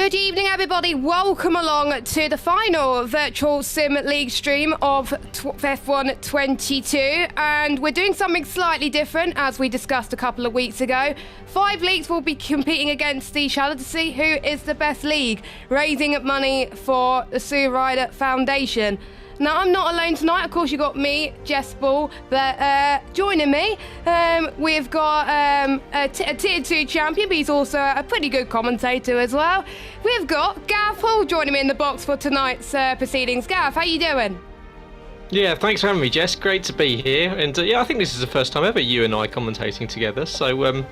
Good evening, everybody. Welcome along to the final virtual sim league stream of F1 22. And we're doing something slightly different, as we discussed a couple of weeks ago. 5 leagues will be competing against each other to see who is the best league, raising money for the Sue Ryder Foundation. Now, I'm not alone tonight. Of course, you got me, Jess Ball, but joining me, we've got a Tier 2 champion, but he's also a pretty good commentator as well. We've got Gav Hall joining me in the box for tonight's proceedings. Gav, how you doing? Yeah, thanks for having me, Jess. Great to be here. And yeah, I think this is the first time ever you and I commentating together. So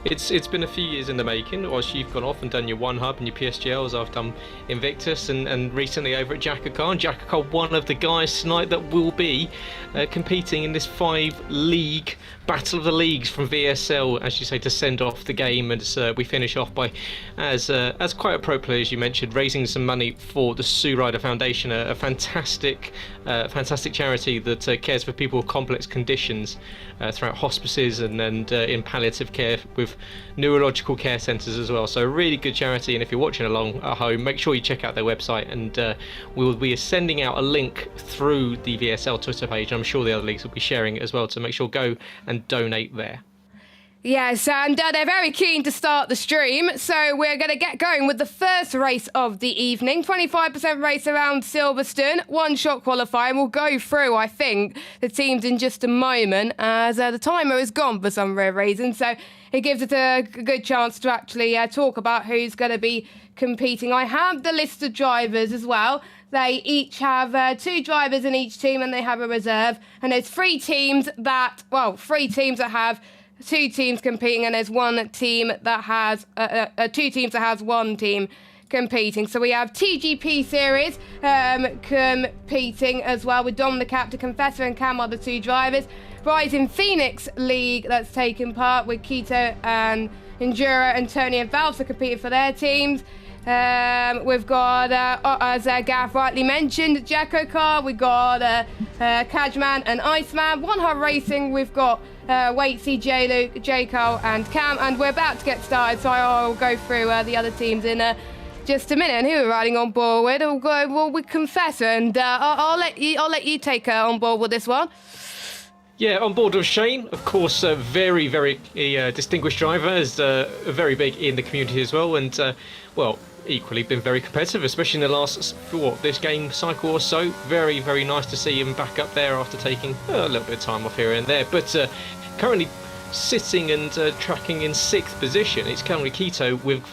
it's been a few years in the making. Whilst you've gone off and done your One Hub and your PSGLs, I've done Invictus and recently over at Jackakar. And Jackakar, one of the guys tonight that will be competing in this 5-league Battle of the Leagues from VSL, as you say, to send off the game. And we finish off by, as quite appropriately as you mentioned, raising some money for the Sue Ryder Foundation, a fantastic charity that cares for people with complex conditions throughout hospices and in palliative care with neurological care centres as well. So a really good charity, and if you're watching along at home, make sure you check out their website, and we will be sending out a link through the VSL Twitter page. I'm sure the other leagues will be sharing it as well, so make sure go and donate there. Yes, and they're very keen to start the stream, so we're going to get going with the first race of the evening. 25% race around Silverstone, one-shot qualifying. We'll go through, I think, the teams in just a moment, as the timer is gone for some rare reason, so it gives us a good chance to actually talk about who's going to be competing. I have the list of drivers as well. They each have 2 drivers in each team, and they have a reserve, and there's 3 teams that have 2 teams competing, and there's 1 team that has 2 teams that has 1 team competing. So we have TGP series competing as well, with Dom the captain, Confessor and Cam are the 2 drivers. Rising Phoenix League that's taken part with Keto and Endura and Tony and Valve are competing for their teams. We've got, as Gav rightly mentioned, Jackakar, we've got Kajman and Iceman. One Hub Racing, we've got Waitsy, J-Luke, J-Cole and Cam, and we're about to get started, so I'll go through the other teams in just a minute. And who we're riding on board with, we'll go with Confessor, and I'll let you take on board with this one. Yeah, on board with Shane, of course, a very, very distinguished driver, is very big in the community as well, and equally been very competitive, especially in the last this game cycle or so. Very, very nice to see him back up there after taking a little bit of time off here and there, but currently sitting and tracking in 6th position. It's currently Keto with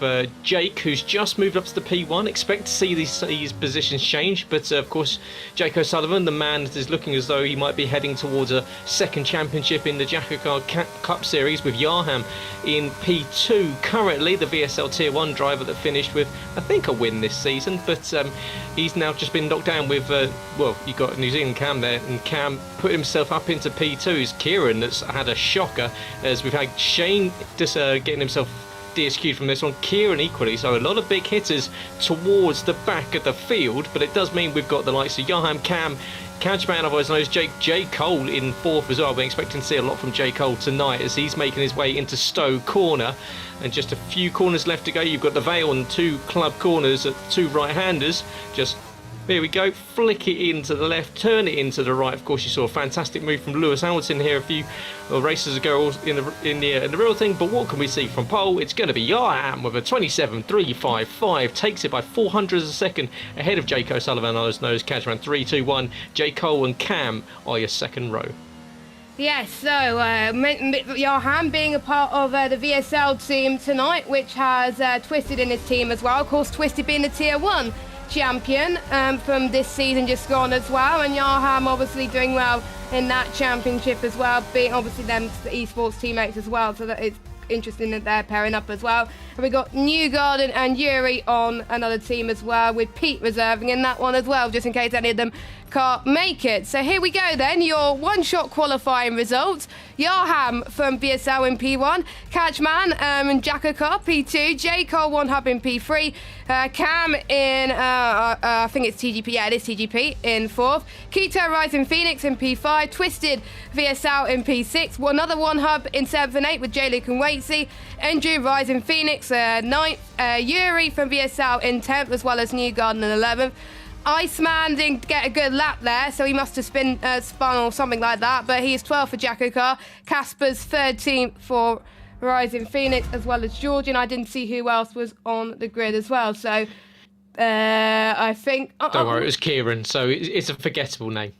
Jake, who's just moved up to the P1. Expect to see these positions change, but of course Jake O'Sullivan, the man that is looking as though he might be heading towards a 2nd championship in the Jackakar Cup Series, with Yarham in P2. Currently the VSL Tier 1 driver that finished with, I think, a win this season, but he's now just been knocked down with, you've got New Zealand Cam there, and Cam put himself up into P2. It's Kieran that's had a shocker, as we've had Shane just getting himself DSQ'd from this one, Kieran equally, so a lot of big hitters towards the back of the field, but it does mean we've got the likes of Johan, Cam, Catchman, otherwise known as J. Cole in 4th as well. We're expecting to see a lot from J. Cole tonight as he's making his way into Stowe Corner, and just a few corners left to go. You've got the Vale and 2 club corners at 2 right-handers. Just there we go, flick it into the left, turn it into the right. Of course, you saw a fantastic move from Lewis Hamilton here a few races ago in the real thing. But what can we see from pole? It's going to be Yarham with a 27.355, takes it by 400 a second ahead of Jake O'Sullivan, others known as Kajman. 3-2-1. J. Cole and Cam are your 2nd row. Yes, so Yarham being a part of the VSL team tonight, which has Twisted in his team as well. Of course, Twisted being the Tier 1 champion from this season just gone as well, and Yarham obviously doing well in that championship as well, being obviously them the esports teammates as well, so that it's interesting that they're pairing up as well. And we got Newgarden and Yuri on another team as well, with Pete reserving in that one as well, just in case any of them can't make it. So here we go then, your one-shot qualifying results. Yarham from VSL in P1, Catchman and Jackakar P2, J. Cole One Hub in P3, Cam in, I think it's TGP, yeah it is TGP, in 4th, Keto Rising Phoenix in P5, Twisted VSL in P6, another One Hub in 7th and 8th with J. Luke and Wade Waitsy, Andrew Rising Phoenix 9th, Yuri from VSL in 10th, as well as Newgarden in 11th. Iceman didn't get a good lap there, so he must have spun or something like that, but he is 12th for Jacko Car. Casper's 13th for Rising Phoenix, as well as Georgian. I didn't see who else was on the grid as well, so I think... Don't worry, it was Kieran, so it's a forgettable name.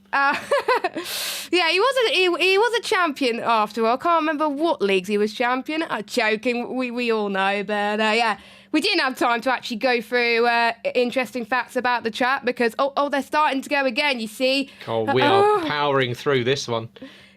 Yeah, he was a champion after all. I can't remember what leagues he was champion. I'm joking, we all know, but yeah. We didn't have time to actually go through interesting facts about the track because, they're starting to go again, you see. We are powering through this one.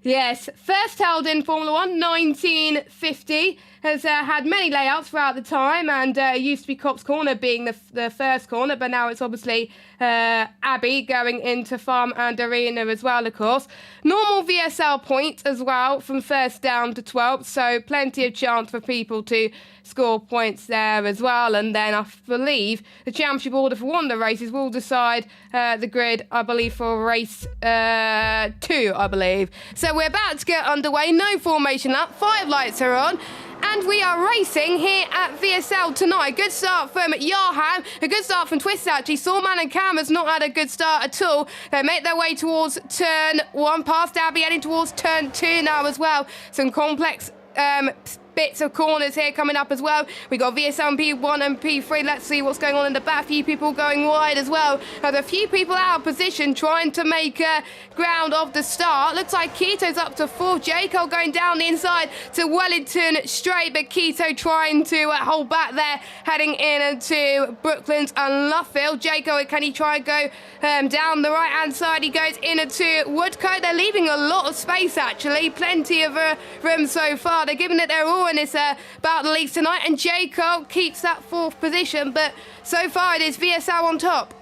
Yes, first held in Formula 1, 1950, has had many layouts throughout the time, and used to be Cops Corner being the first corner, but now it's obviously Abbey going into Farm and Arena as well, of course. Normal VSL points as well, from first down to 12th, so plenty of chance for people to score points there as well. And then I believe the championship order for one of the races will decide the grid, I believe, for race 2, I believe. So we're about to get underway. No formation lap. 5 lights are on. And we are racing here at VSL tonight. Good start from Yarham. A good start from Twist, actually. Sawman and Cam has not had a good start at all. They make their way towards turn 1, past Abbey, heading towards turn 2 now as well. Some complex bits of corners here coming up as well. We got VSL P1 and P3. Let's see what's going on in the back. A few people going wide as well. There's a few people out of position trying to make ground of the start. Looks like Keto's up to 4th. Jaco going down the inside to Wellington straight, but Keto trying to hold back there, heading into Brooklands and Luffield. Jaco, can he try and go down the right hand side? He goes into Woodcote. They're leaving a lot of space, actually. Plenty of room so far. They're giving it their all in this battle leagues tonight, and Jacob keeps that 4th position, but so far it is VSL on top.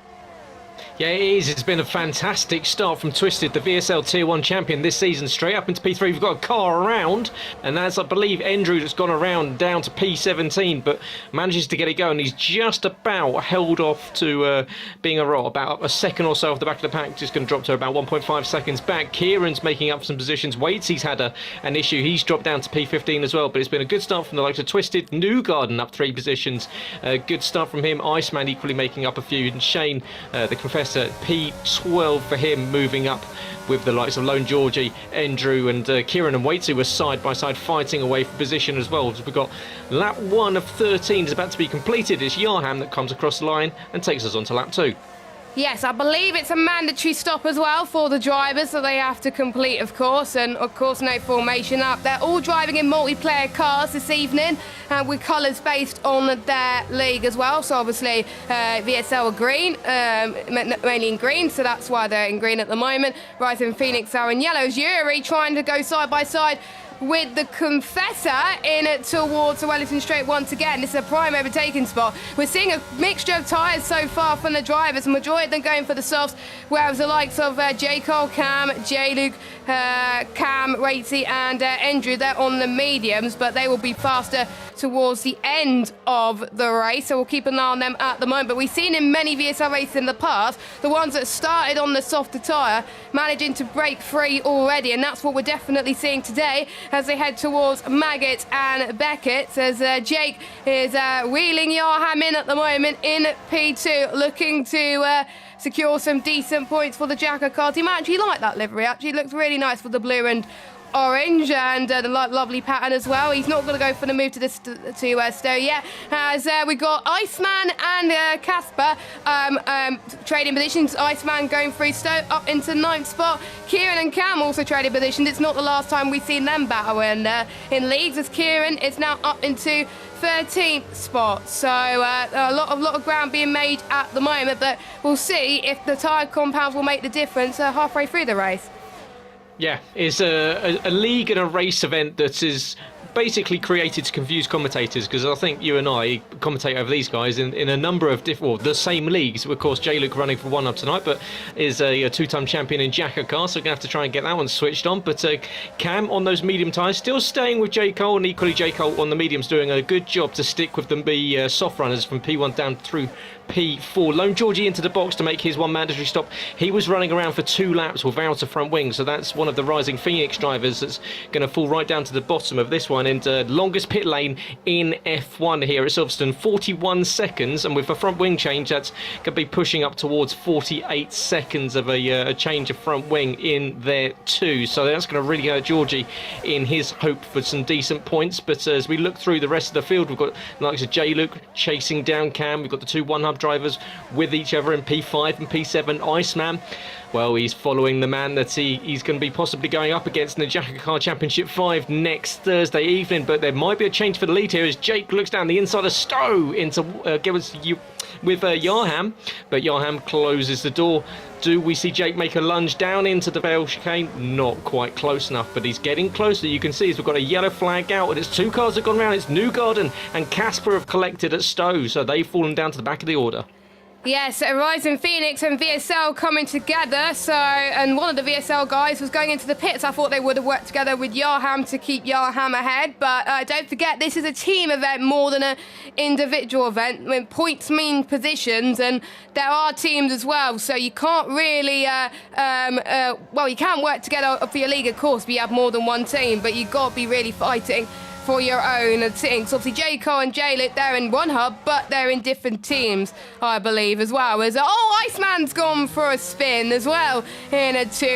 Yeah, it is. It's been a fantastic start from Twisted, the VSL Tier 1 champion this season. Straight up into P3, we've got a car around, and that's, I believe, Andrew that's gone around down to P17, but manages to get it going. He's just about held off to being about a second or so off the back of the pack, just going to drop to about 1.5 seconds back. Kieran's making up some positions. Waitsy's had an issue. He's dropped down to P15 as well, but it's been a good start from the likes of Twisted. Newgarden up 3 positions. Good start from him. Iceman equally making up a few, and Shane, the Confessor, P12 for him, moving up with the likes of Lone Georgie, Andrew and Kieran and Waitsy were side by side fighting away for position as well. So we've got lap 1 of 13 is about to be completed. It's Yarham that comes across the line and takes us on to lap 2. Yes, I believe it's a mandatory stop as well for the drivers that they have to complete, of course, and of course no formation up. They're all driving in multiplayer cars this evening, with colours based on their league as well. So obviously VSL are green, mainly in green, so that's why they're in green at the moment. Rising Phoenix are in yellows. Yuri trying to go side by side with the Confessor in towards the Wellington Straight once again. This is a prime overtaking spot. We're seeing a mixture of tyres so far from the drivers, the majority of them going for the softs, whereas the likes of J. Cole, Cam, J. Luke, Cam, Waitsy and Andrew, they're on the mediums, but they will be faster towards the end of the race, so we'll keep an eye on them at the moment. But we've seen in many VSL races in the past, the ones that started on the softer tyre managing to break free already, and that's what we're definitely seeing today as they head towards Maggot and Beckett, as Jake is wheeling Yarham in at the moment in P2, looking to secure some decent points for the Jacko car team. I actually like that livery. Actually looks really nice with the blue and orange, and the lovely pattern as well. He's not going to go for the move to Stowe yet, as we got Iceman and Casper trading positions. Iceman going through Stowe up into 9th spot. Kieran and Cam also trading positions. It's not the last time we've seen them battle in leagues, as Kieran is now up into 13th spot. So a lot of ground being made at the moment, but we'll see if the tyre compounds will make the difference halfway through the race. Yeah, it's a league and a race event that is basically created to confuse commentators, because I think you and I commentate over these guys in a number of the same leagues. Of course, J. Luke running for one up tonight, but is a two-time champion in Jacko car, so we're going to have to try and get that one switched on. But Cam on those medium tyres, still staying with J. Cole, and equally J. Cole on the mediums, doing a good job to stick with the soft runners from P1 down through P4. Lone Georgie into the box to make his one mandatory stop. He was running around for 2 laps without a front wing, so that's one of the Rising Phoenix drivers that's going to fall right down to the bottom of this one. F1, and longest pit lane in F1 here at Silverstone, 41 seconds, and with a front wing change, that's going to be pushing up towards 48 seconds of a change of front wing in there too. So that's going to really hurt Georgie in his hope for some decent points. But as we look through the rest of the field, we've got the likes of J-Luke chasing down Cam. We've got the two one-hub drivers with each other in P5 and P7. Iceman, well, he's following the man that he's going to be possibly going up against in the Jack Car Championship 5 next Thursday evening. But there might be a change for the lead here as Jake looks down the inside of Stowe into with Yarham, but Yarham closes the door. Do we see Jake make a lunge down into the Vale chicane? Not quite close enough, but he's getting closer. You can see as we've got a yellow flag out, and it's two cars that have gone round. It's Newgarden and Casper have collected at Stowe, so they've fallen down to the back of the order. Yes, Horizon Phoenix and VSL coming together. And one of the VSL guys was going into the pits. I thought they would have worked together with Yarham to keep Yarham ahead. But don't forget, this is a team event more than an individual event. When points mean positions, and there are teams as well. So you can't really, you can work together for your league, of course, but you have more than one team. But you've got to be really fighting for your own things. Obviously, J. Cole and J-Lit, they're in one hub, but they're in different teams, I believe, as well. As Iceman's gone for a spin as well into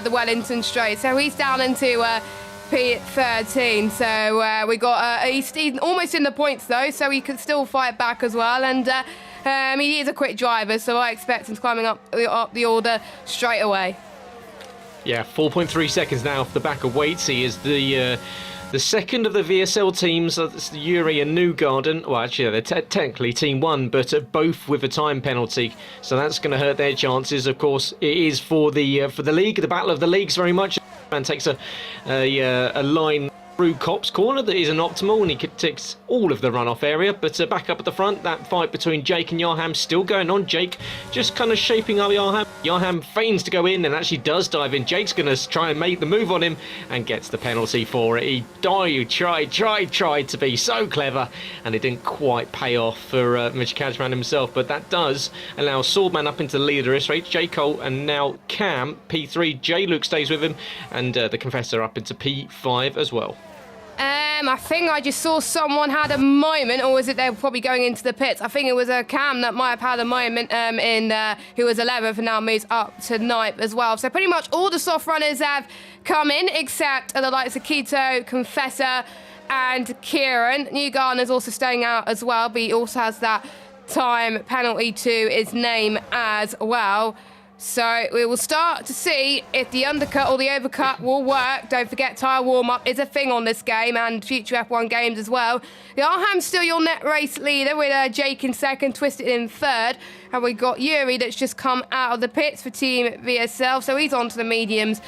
the Wellington Straight. So he's down into P13. So we got he's almost in the points though, so he can still fight back as well. And he is a quick driver, so I expect him climbing up the order straight away. Yeah, 4.3 seconds now off the back of Waitsy is the second of the VSL teams. That's Yuri and Newgarden. Well, actually, they're technically Team 1, but both with a time penalty. So that's going to hurt their chances. Of course, it is for the league, the battle of the leagues very much. Man takes a line through Cop's corner that isn't optimal, and he ticks all of the runoff area. But back up at the front, that fight between Jake and Yarham still going on. Jake just kind of shaping up Yarham. Yarham feigns to go in and actually does dive in. Jake's going to try and make the move on him and gets the penalty for it. He tried to be so clever, and it didn't quite pay off for Mitch Kajman himself. But that does allow Swordman up into the lead of the race race. J. Cole and now Cam, P3. J-Luke stays with him, and the Confessor up into P5 as well. I think I just saw someone had a moment, or was it they were probably going into the pits? I think it was a Cam that might have had a moment who was 11th and now moves up to 9th as well. So pretty much all the soft runners have come in, except the likes of Keto, Confessor and Kieran. Newgarden is also staying out as well, but he also has that time penalty to his name as well. So we will start to see if the undercut or the overcut will work. Don't forget, tyre warm-up is a thing on this game and future F1 games as well. Yarham's still your net race leader with Jake in second, Twisted in third. And we've got Yuri that's just come out of the pits for Team VSL, so he's on to the mediums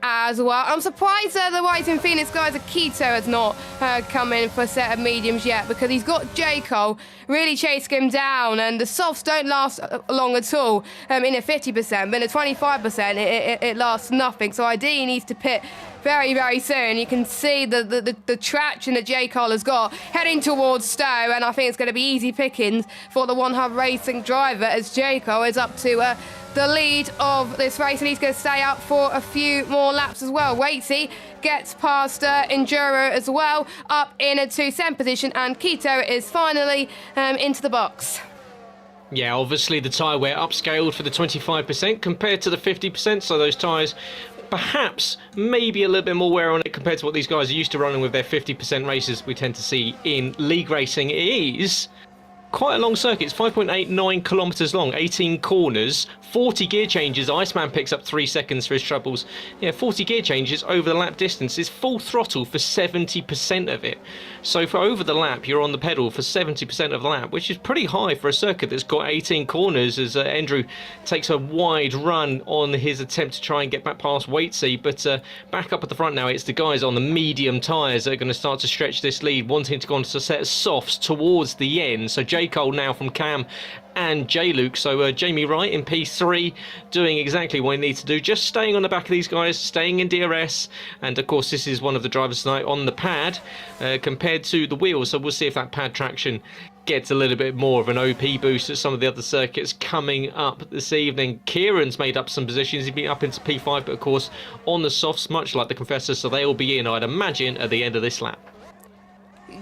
as well. I'm surprised the Rising Phoenix guys, Akito has not come in for a set of mediums yet, because he's got J. Cole really chasing him down, and the softs don't last long at all in a 50%, but in a 25% it lasts nothing. So ideally he needs to pit very, very soon. You can see the traction that J. Cole has got heading towards Stowe, and I think it's going to be easy pickings for the One Hub Racing driver as J. Cole is up to the lead of this race, and he's going to stay up for a few more laps as well. Waitsy gets past Enduro as well, up in a 2nd position, and Keto is finally into the box. Yeah, obviously the tyre wear upscaled for the 25% compared to the 50%, so those tyres perhaps maybe a little bit more wear on it compared to what these guys are used to running with their 50% races we tend to see in league racing. It is quite a long circuit. It's 5.89 kilometres long, 18 corners, 40 gear changes. Iceman picks up 3 seconds for his troubles. Yeah, 40 gear changes over the lap distance is full throttle for 70% of it. So for over the lap, you're on the pedal for 70% of the lap, which is pretty high for a circuit that's got 18 corners, as Andrew takes a wide run on his attempt to try and get back past Waitsy. But back up at the front now, it's the guys on the medium tyres that are going to start to stretch this lead, wanting to go on to a set of softs towards the end. So J. Cole now from Cam and J-Luke. So Jamie Wright in P3 doing exactly what he needs to do, just staying on the back of these guys, staying in DRS. And of course this is one of the drivers tonight on the pad compared to the wheels, so we'll see if that pad traction gets a little bit more of an OP boost at some of the other circuits coming up this evening. Kieran's made up some positions, he's been up into P5, but of course on the softs, much like the Confessor, so they'll be in, I'd imagine, at the end of this lap.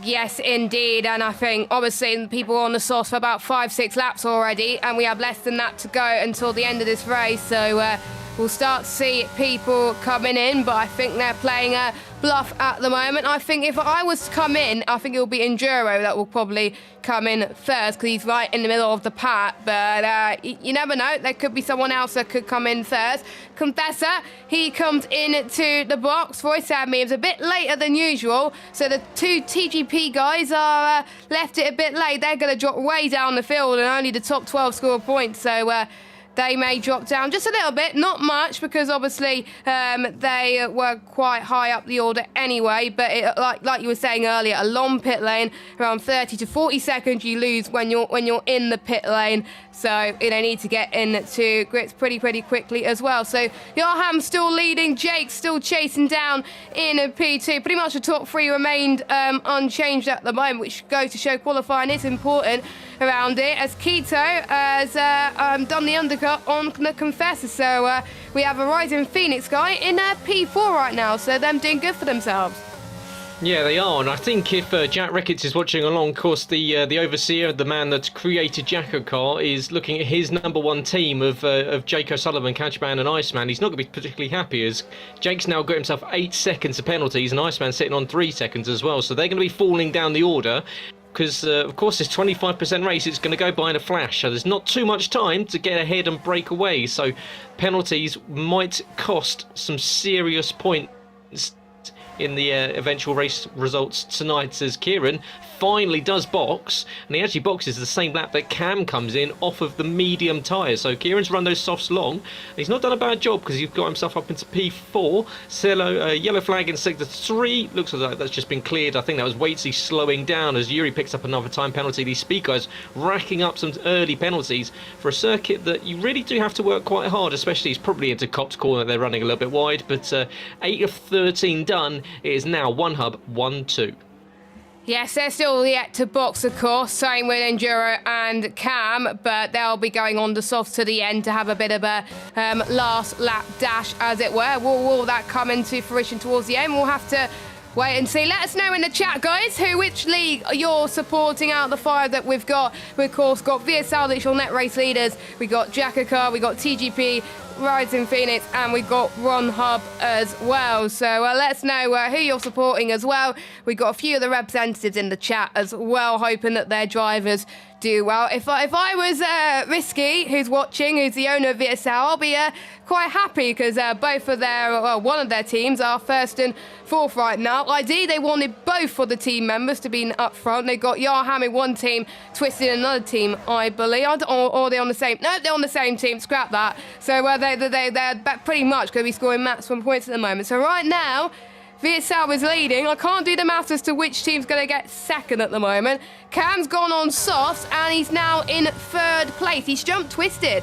Yes, indeed. And I think, obviously, people are on the sauce for about 5-6 laps already, and we have less than that to go until the end of this race. So we'll start to see people coming in, but I think they're playing a bluff at the moment. I think if I was to come in, I think it will be Enduro that will probably come in first because he's right in the middle of the pack. But you never know. There could be someone else that could come in first. Confessor, he comes into the box. Voice had me. It was a bit later than usual. So the two TGP guys are left it a bit late. They're going to drop way down the field and only the top 12 score points. So they may drop down just a little bit, not much, because obviously they were quite high up the order anyway. But like you were saying earlier, a long pit lane, around 30 to 40 seconds you lose when you're in the pit lane. So they need to get into grips pretty quickly as well. So Johan still leading, Jake still chasing down in P2. Pretty much the top three remained unchanged at the moment, which goes to show qualifying is important around it, as Keto has done the undercut on the Confessor. So we have a Rising Phoenix guy in P4 right now, so them doing good for themselves. Yeah, they are, and I think if Jack Ricketts is watching along, of course, the overseer, the man that created Jacko Car, is looking at his number one team of Jake O'Sullivan, Catchman and Iceman. He's not going to be particularly happy, as Jake's now got himself 8 seconds of penalties, and Iceman sitting on 3 seconds as well, so they're going to be falling down the order. Because, of course, this 25% race, it's going to go by in a flash. So there's not too much time to get ahead and break away. So penalties might cost some serious points in the eventual race results tonight, as Kieran finally does box, and he actually boxes the same lap that Cam comes in off of the medium tyres. So Kieran's run those softs long, and he's not done a bad job because he's got himself up into P4. Cello, yellow flag in sector 3, looks like that's just been cleared. I think that was Waitsy slowing down as Yuri picks up another time penalty. These speed guys racking up some early penalties for a circuit that you really do have to work quite hard, especially it's probably into Cop's corner, they're running a little bit wide, but 8 of 13 done. It is now 1 hub, 1-2. Yes, they're still yet to box, of course, same with Enduro and Cam, but they'll be going on the softs to the end to have a bit of a last lap dash, as it were. Will that come into fruition towards the end? We'll have to wait and see. Let us know in the chat, guys, which league you're supporting out of the 5 that we've got. We've, of course, got VSL, that's your net race leaders. We got Jackaka, we got TGP, Rising Phoenix, and we've got Ron Hub as well. So let us know who you're supporting as well. We've got a few of the representatives in the chat as well, hoping that their drivers do well. If I was Risky, who's watching, who's the owner of VSL, I'll be quite happy because both of one of their teams are 1st and 4th right now. Ideally, they wanted both of the team members to be up front. They got Yarham in one team, Twisted in another team, I believe. Or are they on the same? No, they're on the same team. Scrap that. So they're pretty much going to be scoring maximum points at the moment. So right now, VSL is leading. I can't do the maths as to which team's going to get second at the moment. Cam's gone on softs and he's now in 3rd place. He's jumped Twisted.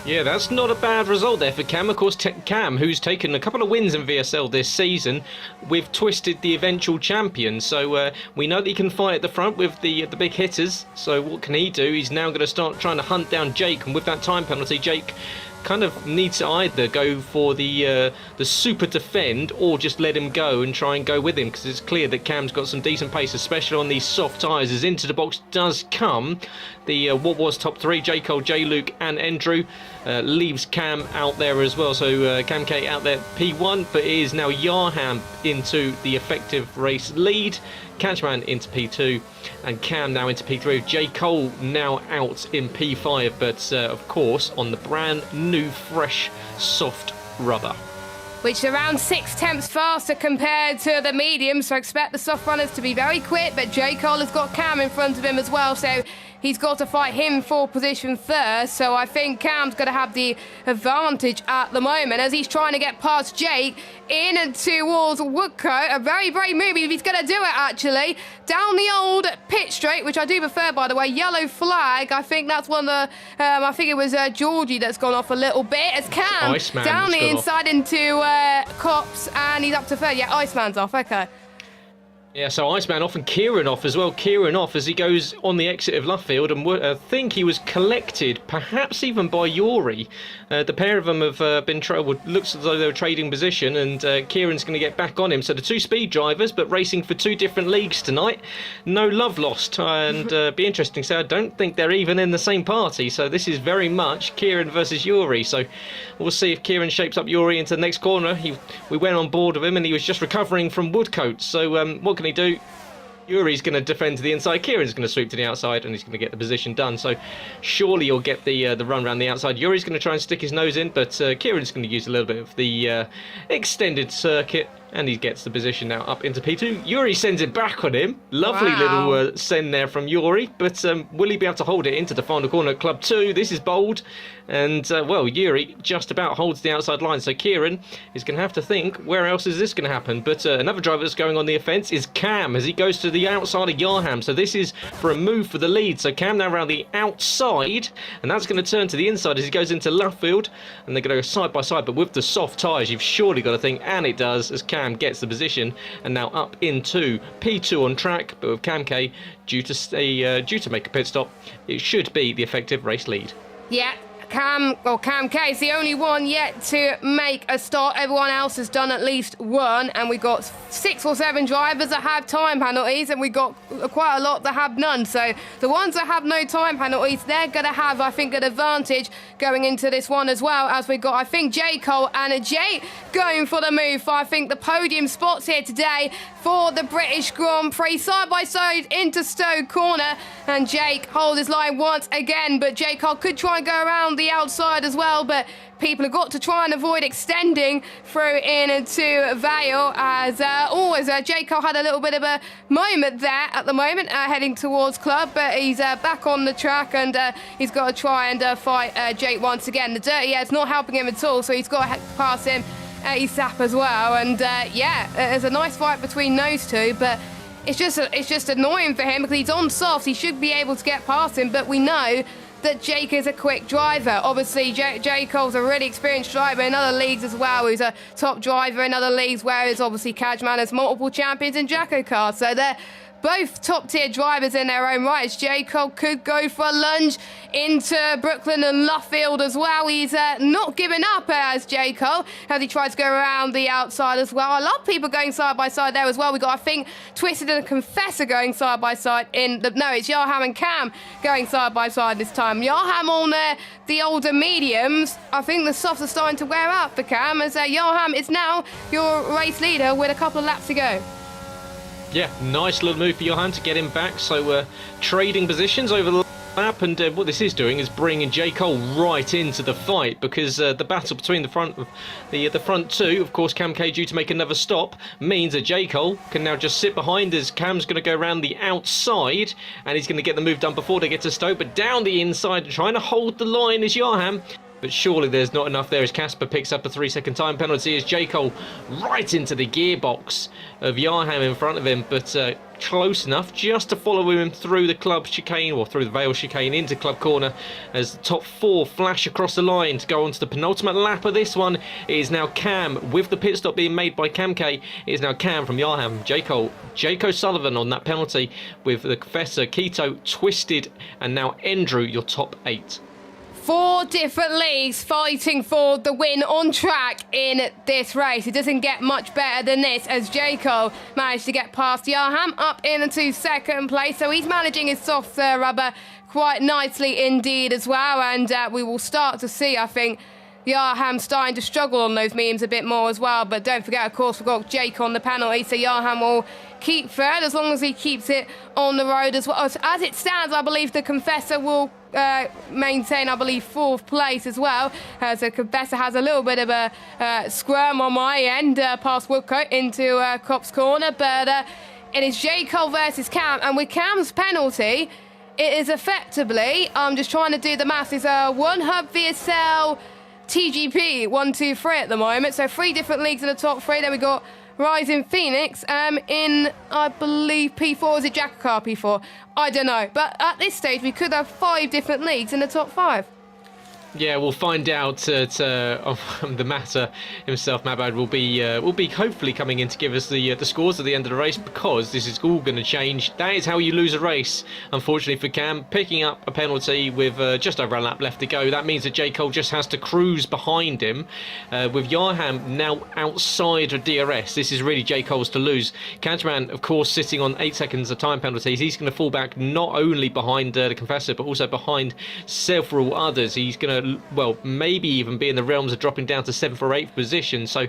Yeah, that's not a bad result there for Cam. Of course, Cam, who's taken a couple of wins in VSL this season, with Twisted the eventual champion. So we know that he can fight at the front with the big hitters. So what can he do? He's now going to start trying to hunt down Jake, and with that time penalty, Jake kind of needs to either go for the super defend or just let him go and try and go with him, because it's clear that Cam's got some decent pace, especially on these soft tyres. As into the box does come the what was top 3, J. Cole, J. Luke and Andrew, leaves Cam out there as well. So Cam K out there P1, but it is now Yarham into the effective race lead, Catchman into P2 and Cam now into P3. J. Cole now out in P5, but of course on the brand new fresh soft rubber, which is around 6 tenths faster compared to the medium, so expect the soft runners to be very quick. But J. Cole has got Cam in front of him as well, so he's got to fight him for position first. So I think Cam's going to have the advantage at the moment as he's trying to get past Jake in and towards Woodcote. A very brave if he's going to do it, actually. Down the old pit straight, which I do prefer, by the way. Yellow flag. I think that's one of the... I think it was Georgie that's gone off a little bit. As Cam down the inside into Cops, and he's up to 3rd. Yeah, Iceman's off. Okay. Yeah, so Iceman off and Kieran off as well. Kieran off as he goes on the exit of Luffield, and I think he was collected, perhaps even by Yuri. The pair of them have been looks as though they were trading position, and Kieran's going to get back on him. So the two speed drivers, but racing for two different leagues tonight. No love lost, and be interesting. So I don't think they're even in the same party. So this is very much Kieran versus Yuri. So we'll see if Kieran shapes up Yuri into the next corner. We went on board with him, and he was just recovering from Woodcote. So what can he do? Yuri's going to defend to the inside. Kieran's going to sweep to the outside, and he's going to get the position done. So surely you'll get the run around the outside. Yuri's going to try and stick his nose in, but Kieran's going to use a little bit of the extended circuit, and he gets the position now up into P2. Yuri sends it back on him. Lovely little send there from Yuri, but will he be able to hold it into the final corner? Club 2, this is bold, and well, Yuri just about holds the outside line, so Kieran is going to have to think, where else is this going to happen? But another driver that's going on the offence is Cam, as he goes to the outside of Yarham, so this is for a move for the lead. So Cam now around the outside, and that's going to turn to the inside as he goes into Luffield, and they're going to go side by side, but with the soft tyres, you've surely got to think, and it does, as Cam gets the position, and now up into P2 on track, but with Cam K due to make a pit stop, it should be the effective race lead. Yeah. Cam K is the only one yet to make a start. Everyone else has done at least one, and we got 6 or 7 drivers that have time penalties, and we got quite a lot that have none. So the ones that have no time penalties, they're going to have, I think, an advantage going into this one as well, as we got, I think, J. Cole and Jay going for the move for, I think, the podium spots here today for the British Grand Prix. Side by side into Stowe Corner, and Jake holds his line once again, but J. Cole could try and go around the outside as well, but people have got to try and avoid extending through into Vale, as always J. Cole had a little bit of a moment there at the moment, heading towards club, but he's back on the track, and he's got to try and fight Jake once again. The dirty air's not helping him at all, so he's got to pass him ASAP as well, and yeah, there's a nice fight between those two, but it's just annoying for him because he's on softs. He should be able to get past him, but we know that Jake is a quick driver. Obviously, J. Cole's a really experienced driver in other leagues as well. He's a top driver in other leagues, whereas obviously Cajman is multiple champions in Jacko cars. So they're both top-tier drivers in their own right. J. Cole could go for a lunge into Brooklyn and Luffield as well. He's not giving up as J. Cole, as he tries to go around the outside as well. A lot of people going side by side there as well. We got, I think, Twisted and Confessor going side by side in the... No, it's Yarham and Cam going side by side this time. Yarham on the older mediums. I think the softs are starting to wear out for Cam, as Yarham is now your race leader with a couple of laps to go. Yeah, nice little move for Johan to get him back. So trading positions over the lap, and what this is doing is bringing J. Cole right into the fight, because the battle between the front two, of course, Cam K due to make another stop, means that J. Cole can now just sit behind as Cam's going to go around the outside, and he's going to get the move done before they get to Stowe, but down the inside, trying to hold the line is Yarham. But surely there's not enough there as Casper picks up a 3-second time penalty as J. Cole right into the gearbox of Yarham in front of him, but close enough just to follow him through the club chicane, or through the Vale chicane into club corner, as the top 4 flash across the line to go on to the penultimate lap of this one. It is now Cam, with the pit stop being made by Cam K. It is now Cam from Yarham, J. Cole, Jake O'Sullivan on that penalty, with the Professor, Keto, Twisted, and now Andrew, your top 8. 4 different leagues fighting for the win on track in this race. It doesn't get much better than this, as J. Cole managed to get past Yarham up into second place. So he's managing his soft rubber quite nicely indeed as well. And we will start to see, I think, Yarham starting to struggle on those mediums a bit more as well. But don't forget, of course, we've got Jake on the penalty, so Yarham will keep third as long as he keeps it on the road as well. As it stands, I believe the Confessor will maintain, I believe, 4th place as well, as the Confessor has a little bit of a squirm on my end past Woodcote into Cop's Corner, but it is J. Cole versus Cam, and with Cam's penalty, it is effectively, I'm just trying to do the maths, it's a 1 hub VSL TGP 1, 2, 3 at the moment, so 3 different leagues in the top 3. Then we got Rising Phoenix in, I believe, P4. Is it Jackacar P4? I don't know. But at this stage, we could have 5 different leagues in the top 5. Yeah, we'll find out the matter himself. Mabad will be hopefully coming in to give us the scores at the end of the race, because this is all going to change. That is how you lose a race, unfortunately for Cam, picking up a penalty with just over a lap left to go. That means that J. Cole just has to cruise behind him, with Yarham now outside of DRS. This is really J. Cole's to lose. Kajman, of course, sitting on 8 seconds of time penalties. He's going to fall back not only behind the Confessor, but also behind several others. He's going to, well, maybe even be in the realms of dropping down to 7th or 8th position. So,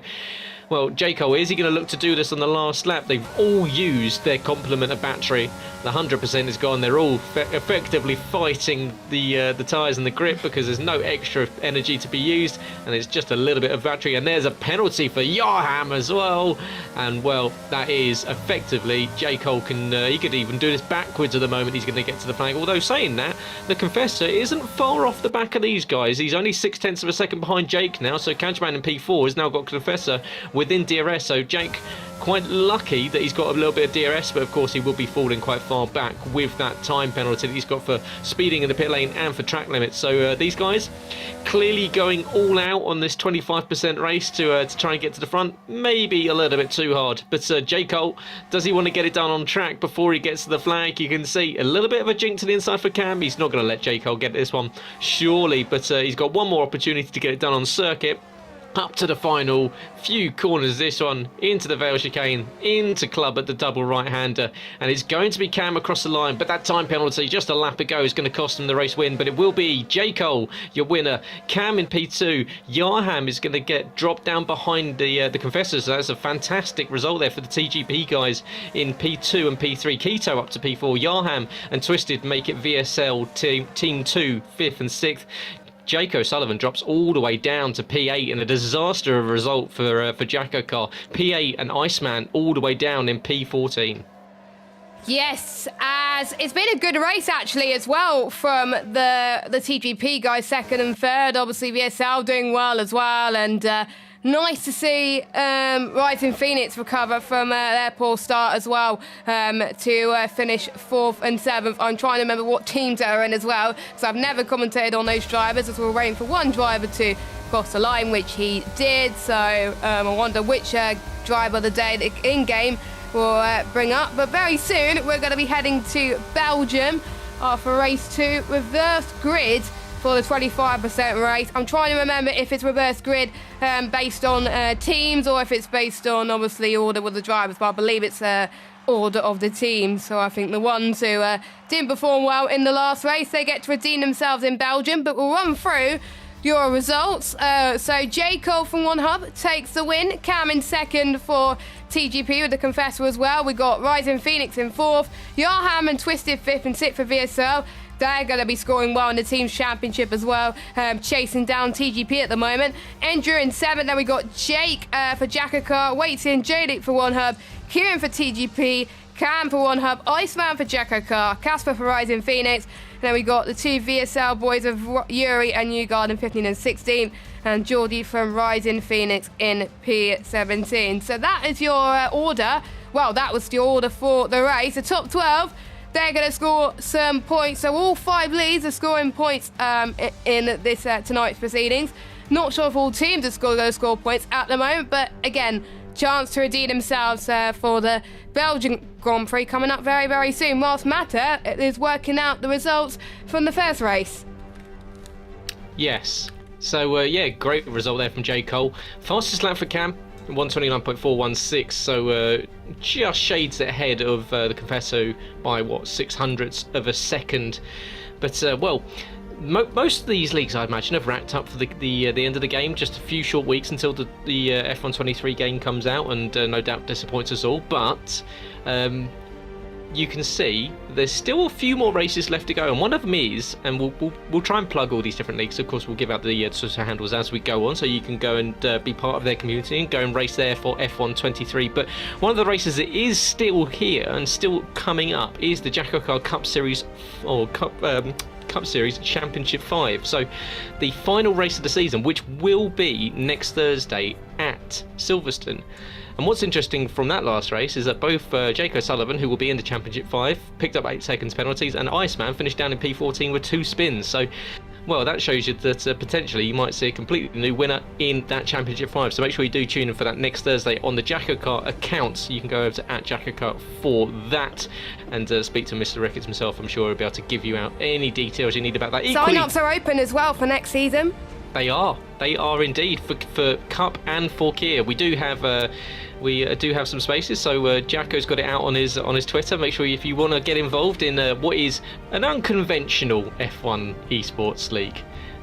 well, J. Cole, is he going to look to do this on the last lap? They've all used their complement of battery. The 100% is gone. They're all effectively fighting the tyres and the grip, because there's no extra energy to be used, and it's just a little bit of battery. And there's a penalty for Yarham as well. And, well, that is effectively J. Cole he could even do this backwards at the moment he's going to get to the flag. Although, saying that, the Confessor isn't far off the back of these guys. He's only 0.6 of a second behind Jake now, so Kajman in P4 has now got Confessor within DRS. So Jake, quite lucky that he's got a little bit of DRS, but of course he will be falling quite far back with that time penalty that he's got for speeding in the pit lane and for track limits. So these guys clearly going all out on this 25% race to try and get to the front. Maybe a little bit too hard, but J. Cole, does he want to get it done on track before he gets to the flag? You can see a little bit of a jink to the inside for Cam. He's not going to let J. Cole get this one, surely, but he's got one more opportunity to get it done on circuit. Up to the final few corners, this one into the Vale chicane, into club at the double right-hander, and it's going to be Cam across the line. But that time penalty just a lap ago is going to cost him the race win, but it will be J. Cole, your winner. Cam in P2. Yarham is going to get dropped down behind the Confessors. So that's a fantastic result there for the TGP guys in P2 and P3. Keto up to P4. Yarham and Twisted make it VSL team 2, 5th and 6th. Jake O'Sullivan drops all the way down to P8 in a disaster of a result for Jacko Car. P8 and Iceman all the way down in P14. Yes, as it's been a good race actually as well from the TGP guys, 2nd and 3rd. Obviously VSL doing well as well, and nice to see Rising Phoenix recover from their poor start as well, to finish 4th and 7th. I'm trying to remember what teams they are in as well, because I've never commentated on those drivers, as we're waiting for one driver to cross the line, which he did. So I wonder which driver of the day in-game will bring up. But very soon we're going to be heading to Belgium for race 2, reverse grid for the 25% race. I'm trying to remember if it's reverse grid based on teams, or if it's based on obviously order with the drivers, but I believe it's order of the teams. So I think the ones who didn't perform well in the last race, they get to redeem themselves in Belgium. But we'll run through your results. So J. Cole from One Hub takes the win. Cam in 2nd for TGP with the Confessor as well. We got Rising Phoenix in 4th. Yarham and Twisted 5th and 6th for VSL. They're going to be scoring well in the team's championship as well, chasing down TGP at the moment. Andrew in 7th. Then we got Jake for Jackacar, Waits in Jadek for One Hub, Kieran for TGP, Cam for One Hub, Iceman for Jackacar, Casper for Rising Phoenix. And then we got the 2 VSL boys of Yuri and Newgard in 15th and 16th, and Geordie from Rising Phoenix in P17. So that is your order. Well, that was the order for the race. The top 12, they're going to score some points. So all 5 leads are scoring points in this tonight's proceedings. Not sure if all teams are going to score points at the moment, but again, chance to redeem themselves for the Belgian Grand Prix coming up very, very soon. Whilst Matter is working out the results from the first race. Yes. So, yeah, great result there from J. Cole. Fastest lap for Cam, 129.416. So, just shades ahead of the Confesso by, 0.06 of a second. But, well, most of these leagues, I imagine, have racked up for the end of the game. Just a few short weeks until the F1 23 game comes out, and no doubt disappoints us all. But you can see there's still a few more races left to go, and one of them is, and we'll try and plug all these different leagues. Of course, we'll give out the social handles as we go on, so you can go and be part of their community and go and race there for F1 23. But one of the races that is still here and still coming up is the Jacko Cup Series, or Cup Series Championship 5. So the final race of the season, which will be next Thursday at Silverstone. And what's interesting from that last race is that both Jake O'Sullivan, who will be in the Championship 5, picked up 8 seconds penalties, and Iceman finished down in P14 with 2 spins. So well, that shows you that potentially you might see a completely new winner in that Championship 5. So make sure you do tune in for that next Thursday on the Jacko Kart account. You can go over to @JackoKart for that and speak to Mr. Ricketts himself. I'm sure he'll be able to give you out any details you need about that. Sign-ups are open as well for next season. They are indeed for Cup and for Kia. We do have some spaces, so Jacko's got it out on his Twitter. Make sure if you want to get involved in what is an unconventional F1 esports league,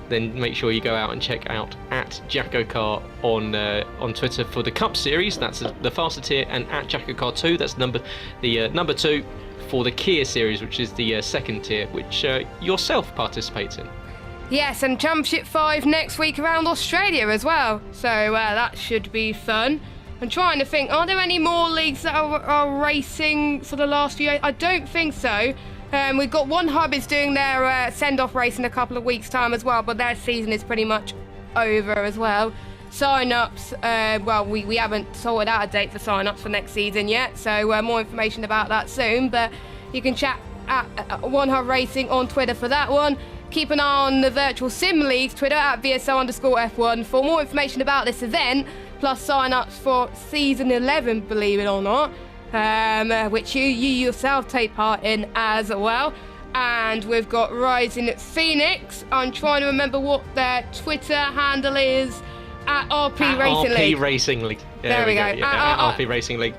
then make sure you go out and check out @JackoKart on Twitter for the Cup series. That's the faster tier, and @JackoKart2. That's number 2 for the Kia series, which is the second tier, which yourself participates in. Yes, and Championship 5 next week around Australia as well. So that should be fun. I'm trying to think, are there any more leagues that are racing for the last few years? I don't think so. We've got One Hub is doing their send-off race in a couple of weeks' time as well, but their season is pretty much over as well. Sign-ups, we haven't sorted out a date for sign-ups for next season yet, so more information about that soon, but you can chat at One Hub Racing on Twitter for that one. Keep an eye on the Virtual Sim League's Twitter @VSL_F1 for more information about this event, plus sign-ups for Season 11, believe it or not, which you yourself take part in as well. And we've got Rising Phoenix. I'm trying to remember what their Twitter handle is, @RP Racing League. RP Racing League. There we go. RP Racing League.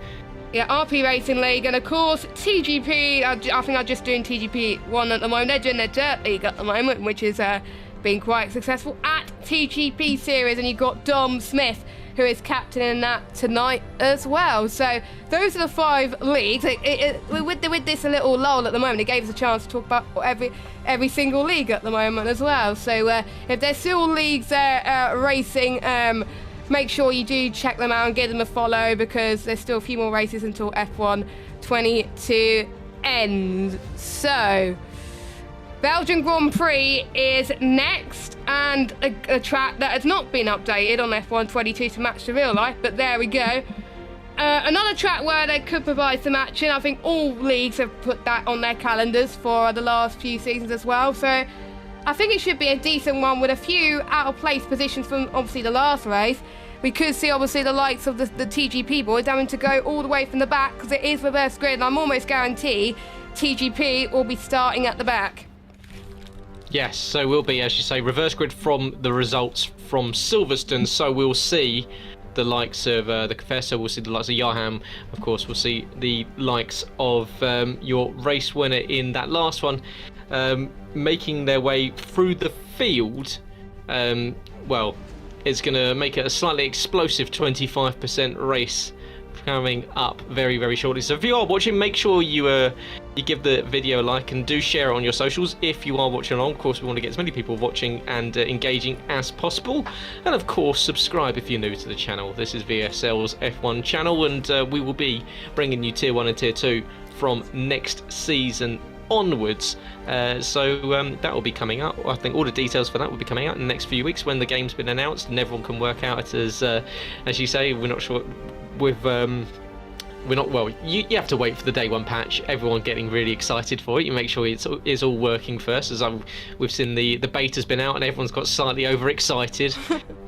Yeah, RP Racing League, and of course TGP. I think I'm just doing TGP 1 at the moment. They're doing their Dirt League at the moment, which is been quite successful @TGP Series, and you've got Dom Smith, who is captaining that tonight as well. So those are the 5 leagues. With this a little lull at the moment, it gave us a chance to talk about every single league at the moment as well. So if there's still leagues racing, make sure you do check them out and give them a follow, because there's still a few more races until F1 22 ends. So, Belgian Grand Prix is next, and a track that has not been updated on F1 22 to match the real life, but there we go. Another track where they could provide some action. I think all leagues have put that on their calendars for the last few seasons as well, so I think it should be a decent one with a few out-of-place positions from obviously the last race. We could see obviously the likes of the TGP boys having to go all the way from the back, because it is reverse grid, and I'm almost guaranteed TGP will be starting at the back. Yes, so we'll be, as you say, reverse grid from the results from Silverstone, so we'll see the likes of the Confessor, we'll see the likes of Yaham, of course we'll see the likes of your race winner in that last one, making their way through the field. It's going to make it a slightly explosive 25% race coming up very, very shortly. So if you are watching, make sure you give the video a like and do share it on your socials if you are watching along. Of course, we want to get as many people watching and engaging as possible. And of course, subscribe if you're new to the channel. This is VSL's F1 channel, and we will be bringing you Tier 1 and Tier 2 from next season onwards, so that will be coming up. I think all the details for that will be coming out in the next few weeks when the game's been announced and everyone can work out as you say. We're not sure with you have to wait for the day 1 patch, everyone getting really excited for it. You make sure it's all working first, as we've seen the beta's been out and everyone's got slightly overexcited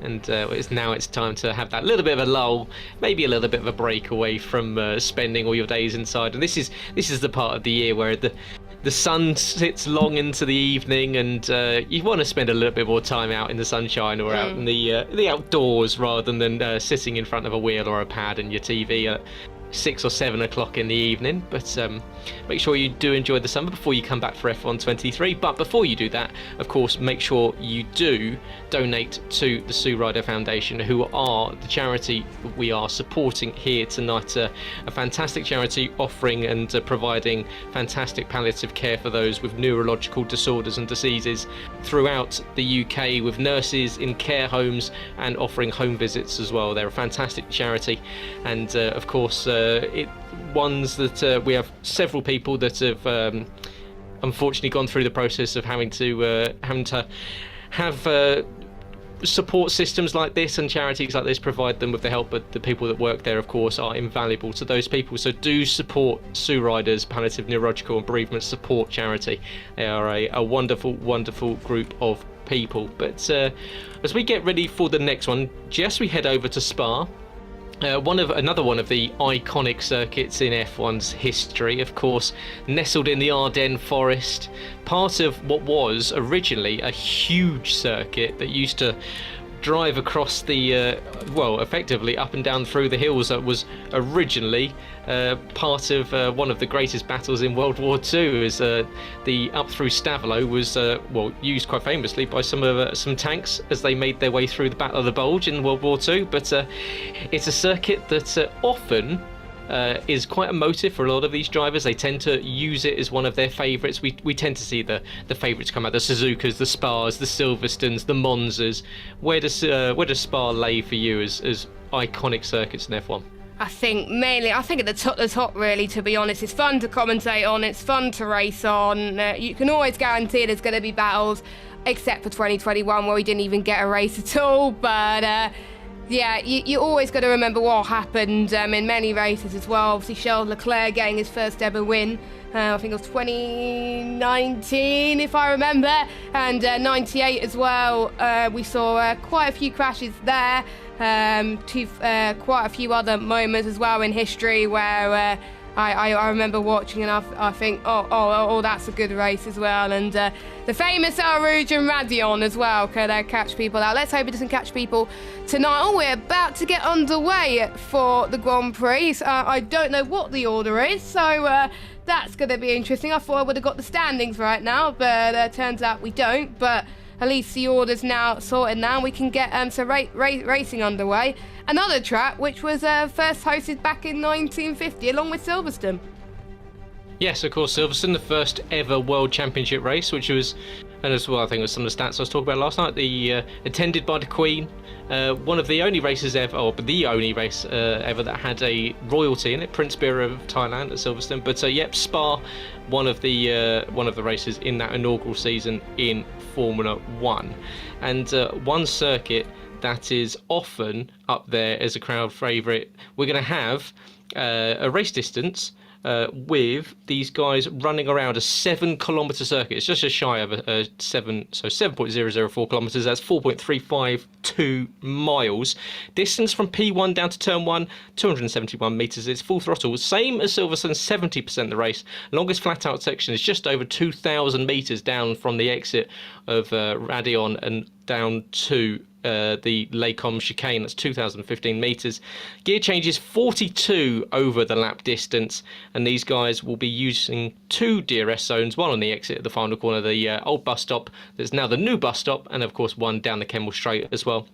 and it's time to have that little bit of a lull, maybe a little bit of a break away from spending all your days inside. And this is the part of the year where the sun sits long into the evening, and you want to spend a little bit more time out in the sunshine or out in the outdoors, rather than sitting in front of a wheel or a pad and your TV at 6 or 7 o'clock in the evening. But make sure you do enjoy the summer before you come back for F1 23. But before you do that, of course, make sure you do donate to the Sue Ryder Foundation, who are the charity we are supporting here tonight. A fantastic charity offering and providing fantastic palliative care for those with neurological disorders and diseases throughout the UK, with nurses in care homes and offering home visits as well. They're a fantastic charity, and of course ones that we have several people that have unfortunately gone through the process of having to have support systems like this, and charities like this provide them with the help, but the people that work there, of course, are invaluable to those people. So do support Sue Ryder's Palliative Neurological and Bereavement Support Charity. They are a wonderful, wonderful group of people. But as we get ready for the next one, Jess, we head over to Spa. Another one of the iconic circuits in F1's history, of course, nestled in the Ardennes forest, part of what was originally a huge circuit that used to drive across the effectively up and down through the hills. That was originally part of one of the greatest battles in World War II, as the up through Stavelot was used quite famously by some tanks as they made their way through the Battle of the Bulge in World War II. But it's a circuit that often is quite emotive for a lot of these drivers. They tend to use it as one of their favourites. We tend to see the favourites come out: the Suzukas, the Spas, the Silverstones, the Monzas. Where does Spa lay for you as iconic circuits in F1? I think at the top really, to be honest. It's fun to commentate on, it's fun to race on. You can always guarantee there's going to be battles, except for 2021 where we didn't even get a race at all. But yeah, you always got to remember what happened in many races as well. Obviously, Charles Leclerc getting his first ever win. I think it was 2019, if I remember, and 98 as well. We saw quite a few crashes there, quite a few other moments as well in history where I remember watching and I think, oh, that's a good race as well. And the famous Eau Rouge and Radion as well could catch people out. Let's hope it doesn't catch people tonight. Oh, we're about to get underway for the Grand Prix. I don't know what the order is, so that's going to be interesting. I thought I would have got the standings right now, but turns out we don't. But at least the order's now sorted now. We can get some racing underway. Another track which was first hosted back in 1950 along with Silverstone. Yes, of course, Silverstone, the first ever World Championship race, which was, and as well, I think it was some of the stats I was talking about last night, attended by the Queen, one of the only races ever, the only race ever that had a royalty in it, Prince Bira of Thailand at Silverstone. But Spa, one of the races in that inaugural season in Formula One, and one circuit that is often up there as a crowd favourite. We're going to have a race distance with these guys running around a 7-kilometre circuit. It's just a shy of a 7.004 kilometres. That's 4.352 miles. Distance from P1 down to turn 1, 271 metres. It's full throttle, same as Silverstone, 70% of the race. Longest flat out section is just over 2,000 metres down from the exit of Radion and down to the Les Combes chicane. That's 2,015 metres. Gear changes 42 over the lap distance, and these guys will be using 2 DRS zones, one on the exit at the final corner, the old bus stop that's now the new bus stop, and of course one down the Kemmel Straight as well.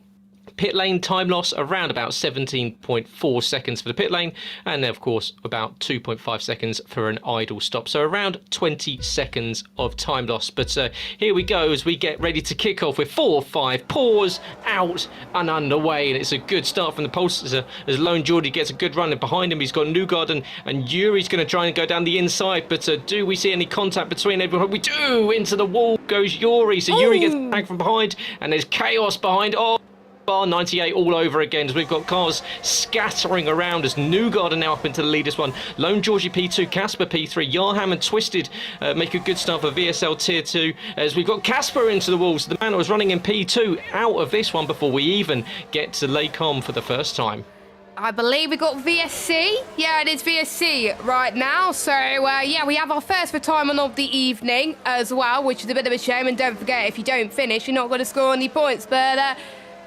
Pit lane time loss around about 17.4 seconds for the pit lane, and then of course about 2.5 seconds for an idle stop, so around 20 seconds of time loss. But here we go as we get ready to kick off with 4-5 pause out and underway, and it's a good start from the poles as Lone Geordie gets a good run, and behind him he's got Newgarden, and Yuri's going to try and go down the inside, but do we see any contact between everyone? We do. Into the wall goes Yuri, so Yuri gets tagged from behind, and there's chaos behind. Bar 98 all over again as we've got cars scattering around as Newgarden now up into the leaders one. Lone Georgie P2, Casper P3, Yarham and Twisted make a good start for VSL Tier 2 as we've got Casper into the walls. The man who was running in P2 out of this one before we even get to Les Combes for the first time. I believe we got VSC. Yeah, it is VSC right now. So, we have our first retirement of the evening as well, which is a bit of a shame. And don't forget, if you don't finish, you're not going to score any points. But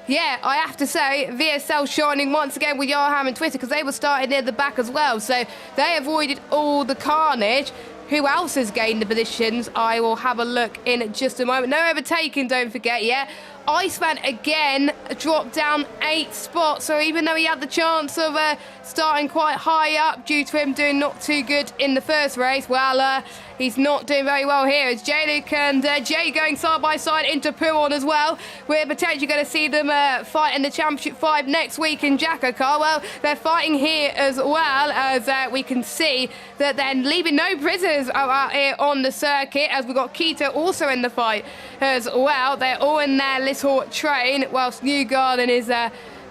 yeah, I have to say, VSL shining once again with Yarham and Twitter because they were starting near the back as well. So they avoided all the carnage. Who else has gained the positions? I will have a look in just a moment. No overtaking, don't forget, yeah. Iceman again dropped down 8 spots. So even though he had the chance of starting quite high up due to him doing not too good in the first race, well, he's not doing very well here. It's J-Luke and Jay going side by side into Pouron as well. We're potentially going to see them fight in the Championship 5 next week in Jakarta. Well, they're fighting here as well, as we can see that they're leaving no prisoners out here on the circuit, as we've got Keto also in the fight as well. They're all in their little train, whilst Newgarden is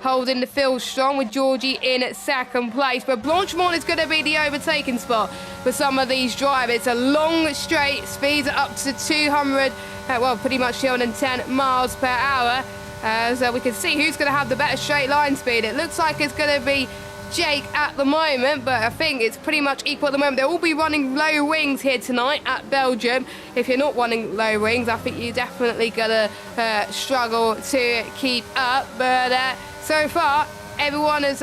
holding the field strong with Georgie in second place. But Blanchemont is going to be the overtaking spot for some of these drivers. It's a long straight, speeds up to 200 well, pretty much 210 miles per hour. So we can see who's going to have the better straight line speed. It looks like it's going to be Jake at the moment, but I think it's pretty much equal at the moment. They'll all be running low wings here tonight at Belgium. If you're not running low wings, I think you're definitely going to struggle to keep up. But so far, everyone is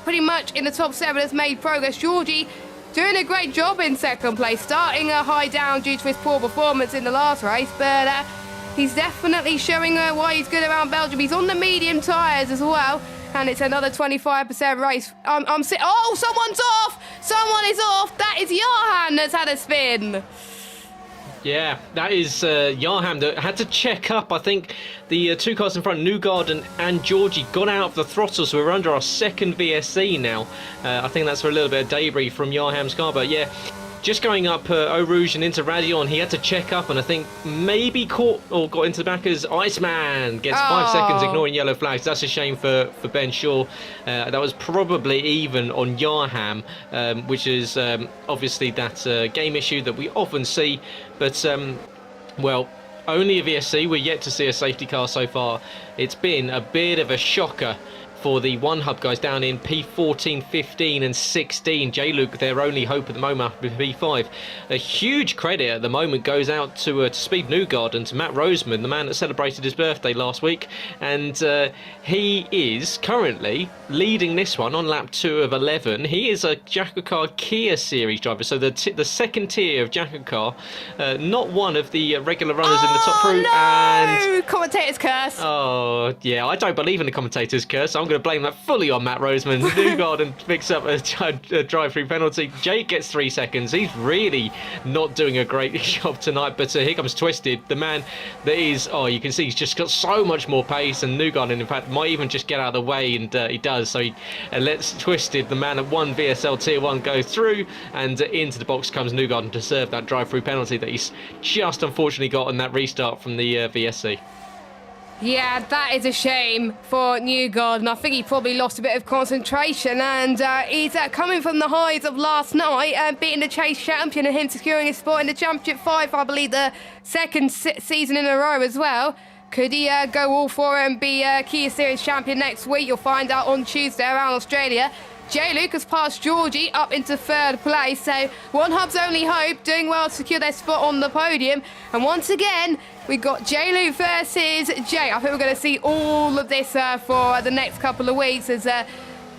pretty much in the top 7 has made progress. Georgie doing a great job in second place, starting a high down due to his poor performance in the last race, but he's definitely showing why he's good around Belgium. He's on the medium tyres as well. And it's another 25% race. Oh, someone's off! Someone is off! That is Johan that's had a spin. Yeah, that is Yarham that had to check up. I think the 2 cars in front, Newgarden and Georgie, got out of the throttle, so we're under our second VSC now. I think that's for a little bit of debris from Yarham's car, but yeah. Just going up Eau Rouge and into Radion, he had to check up and I think maybe caught or got into the back as Iceman. Gets 5 seconds ignoring yellow flags. That's a shame for Ben Shaw. That was probably even on Yarham, which is obviously that game issue that we often see. But, well, only a VSC. We're yet to see a safety car so far. It's been a bit of a shocker for the One Hub guys down in P14, 15 and 16. J-Luke, their only hope at the moment after P5. A huge credit at the moment goes out to Speed Newgarden, to Matt Roseman, the man that celebrated his birthday last week. And he is currently leading this one on lap 2 of 11. He is a Jack-Car Kia Series driver, so the second tier of Jack-Car. Not one of the regular runners in the top crew. No! And Commentator's curse. Oh, yeah, I don't believe in the commentator's curse. I'm going to blame that fully on Matt Roseman. Newgarden picks up a drive-through penalty. Jake gets 3 seconds. He's really not doing a great job tonight, but here comes Twisted, the man that is, you can see he's just got so much more pace, and Newgarden, in fact, might even just get out of the way, and he does. So he lets Twisted, the man at 1 VSL Tier 1, go through, and into the box comes Newgarden to serve that drive-through penalty that he's just unfortunately got on that restart from the VSC. Yeah, that is a shame for Newgarden. I think he probably lost a bit of concentration, and he's coming from the highs of last night, beating the Chase champion and him securing his spot in the Championship 5, I believe the second season in a row as well. Could he go all for it and be Kia Series champion next week? You'll find out on Tuesday around Australia. J-Luke has passed Georgie up into 3rd place, so One Hub's only hope, doing well to secure their spot on the podium. And once again, we've got J-Luke versus Jay. I think we're going to see all of this for the next couple of weeks, as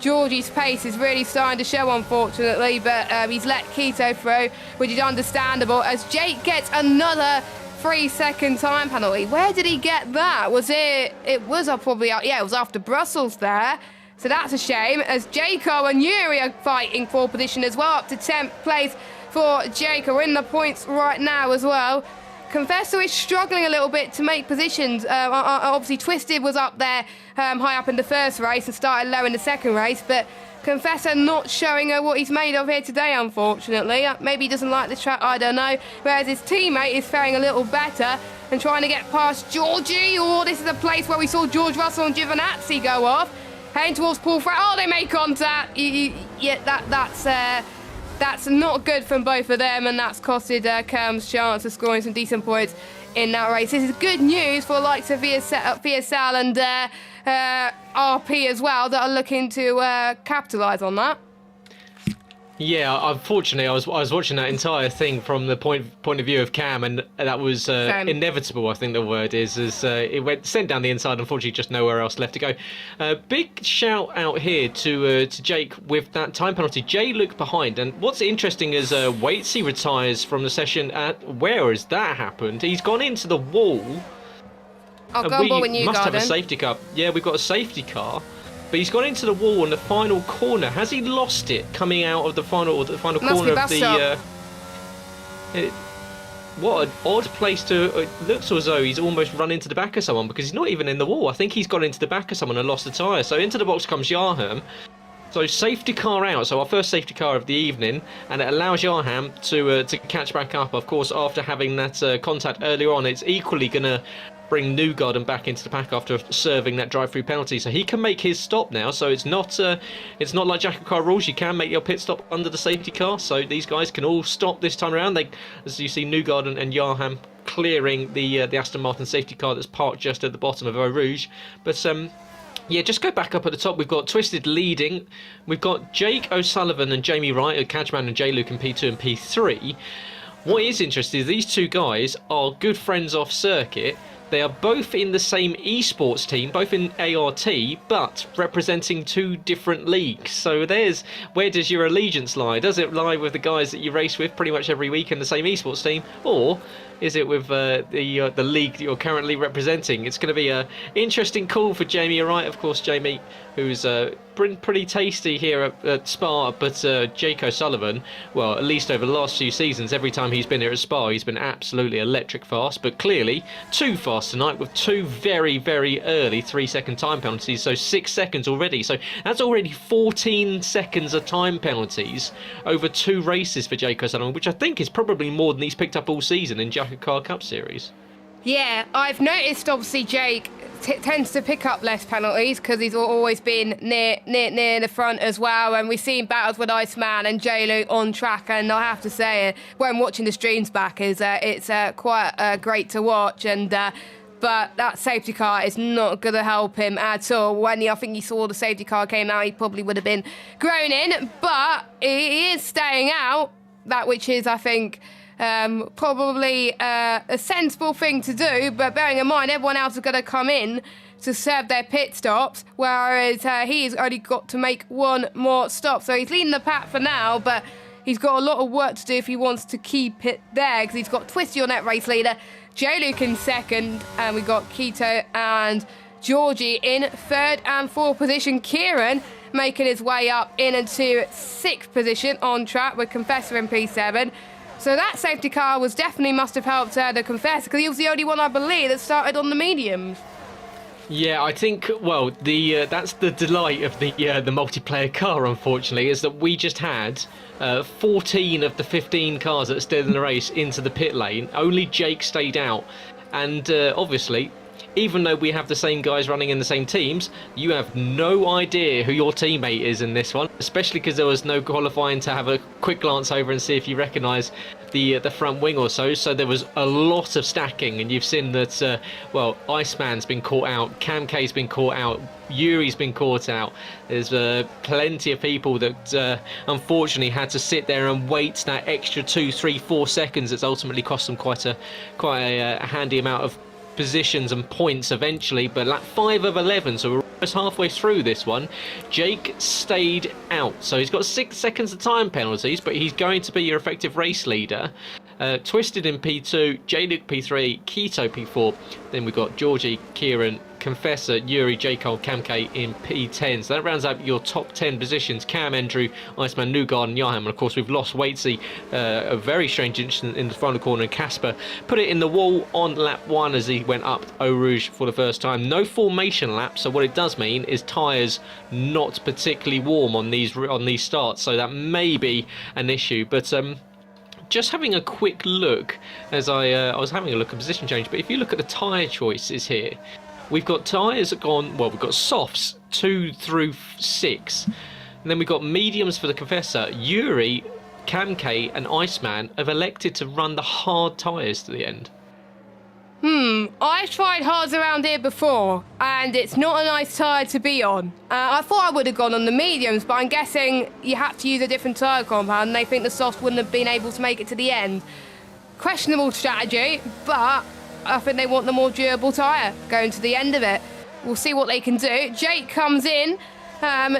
Georgie's pace is really starting to show, unfortunately, but he's let Keto through, which is understandable, as Jake gets another 3-second time penalty. Where did he get that? Was it was probably, yeah, it was after Brussels there. So that's a shame, as Jaco and Yuri are fighting for position as well, up to 10th place for Jaco. We're in the points right now as well. Confessor is struggling a little bit to make positions. Obviously, Twisted was up there, high up in the first race and started low in the second race, but Confessor not showing what he's made of here today, unfortunately. Maybe he doesn't like the track, I don't know. Whereas his teammate is faring a little better and trying to get past Georgie. Oh, this is a place where we saw George Russell and Giovinazzi go off. Heading towards Paul Fraser. Oh, they make contact. Yeah, that's not good from both of them, and that's costed Cam's chance of scoring some decent points in that race. This is good news for the likes of VSL and RP as well, that are looking to capitalise on that. Yeah, unfortunately, I was watching that entire thing from the point of view of Cam, and that was inevitable. I think the word is, as it went sent down the inside. Unfortunately, just nowhere else left to go. Big shout out here to Jake with that time penalty. Jay looked behind, and what's interesting is Waitsy retires from the session. Where has that happened? He's gone into the wall. I'll go on board with you, must have a safety car. Yeah, we've got a safety car. But he's gone into the wall in the final corner. Has he lost it coming out of the final corner of the? What an odd place to. It looks as though he's almost run into the back of someone, because he's not even in the wall. I think he's gone into the back of someone and lost the tyre. So into the box comes Yarham. So safety car out. So our first safety car of the evening, and it allows Yarham to catch back up. Of course, after having that contact earlier on, it's equally gonna bring Newgarden back into the pack after serving that drive-through penalty, so he can make his stop now. So it's not like Jack-Car rules. You can make your pit stop under the safety car, so these guys can all stop this time around. As you see, Newgarden and Yarham clearing the Aston Martin safety car that's parked just at the bottom of Eau Rouge. But yeah, just go back up at the top. We've got Twisted leading. We've got Jake O'Sullivan and Jamie Wright, Cadgeman and J-Luke in P2 and P3. What is interesting is these two guys are good friends off circuit. They are both in the same esports team, both in ART, but representing two different leagues. So where does your allegiance lie? Does it lie with the guys that you race with pretty much every week in the same esports team, or is it with the league that you're currently representing? It's going to be an interesting call for Jamie Wright, of course. Jamie, who's pretty tasty here at Spa, but Jake O'Sullivan, well, at least over the last few seasons, every time he's been here at Spa, he's been absolutely electric fast, but clearly too fast tonight with two very, very early 3-second time penalties, so 6 seconds already. So that's already 14 seconds of time penalties over 2 races for Jake O'Sullivan, which I think is probably more than he's picked up all season in Car Cup Series. Yeah, I've noticed obviously Jake tends to pick up less penalties because he's always been near the front as well, and we've seen battles with Iceman and J-Luke on track, and I have to say when watching the streams back it's quite great to watch, and but that safety car is not going to help him at all. When I think he saw the safety car came out, he probably would have been groaning, but he is staying out, that which is, I think, probably a sensible thing to do, but bearing in mind everyone else is going to come in to serve their pit stops, whereas he's only got to make one more stop. So he's leading the pack for now, but he's got a lot of work to do if he wants to keep it there, because he's got Twisty on that race leader, J-Luke in second, and we've got Keto and Georgie in 3rd and 4th position. Kieran making his way up into 6th position on track with Confessor in P7. So that safety car definitely must have helped the Confessor, because he was the only one, I believe, that started on the mediums. Yeah, I think, well, that's the delight of the multiplayer car, unfortunately, is that we just had 14 of the 15 cars that are still in the race into the pit lane. Only Jake stayed out. And obviously, even though we have the same guys running in the same teams, you have no idea who your teammate is in this one, especially because there was no qualifying to have a quick glance over and see if you recognise the front wing or so. So there was a lot of stacking, and you've seen that, well, Iceman's been caught out, Cam K's been caught out, Yuri's been caught out. There's plenty of people that unfortunately had to sit there and wait that extra 2, 3, 4 seconds. That's ultimately cost them quite a handy amount of positions and points eventually. But lap 5 of 11, so we're almost halfway through this one. Jake stayed out, so he's got 6 seconds of time penalties, but he's going to be your effective race leader. Twisted in P2, J-Luke P3, Keto P4, then we've got Georgie, Kieran, Confessor, Yuri, J. Cole, Cam K in P10. So that rounds out your top 10 positions. Cam, Andrew, Iceman, Newgard and Yaham. And of course we've lost Waitsy, a very strange incident in the final corner, and Casper put it in the wall on lap 1 as he went up Eau Rouge for the first time. No formation lap, so what it does mean is tyres not particularly warm on these starts, so that may be an issue. But just having a quick look, as I was having a look at position change, but if you look at the tyre choices here, we've got tyres gone, well, we've got softs 2 through 6, and then we've got mediums for the Confessor. Yuri, Cam K and Iceman have elected to run the hard tyres to the end. I've tried hards around here before, and it's not a nice tyre to be on. I thought I would have gone on the mediums, but I'm guessing you have to use a different tyre compound, and they think the soft wouldn't have been able to make it to the end. Questionable strategy, but I think they want the more durable tyre going to the end of it. We'll see what they can do. Jake comes in,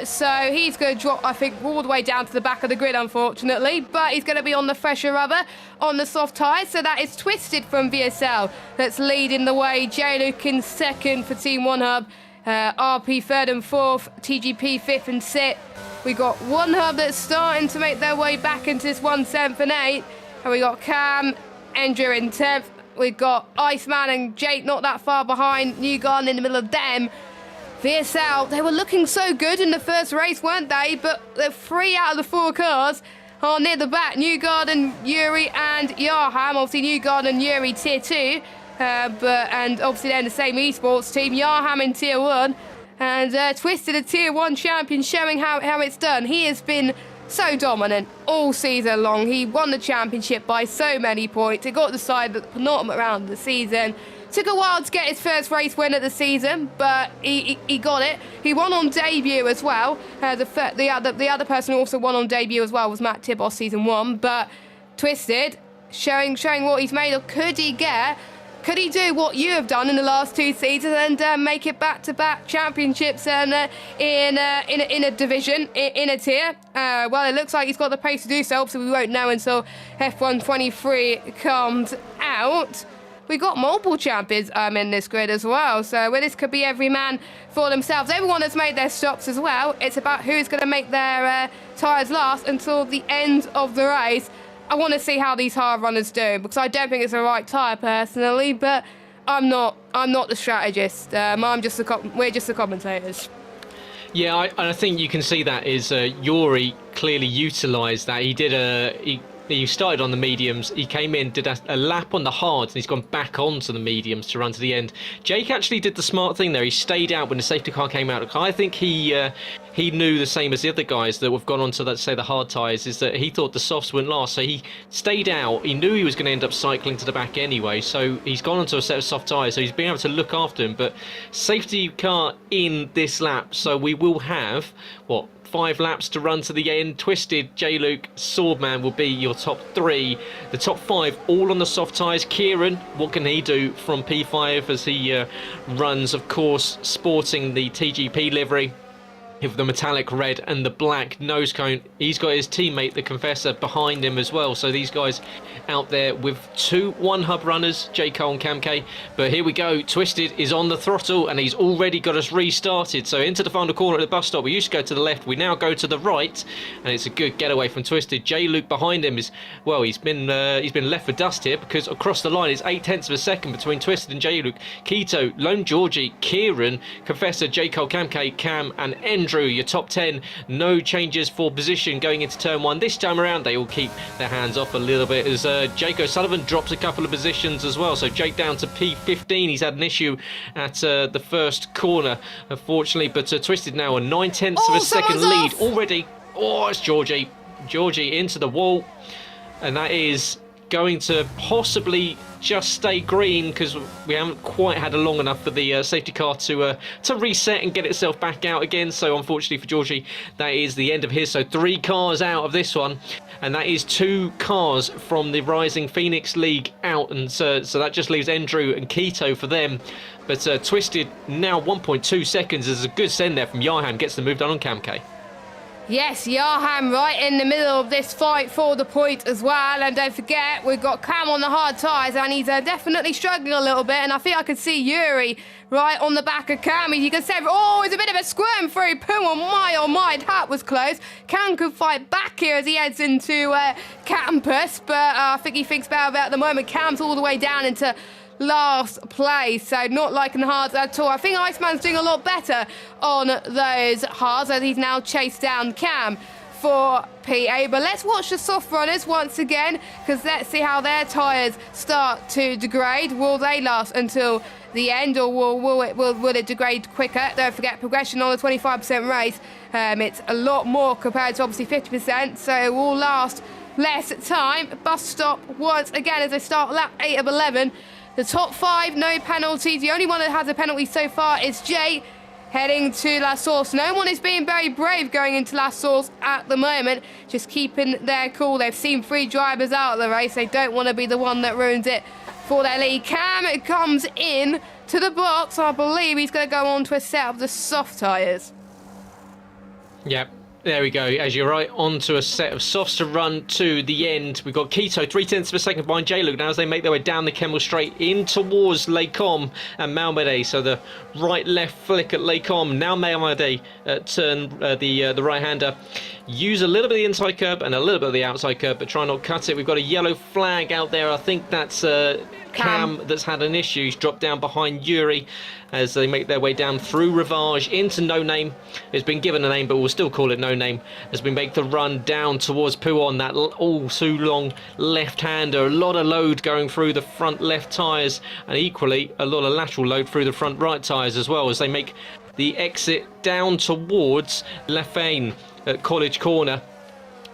so he's going to drop, I think, all the way down to the back of the grid, unfortunately, but he's going to be on the fresher rubber, on the soft tyres. So that is Twisted from VSL that's leading the way. J-Luke in second for Team One Hub, RP 3rd and 4th, TGP 5th and 6th. We got One Hub that's starting to make their way back into this 1, 7th and 8th, and we got Cam, Andrew in 10th. We've got Iceman and Jake not that far behind, Newgarden in the middle of them. VSL, they were looking so good in the first race, weren't they? But the 3 out of the 4 cars are near the back. Newgarden, Yuri and Yaham. Obviously Newgarden and Yuri tier 2. And obviously they're in the same esports team. Yaham in tier 1. And Twisted, a tier 1 champion, showing how it's done. He has been so dominant all season long. He won the championship by so many points. He got decided at the penultimate round of the season. Took a while to get his first race win of the season, but he got it. He won on debut as well. The other person who also won on debut as well was Matt Tibos season 1. But Twisted, showing what he's made of. Could he do what you have done in the last 2 seasons and make it back-to-back championships and in a division, in a tier? Well, it looks like he's got the pace to do so, so we won't know until F1 23 comes out. We got multiple champions in this grid as well, so this could be every man for themselves. Everyone has made their stops as well. It's about who's going to make their tyres last until the end of the race. I want to see how these hard runners do, because I don't think it's the right tyre personally, but I'm not the strategist. We're just the commentators. Yeah, I think you can see that is Yuri clearly utilised that. He started on the mediums, he came in, did a lap on the hards, and he's gone back onto the mediums to run to the end. Jake actually did the smart thing there. He stayed out when the safety car came out. I think he knew the same as the other guys that have gone on to, let's say, the hard tyres, is that he thought the softs wouldn't last, so he stayed out. He knew he was going to end up cycling to the back anyway, so he's gone onto a set of soft tyres, so he's been able to look after him. But safety car in this lap, so we will have, 5 laps to run to the end. Twisted, J-Luke, Swordman will be your top 3. The top 5 all on the soft tyres. Kieran, what can he do from P5 as he runs, of course, sporting the TGP livery with the metallic red and the black nose cone. He's got his teammate, the Confessor, behind him as well. So these guys out there with 2 one-hub runners, J. Cole and Cam K. But here we go. Twisted is on the throttle and he's already got us restarted. So into the final corner at the bus stop. We used to go to the left. We now go to the right. And it's a good getaway from Twisted. J. Luke behind him is, well, he's been left for dust here, because across the line it's 0.8 of a second between Twisted and J. Luke. Keto, Lone Georgie, Kieran, Confessor, J. Cole, Cam K, Cam and Andrew. Your top 10, no changes for position going into turn 1. This time around they all keep their hands off a little bit as Jake O'Sullivan drops a couple of positions as well. So Jake down to P15. He's had an issue at the first corner, unfortunately, but Twisted now a 0.9 of a second lead already. Oh, it's Georgie into the wall, and that is going to possibly just stay green, because we haven't quite had a long enough for the safety car to reset and get itself back out again. So unfortunately for Georgie, that is the end of his. So 3 cars out of this one, and that is 2 cars from the Rising Phoenix League out, and so that just leaves Andrew and Keto for them. But Twisted now 1.2 seconds. There's a good send there from Yarham, gets the move done on Cam K. Yes, Yarham right in the middle of this fight for the point as well. And don't forget, we've got Cam on the hard tyres, and he's definitely struggling a little bit. And I think I could see Yuri right on the back of Cam. You can say, oh, it's a bit of a squirm through. Oh my, that was close. Cam could fight back here as he heads into campus, but I think he thinks about it at the moment. Cam's all the way down into last place, so not liking the hards at all. I think Iceman's doing a lot better on those hards as he's now chased down Cam for PA. But let's watch the soft runners once again, because let's see how their tyres start to degrade. Will they last until the end, or will it degrade quicker? Don't forget, progression on the 25% race, it's a lot more compared to obviously 50%, so it will last less time. Bus stop once again as they start lap 8 of 11. The top 5, no penalties. The only one that has a penalty so far is Jay, heading to La Source. No one is being very brave going into La Source at the moment, just keeping their cool. They've seen 3 drivers out of the race. They don't want to be the one that ruins it for their lead. Cam comes in to the box. I believe he's going to go on to a set of the soft tyres. Yep. There we go, as you're right, onto a set of softs to run to the end. We've got Keto 0.3 of a second behind J-Luke now as they make their way down the Kemmel Straight in towards Lecom and Malmedy. So the right-left flick at Lecom. Now Malmedy turn the right-hander. Use a little bit of the inside curb and a little bit of the outside curb, but try not cut it. We've got a yellow flag out there. I think that's Cam that's had an issue. He's dropped down behind Yuri as they make their way down through Rivage into No Name. It's been given a name, but we'll still call it No Name as we make the run down towards Puon. That all too long left-hander. A lot of load going through the front left tyres, and equally a lot of lateral load through the front right tyres as well as they make the exit down towards Lefane at College Corner.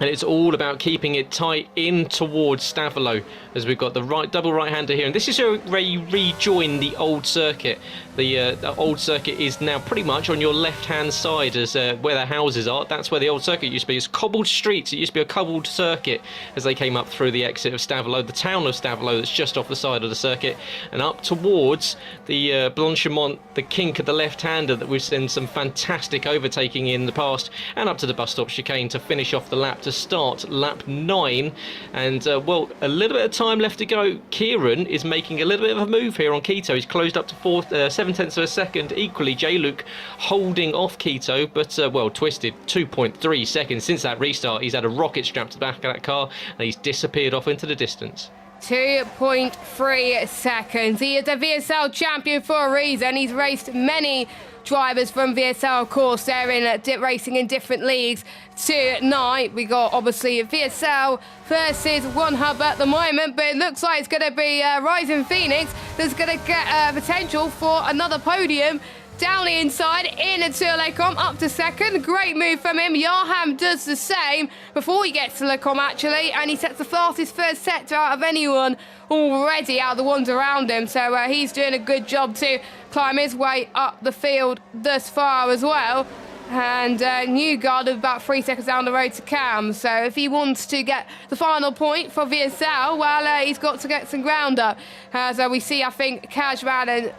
And it's all about keeping it tight in towards Stavelot, as we've got the double right-hander here. And this is where you rejoin the old circuit. The old circuit is now pretty much on your left-hand side, as where the houses are. That's where the old circuit used to be. It's cobbled streets. It used to be a cobbled circuit as they came up through the exit of Stavelot, the town of Stavelot that's just off the side of the circuit, and up towards the Blanchimont, the kink of the left-hander that we've seen some fantastic overtaking in the past, and up to the bus stop chicane to finish off the lap to start lap 9. And well, a little bit of time left to go. Kieran is making a little bit of a move here on Keto. He's closed up to 7/10 of a second. Equally, J-Luke holding off Keto, but well, twisted 2.3 seconds since that restart. He's had a rocket strapped to the back of that car, and he's disappeared off into the distance. 2.3 seconds. He is a VSL champion for a reason. He's raced many drivers from VSL, of course. They're in racing in different leagues. Tonight we got obviously VSL versus One Hub at the moment, but it looks like it's going to be Rising Phoenix that's going to get potential for another podium. Down the inside, into Lecom, up to second. Great move from him. Yarham does the same before he gets to Lecom, actually, and he sets the fastest first sector out of anyone already, out of the ones around him. So he's doing a good job to climb his way up the field thus far as well. And Newgard is about 3 seconds down the road to Cam. So if he wants to get the final point for VSL, well, he's got to get some ground up. So we see, I think, Cashman and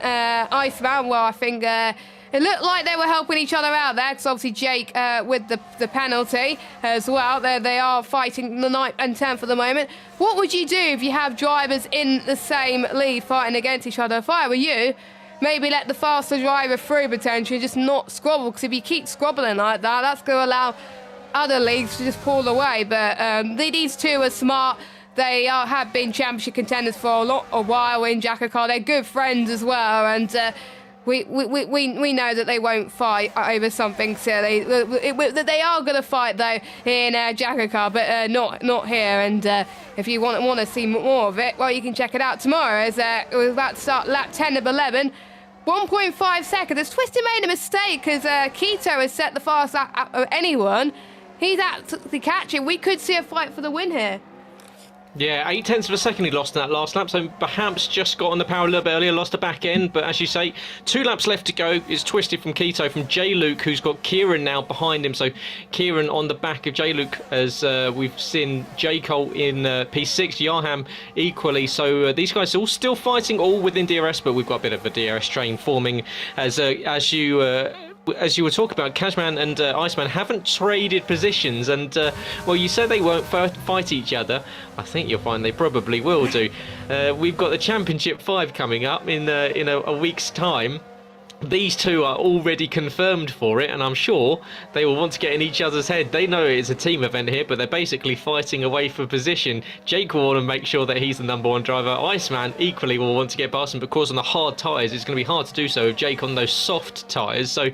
Iceman, well, I think it looked like they were helping each other out there, because obviously Jake with the penalty as well. They are fighting the 9th and 10th at the moment. What would you do if you have drivers in the same lead fighting against each other? If I were you, maybe let the faster driver through potentially, just not squabble, because if you keep squabbling like that, that's going to allow other leagues to just pull away. But these two are smart. They have been championship contenders for a while in Jakarta. They're good friends as well, and we know that they won't fight over something silly. They are going to fight though in Jakarta, but not here. And if you want to see more of it, well, you can check it out tomorrow. As we're about to start lap 10 of 11. 1.5 seconds. As Twisted made a mistake, because Keto has set the fastest lap of anyone. He's absolutely catching. We could see a fight for the win here. Yeah, 0.8 of a second he lost in that last lap, so perhaps just got on the power a little bit earlier, lost the back end. But as you say, 2 laps left to go. It's Twisted from Keto, from J-Luke, who's got Kieran now behind him. So Kieran on the back of J-Luke, as we've seen J. Cole in P6, Yarham equally. So these guys are all still fighting, all within DRS, but we've got a bit of a DRS train forming as you were talking about. Cashman and Iceman haven't traded positions, and well, you said they won't fight each other. I think you'll find they probably will do. We've got the Championship 5 coming up in a week's time. These two are already confirmed for it, and I'm sure they will want to get in each other's head. They know it's a team event here, but they're basically fighting away for position. Jake will want to make sure that he's the #1 driver. Iceman equally will want to get past him, but of course on the hard tyres it's going to be hard to do so with Jake on those soft tyres. So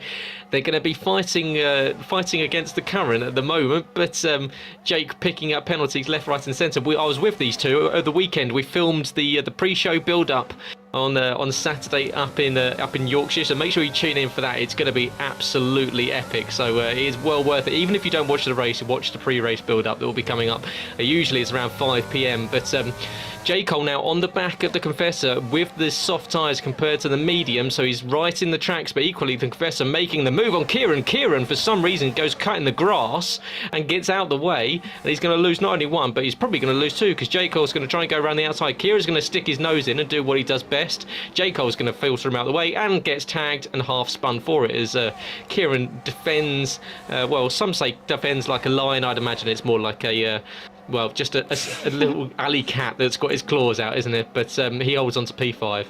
they're going to be fighting against the current at the moment, but Jake picking up penalties left, right and centre. I was with these two over the weekend. We filmed the pre-show build-up on Saturday up in Yorkshire, so make sure you tune in for that. It's going to be absolutely epic, so it is well worth it. Even if you don't watch the race, watch the pre-race build-up that will be coming up. Usually it's around 5 p.m, but J. Cole now on the back of the Confessor with the soft tyres compared to the medium, so he's right in the tracks, but equally the Confessor making the move on Kieran. Kieran, for some reason, goes cutting the grass and gets out the way, and he's going to lose not only one, but he's probably going to lose 2, because J. Cole's going to try and go around the outside. Kieran's going to stick his nose in and do what he does best. J. Cole's going to filter him out of the way and gets tagged and half spun for it, as Kieran defends, well, some say defends like a lion. I'd imagine it's more like a well, just a little alley cat that's got his claws out, isn't it? But he holds on to P5.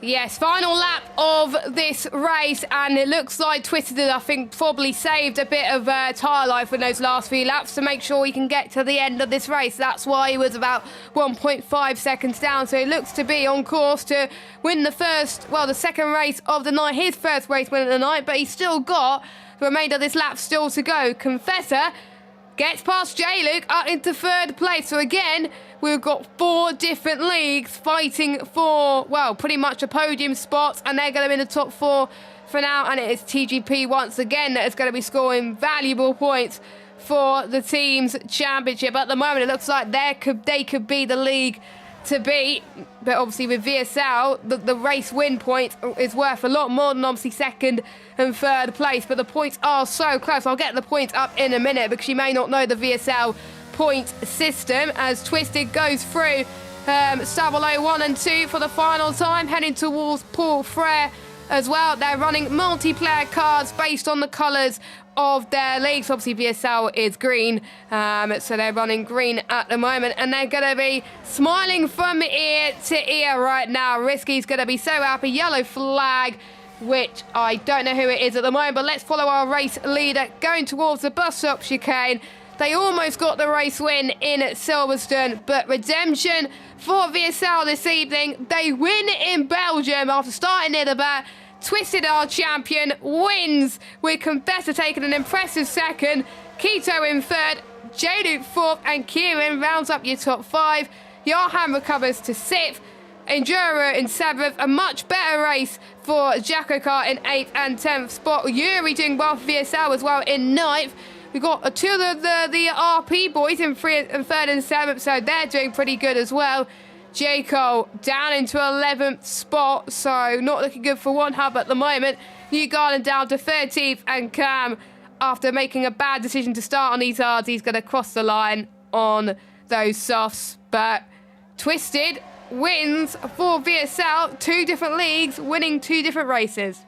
Yes, final lap of this race, and it looks like Twisted, I think, probably saved a bit of tyre life in those last few laps to make sure he can get to the end of this race. That's why he was about 1.5 seconds down, so he looks to be on course to win the second race of the night, his first race win of the night, but he's still got the remainder of this lap still to go. Confessor gets past J-Luke up into 3rd place. So again, we've got 4 different leagues fighting for, well, pretty much a podium spot, and they're going to be in the top 4 for now. And it is TGP once again that is going to be scoring valuable points for the team's championship. At the moment, it looks like they could be the league to beat, but obviously with VSL, the race win point is worth a lot more than obviously second and third place, but the points are so close. I'll get the points up in a minute because you may not know the VSL point system as Twisted goes through Savolo 1 and 2 for the final time, heading towards Port Frere as well. They're running multiplayer cards based on the colours of their leagues. Obviously VSL is green, so they're running green at the moment, and they're going to be smiling from ear to ear right now. Risky's going to be so happy. Yellow flag, which I don't know who it is at the moment, but let's follow our race leader going towards the bus stop chicane. They almost got the race win in Silverstone, but redemption for VSL this evening. They win in Belgium after starting near the back. Twisted, our champion, wins with Confessor taking an impressive second, Keto in third, J-Luke fourth, and Kieran rounds up your top five. Johan recovers to sixth, Enduro in seventh. A much better race for Jacko Kart in eighth and 10th spot. Yuri doing well for VSL as well in ninth. We've got two of the RP boys in third and seventh, so they're doing pretty good as well. J. Cole down into 11th spot, so not looking good for One Hub at the moment. New Garland down to 13th, and Cam, after making a bad decision to start on these hards, he's going to cross the line on those softs. But Twisted wins for VSL, 2 different leagues, winning 2 different races.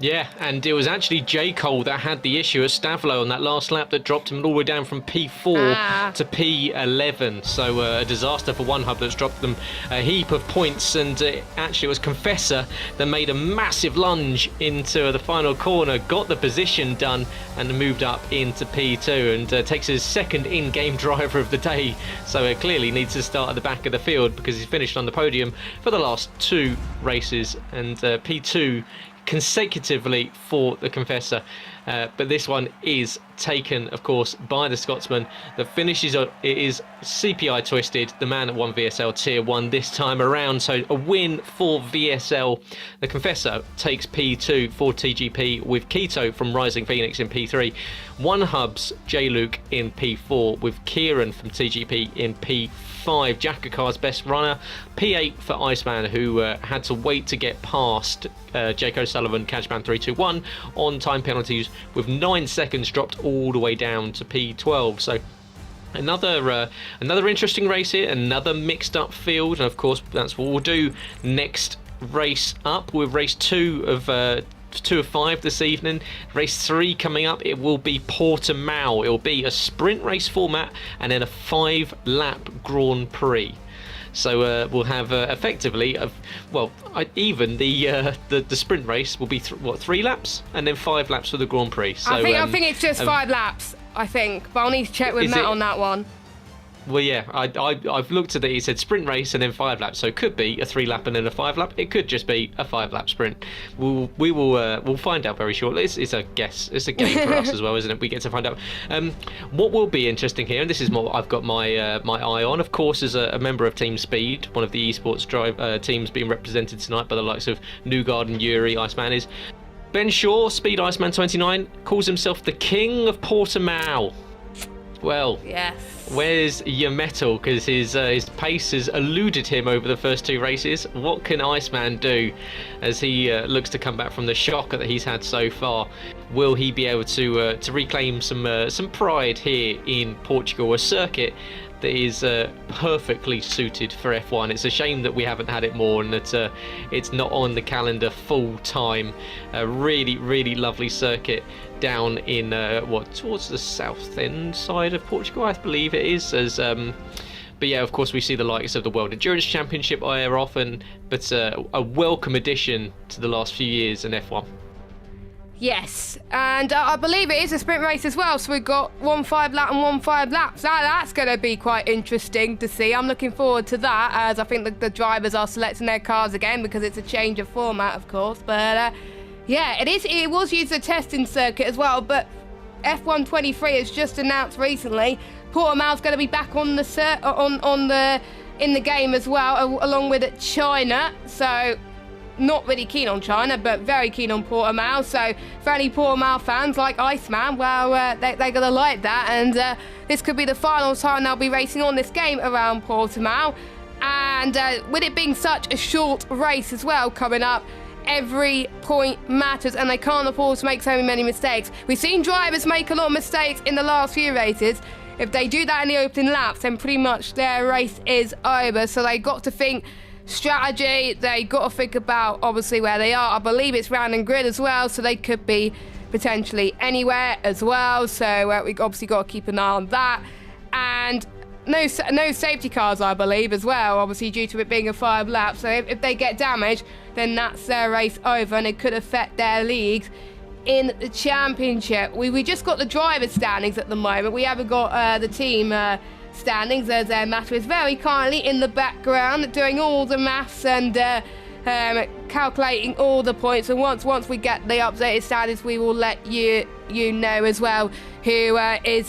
Yeah, and it was actually J. Cole that had the issue at Stavlo on that last lap that dropped him all the way down from P4 to P11. So a disaster for One Hub that's dropped them a heap of points. And actually it was Confessor that made a massive lunge into the final corner, got the position done and moved up into P2 and takes his second in-game driver of the day. So clearly needs to start at the back of the field because he's finished on the podium for the last 2 races, and P2 consecutively for the Confessor, but this one is taken, of course, by the Scotsman. The finish is CPI Twisted, the man that won VSL Tier 1 this time around, so a win for VSL. The Confessor takes P2 for TGP with Keto from Rising Phoenix in P3, One Hub's J-Luke in P4 with Kieran from TGP in P5, Jackacar's best runner, P8 for Iceman, who had to wait to get past Jake O'Sullivan, Catchman 321 on time penalties with 9 seconds dropped all the way down to P12. So another interesting race here, another mixed up field, and of course that's what we'll do next race up with race 2 of 5 this evening. Race 3 coming up, it will be Portimao. It will be a sprint race format and then a 5-lap Grand Prix. So we'll have effectively, even the sprint race will be 3 laps and then 5 laps for the Grand Prix. So I think it's just 5 laps. I think, but I'll need to check with Matt on that one. Well, yeah, I've looked at it. He said sprint race and then 5 laps, so it could be a 3-lap and then a 5-lap. It could just be a 5-lap sprint. We'll find out very shortly. It's a guess. It's a game for us as well, isn't it? We get to find out. What will be interesting here, and this is what I've got my my eye on, of course, as a member of Team Speed, one of the esports teams being represented tonight by the likes of Newgard and Yuri, Iceman is. Ben Shaw, Speed Iceman 29, calls himself the King of Portimao. Well, yes. Where's your metal? Because his pace has eluded him over the first 2 races. What can Iceman do as he looks to come back from the shock that he's had so far? Will he be able to reclaim some pride here in Portugal, a circuit that is perfectly suited for F1? It's a shame that we haven't had it more and that it's not on the calendar full time. A really, really lovely circuit down in towards the south end side of Portugal, I believe it is. But yeah, of course we see the likes of the World Endurance Championship there often, but a welcome addition to the last few years in F1. Yes, and I believe it is a sprint race as well, so we've got 1 5-lap and 1 5-lap. So that's going to be quite interesting to see. I'm looking forward to that, as I think the drivers are selecting their cars again because it's a change of format, of course. But yeah, it was used as a testing circuit as well, but F1 23 has just announced recently Portimao's going to be back on the in the game as well, along with China. So not really keen on China, but very keen on Portimao. So for any Portimao fans like Iceman, well, they're going to like that. And this could be the final time they'll be racing on this game around Portimao. And with it being such a short race as well coming up, every point matters and they can't afford to make so many mistakes. We've seen drivers make a lot of mistakes in the last few races. If they do that in the opening laps, then pretty much their race is over. So they got to think strategy. They got to think about obviously where they are. I believe it's round and grid as well, so they could be potentially anywhere as well. So we obviously got to keep an eye on that. And no safety cars, I believe, as well, obviously due to it being a 5 lap. So if they get damaged, then that's their race over and it could affect their leagues in the championship. We just got the driver standings at the moment. We haven't got the team standings, as Matter is very kindly in the background doing all the maths and calculating all the points. And once we get the updated standings, we will let you know as well who is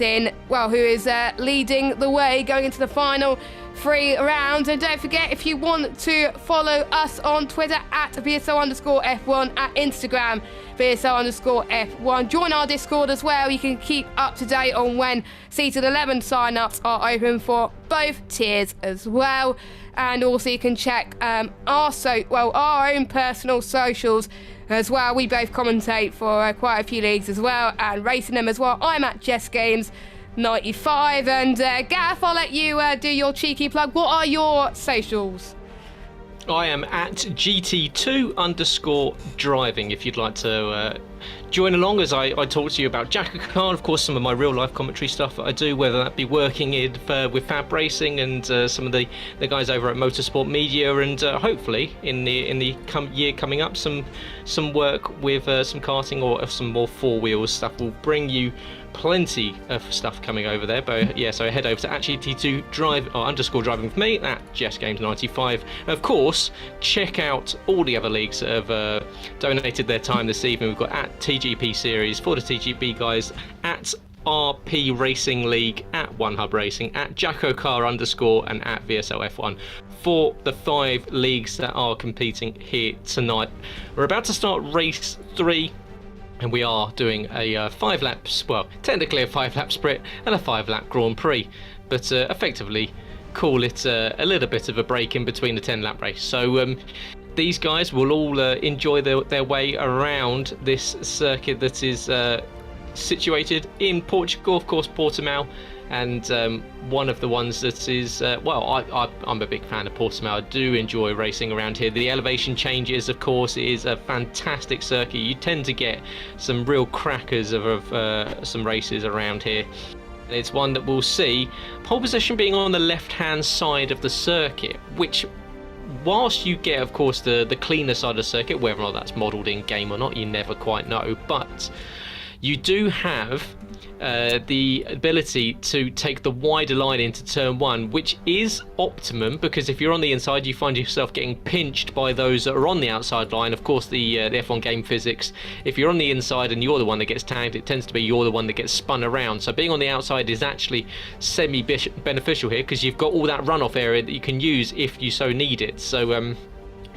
leading the way going into the final 3 rounds. And don't forget, if you want to follow us on Twitter at VSL_F1, at Instagram VSL_F1. Join our Discord as well. You can keep up to date on when Season 11 sign-ups are open for both tiers as well. And also you can check our own personal socials as well. We both commentate for quite a few leagues as well and racing them as well. I'm at Jess Games 95 and Gaff, I'll let you do your cheeky plug. What are your socials? I am at GT2_driving if you'd like to join along as I talk to you about Jacko Khan, of course, some of my real life commentary stuff that I do, whether that be working with Fab Racing and some of the guys over at Motorsport Media, and hopefully in the year coming up, some work with some karting or some more 4-wheel stuff will bring you plenty of stuff coming over there. But yeah, so head over to @GT2_driving with me at JessGames95. Of course, check out all the other leagues that have donated their time this evening. We've got at TGP Series for the TGP guys, at RP Racing League, at One Hub Racing, at JackoCar_ and at VSL F1 for the 5 leagues that are competing here tonight. We're about to start race 3. And we are doing a 5 laps, well, technically a 5 lap sprint and a 5 lap Grand Prix, but effectively call it a little bit of a break in between the 10 lap race. So these guys will all enjoy their way around this circuit that is situated in Portugal, of course, Portimao, and one of the ones that is, I'm a big fan of Portimao. I do enjoy racing around here. The elevation changes, of course, is a fantastic circuit. You tend to get some real crackers of some races around here. It's one that we'll see pole position being on the left-hand side of the circuit, which, whilst you get, of course, the cleaner side of the circuit, whether or not that's modelled in game or not, you never quite know, but you do have the ability to take the wider line into turn 1, which is optimum, because if you're on the inside you find yourself getting pinched by those that are on the outside line. Of course, the F1 game physics, if you're on the inside and you're the one that gets tagged, it tends to be you're the one that gets spun around. So being on the outside is actually semi-beneficial here, because you've got all that runoff area that you can use if you so need it. So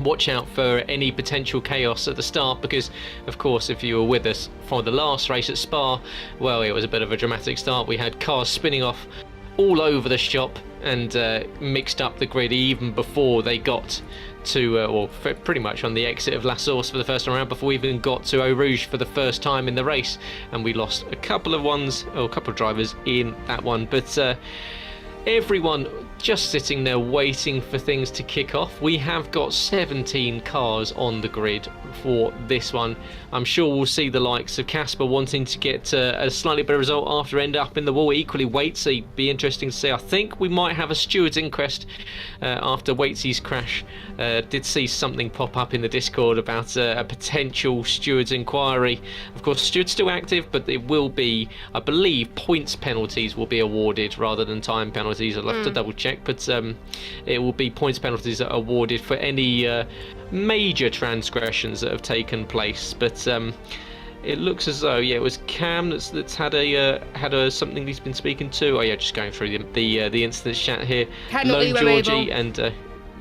watch out for any potential chaos at the start, because of course if you were with us for the last race at Spa, well, it was a bit of a dramatic start. We had cars spinning off all over the shop and mixed up the grid even before they got to pretty much on the exit of La Source for the first time around, before we even got to Eau Rouge for the first time in the race, and we lost a couple of drivers in that one. But everyone just sitting there waiting for things to kick off. We have got 17 cars on the grid for this one. I'm sure we'll see the likes of Casper wanting to get a slightly better result after end up in the wall. Equally, Waitsy, be interesting to see. I think we might have a steward's inquest after Waitsy's crash. Did see something pop up in the Discord about a potential steward's inquiry. Of course, steward's still active, but it will be, I believe, points penalties will be awarded rather than time penalties. I'll have to double check, but it will be points penalties that are awarded for any major transgressions that have taken place. But it looks as though, yeah, it was Cam that's had a something he's been speaking to. Oh yeah, just going through the incidents chat here. Lone Georgie and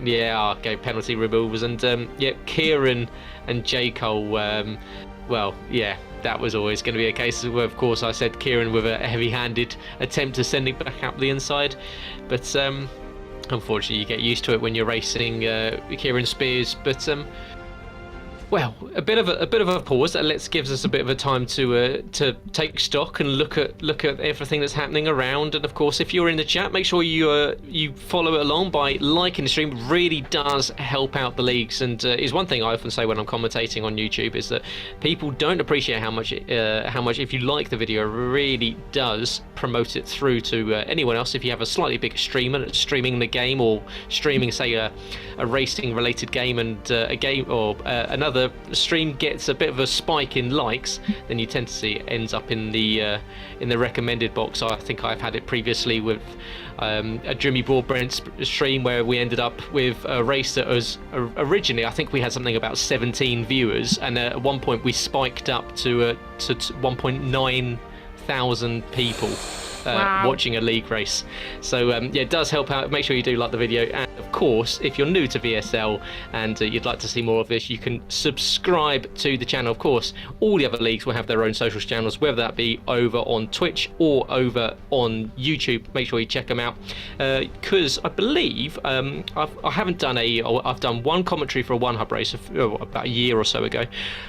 Yeah, okay, penalty removals. And yeah, Kieran and J. Cole, well, yeah, that was always going to be a case where, of course, I said Kieran with a heavy-handed attempt to send it back up the inside. But unfortunately, you get used to it when you're racing Kieran Spears. But well, a bit of a pause. That gives us a bit of a time to take stock and look at everything that's happening around. And of course, if you're in the chat, make sure you follow it along by liking the stream. It really does help out the leagues. And is one thing I often say when I'm commentating on YouTube is that people don't appreciate how much if you like the video, it really does promote it through to anyone else. If you have a slightly bigger streamer that's streaming the game, or streaming, say, a racing related game, and a game or another stream gets a bit of a spike in likes, then you tend to see it ends up in the recommended box. I think I've had it previously with a Jimmy Broadbent stream where we ended up with a race that was originally, I think we had something about 17 viewers, and at one point we spiked up to 1.9 thousand people Wow. watching a league race. So yeah, it does help out. Make sure you do like the video, and of course, if you're new to VSL and you'd like to see more of this, you can subscribe to the channel. Of course, all the other leagues will have their own social channels, whether that be over on Twitch or over on YouTube. Make sure you check them out, because I believe I haven't done I've done one commentary for a One Hub race about a year or so ago,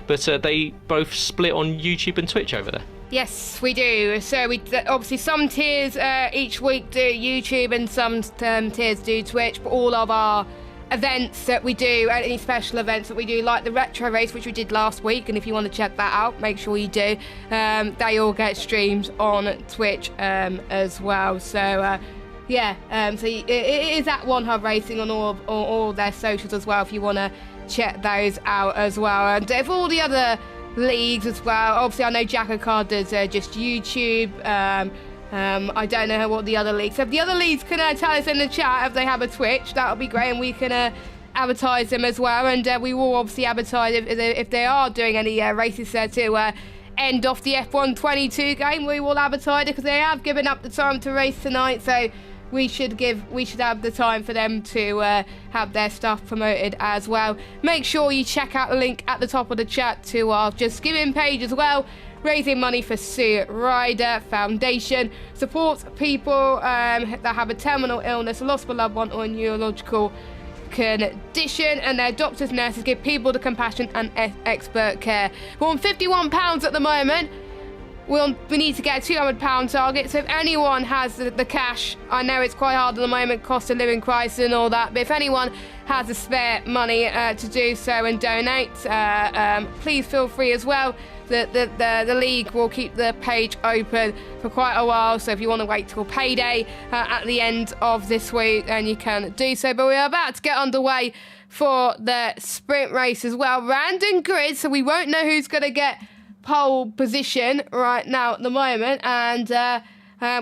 but they both split on YouTube and Twitch over there. Yes, we do. So we obviously some tiers each week do YouTube and some tiers do Twitch. But all of our events that we do, any special events that we do, like the retro race which we did last week, and if you want to check that out, make sure you do. They all get streamed on Twitch as well. So yeah, so it is at One Hub Racing on all their socials as well, if you want to check those out as well. And if all the other leagues as well, obviously I know Jack does just YouTube. I don't know what the other leagues. So if the other leagues can tell us in the chat if they have a Twitch, that would be great, and we can advertise them as well. And we will obviously advertise if they are doing any races to end off the F122 game. We will advertise it because they have given up the time to race tonight, so we should have the time for them to have their stuff promoted as well. Make sure you check out the link at the top of the chat to our Just Giving page as well. Raising money for Sue Ryder Foundation. Supports people that have a terminal illness, loss of a loved one, or a neurological condition, and their doctors, nurses give people the compassion and expert care. We're on £51 at the moment. We need to get a £200 target, so if anyone has the cash, I know it's quite hard at the moment, cost of living crisis and all that, but if anyone has the spare money to do so and donate, please feel free as well. The league will keep the page open for quite a while, so if you want to wait till payday at the end of this week, then you can do so. But we're about to get underway for the sprint race as well. Random grid, so we won't know who's going to get pole position right now at the moment, and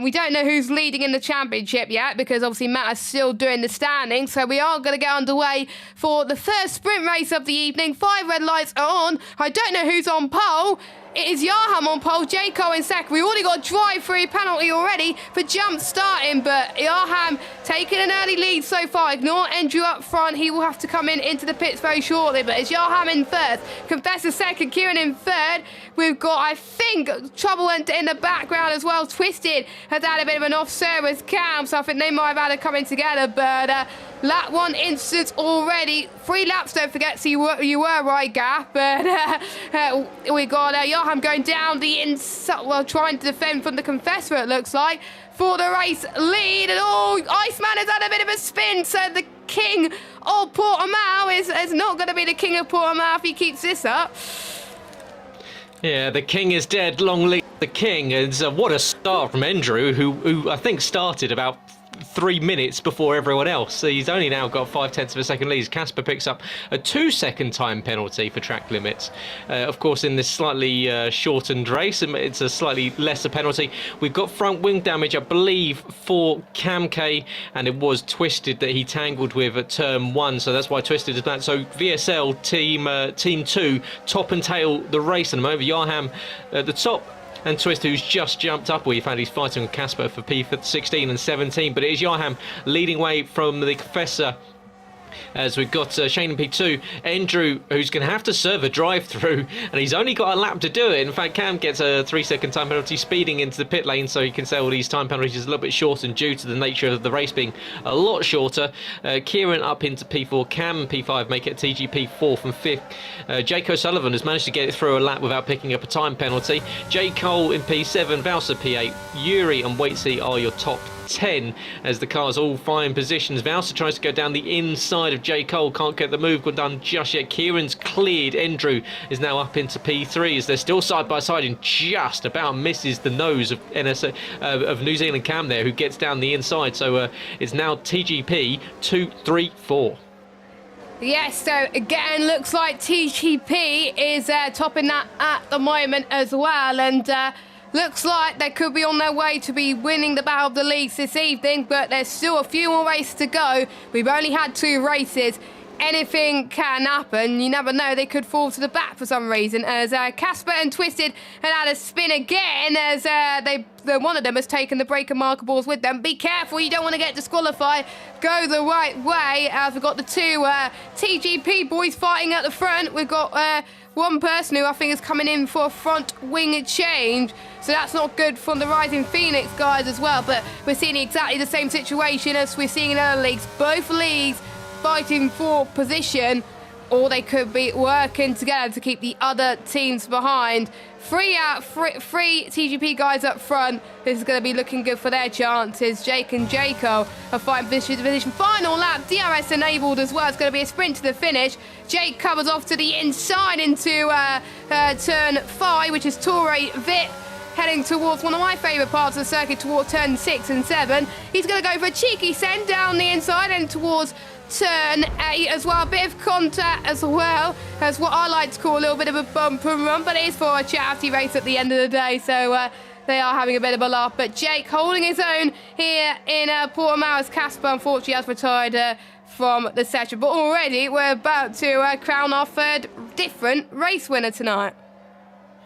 we don't know who's leading in the championship yet, because obviously Matt is still doing the standing. So we are going to get underway for the first sprint race of the evening. 5 red lights are on. I don't know who's on pole. It is Yaham on pole, Jaco in second. We already got a drive-through penalty already for jump starting, but Yaham taking an early lead so far. Ignore Andrew up front. He will have to come into the pits very shortly, but it's Yaham in first. Confessor second, Kieran in third. We've got, I think, trouble in the background as well. Twisted has had a bit of an off-serve with Cam, so I think they might have had it coming together, but lap 1 instance already. 3 laps, don't forget, so you were right, Gaff, but we got Johan going down the inside, well, trying to defend from the Confessor, it looks like, for the race lead. And Iceman has had a bit of a spin, so the king of Portimao is not going to be the king of Portimao if he keeps this up. Yeah, the king is dead. Long live the king. And what a start from Andrew, who I think started about 3 minutes before everyone else. So he's only now got 0.5 of a second lead. Casper picks up a 2-second time penalty for track limits. Of course, in this slightly shortened race, it's a slightly lesser penalty. We've got front wing damage, I believe, for Cam K, and it was Twisted that he tangled with at turn 1. So that's why Twisted is back. So VSL team 2 top and tail the race at the moment. Yarham at the top, and Twist, who's just jumped up. Well, you found he's fighting with Casper for P16 and 17, but it is Yarham leading way from the Confessor, as we've got Shane in P2, Andrew, who's going to have to serve a drive-through, and he's only got a lap to do it. In fact, Cam gets a 3-second time penalty speeding into the pit lane, so you can say all these time penalties a little bit shortened due to the nature of the race being a lot shorter. Kieran up into P4, Cam and P5 make it TGP 4th and 5th. Jake O'Sullivan has managed to get it through a lap without picking up a time penalty. J. Cole in P7, Valsa P8, Yuri and Waitsy are your top 10 as the cars all find positions. Valsa tries to go down the inside of J. Cole, can't get the move done just yet. Kieran's cleared. Andrew is now up into P3 as they're still side by side and just about misses the nose of of New Zealand Cam there, who gets down the inside. So it's now TGP 2, 3, 4. Yes, so again, looks like TGP is topping that at the moment as well, and looks like they could be on their way to be winning the Battle of the Leagues this evening, but there's still a few more races to go. We've only had 2 races. Anything can happen. You never know. They could fall to the back for some reason. As Casper and Twisted and had a spin again, as one of them has taken the brake and marker balls with them. Be careful. You don't want to get disqualified. Go the right way. As we've got the 2 TGP boys fighting at the front. We've got one person who I think is coming in for a front wing change. So that's not good from the Rising Phoenix guys as well. But we're seeing exactly the same situation as we're seeing in other leagues. Both leagues fighting for position, or they could be working together to keep the other teams behind. Three TGP guys up front. This is going to be looking good for their chances. Jake and Jaco are fighting position. Final lap, DRS enabled as well. It's going to be a sprint to the finish. Jake covers off to the inside into turn 5, which is Torre Vit, heading towards one of my favourite parts of the circuit, towards turn 6 and 7. He's going to go for a cheeky send down the inside and towards turn 8 as well. A bit of contact as well, as what I like to call a little bit of a bump and run, but it is for a charity race at the end of the day, so they are having a bit of a laugh. But Jake holding his own here in Portimao, as Casper unfortunately has retired from the session. But already we're about to crown our 3rd different race winner tonight.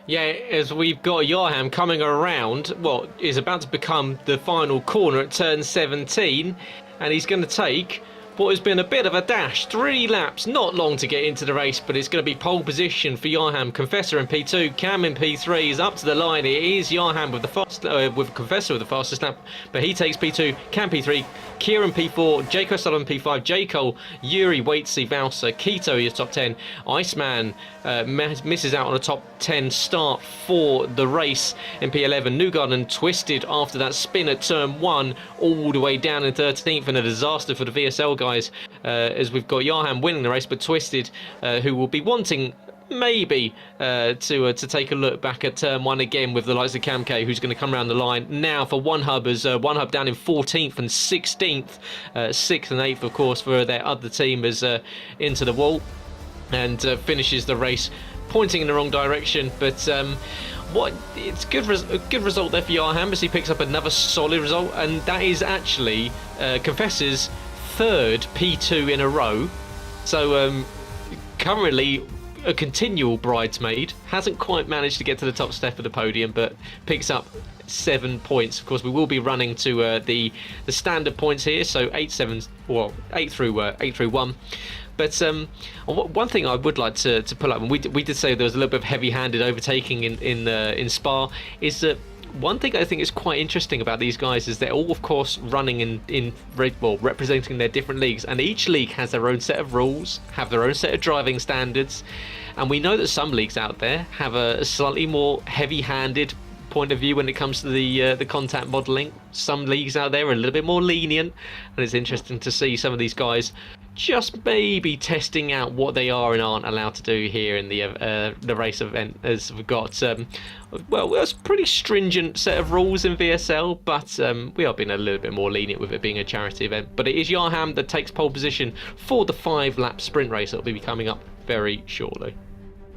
Yeah, as we've got Joachim coming around what is about to become the final corner at turn 17, and he's going to take what has been a bit of a dash. 3 laps, not long to get into the race, but it's going to be pole position for Joachim. Confessor in P2, Cam in P3 is up to the line. It is Joachim with the with Confessor with the fastest lap, but he takes P2, Cam P3, Kieran P4, Jake O'Sullivan P5, J. Cole, Yuri, Waitsy, Valsa, Keto is top 10. Iceman misses out on a top 10 start for the race in P11. Newgarden and Twisted after that spin at turn 1 all the way down in 13th, and a disaster for the VSL guys, as we've got Joachim winning the race, but Twisted, who will be wanting maybe to take a look back at turn 1 again with the likes of Cam K, who's going to come around the line now for One Hub, as One Hub down in 14th and 16th, 6th and 8th of course for their other team, as into the wall and finishes the race pointing in the wrong direction. But it's a good result there for Joachim, as he picks up another solid result, and that is actually Confessor's 3rd P2 in a row. So currently a continual bridesmaid, hasn't quite managed to get to the top step of the podium, but picks up 7 points. Of course, we will be running to the standard points here, so 8 through 1. But one thing I would like to pull up, and we did say there was a little bit of heavy-handed overtaking in Spa, is that one thing I think is quite interesting about these guys is they're all, of course, running representing their different leagues, and each league has their own set of rules, have their own set of driving standards, and we know that some leagues out there have a slightly more heavy-handed point of view when it comes to the contact modelling. Some leagues out there are a little bit more lenient, and it's interesting to see some of these guys just maybe testing out what they are and aren't allowed to do here in the race event, as we've got it's a pretty stringent set of rules in VSL, but we are being a little bit more lenient with it being a charity event. But it is Joachim that takes pole position for the 5-lap sprint race that will be coming up very shortly.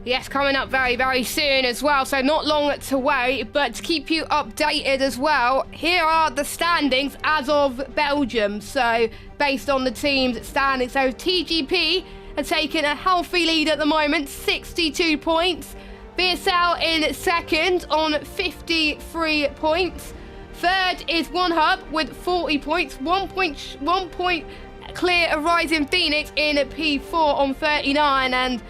Yes, coming up very, very soon as well, so not long to wait, but to keep you updated as well, here are the standings as of Belgium, so based on the team's standings. So TGP are taking a healthy lead at the moment, 62 points. VSL in second on 53 points. Third is One Hub with 40 points, 1 point clear of Rising Phoenix in P4 on 39, and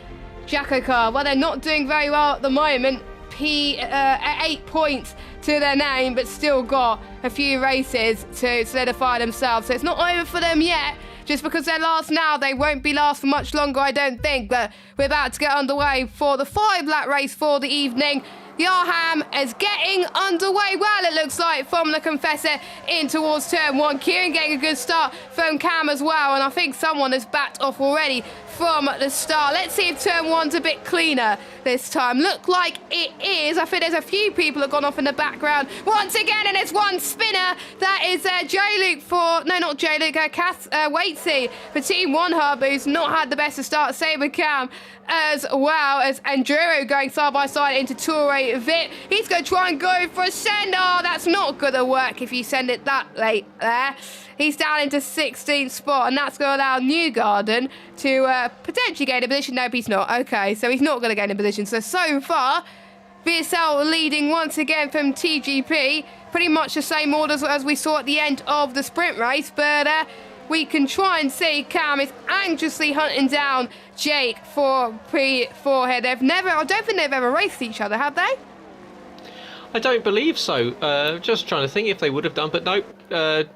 Jacko Car, well, they're not doing very well at the moment. 8 points to their name, but still got a few races to solidify themselves. So it's not over for them yet. Just because they're last now, they won't be last for much longer, I don't think. But we're about to get underway for the 5-lap race for the evening. Yarham is getting underway well, it looks like, from the Confessor in towards turn 1. Kieran getting a good start from Cam as well, and I think someone has backed off already from the start. Let's see if turn 1's a bit cleaner this time. Look like it is. I think there's a few people have gone off in the background once again, and it's one spinner. That is J-Luke for, no, not J-Luke, Cass Waitsy for Team 1 Hub, who's not had the best of start. Same with Cam, as well as Andrew going side by side into Toure Vit. He's going to try and go for a send. Oh, that's not going to work if you send it that late there. He's down into 16th spot, and that's going to allow Newgarden to potentially gain a position. Nope, he's not. Okay, so he's not going to gain a position. So far, VSL leading once again from TGP. Pretty much the same orders as we saw at the end of the sprint race, but we can try and see Cam is anxiously hunting down Jake for P4 here. I don't think they've ever raced each other, have they? I don't believe so. Just trying to think if they would have done, but nope.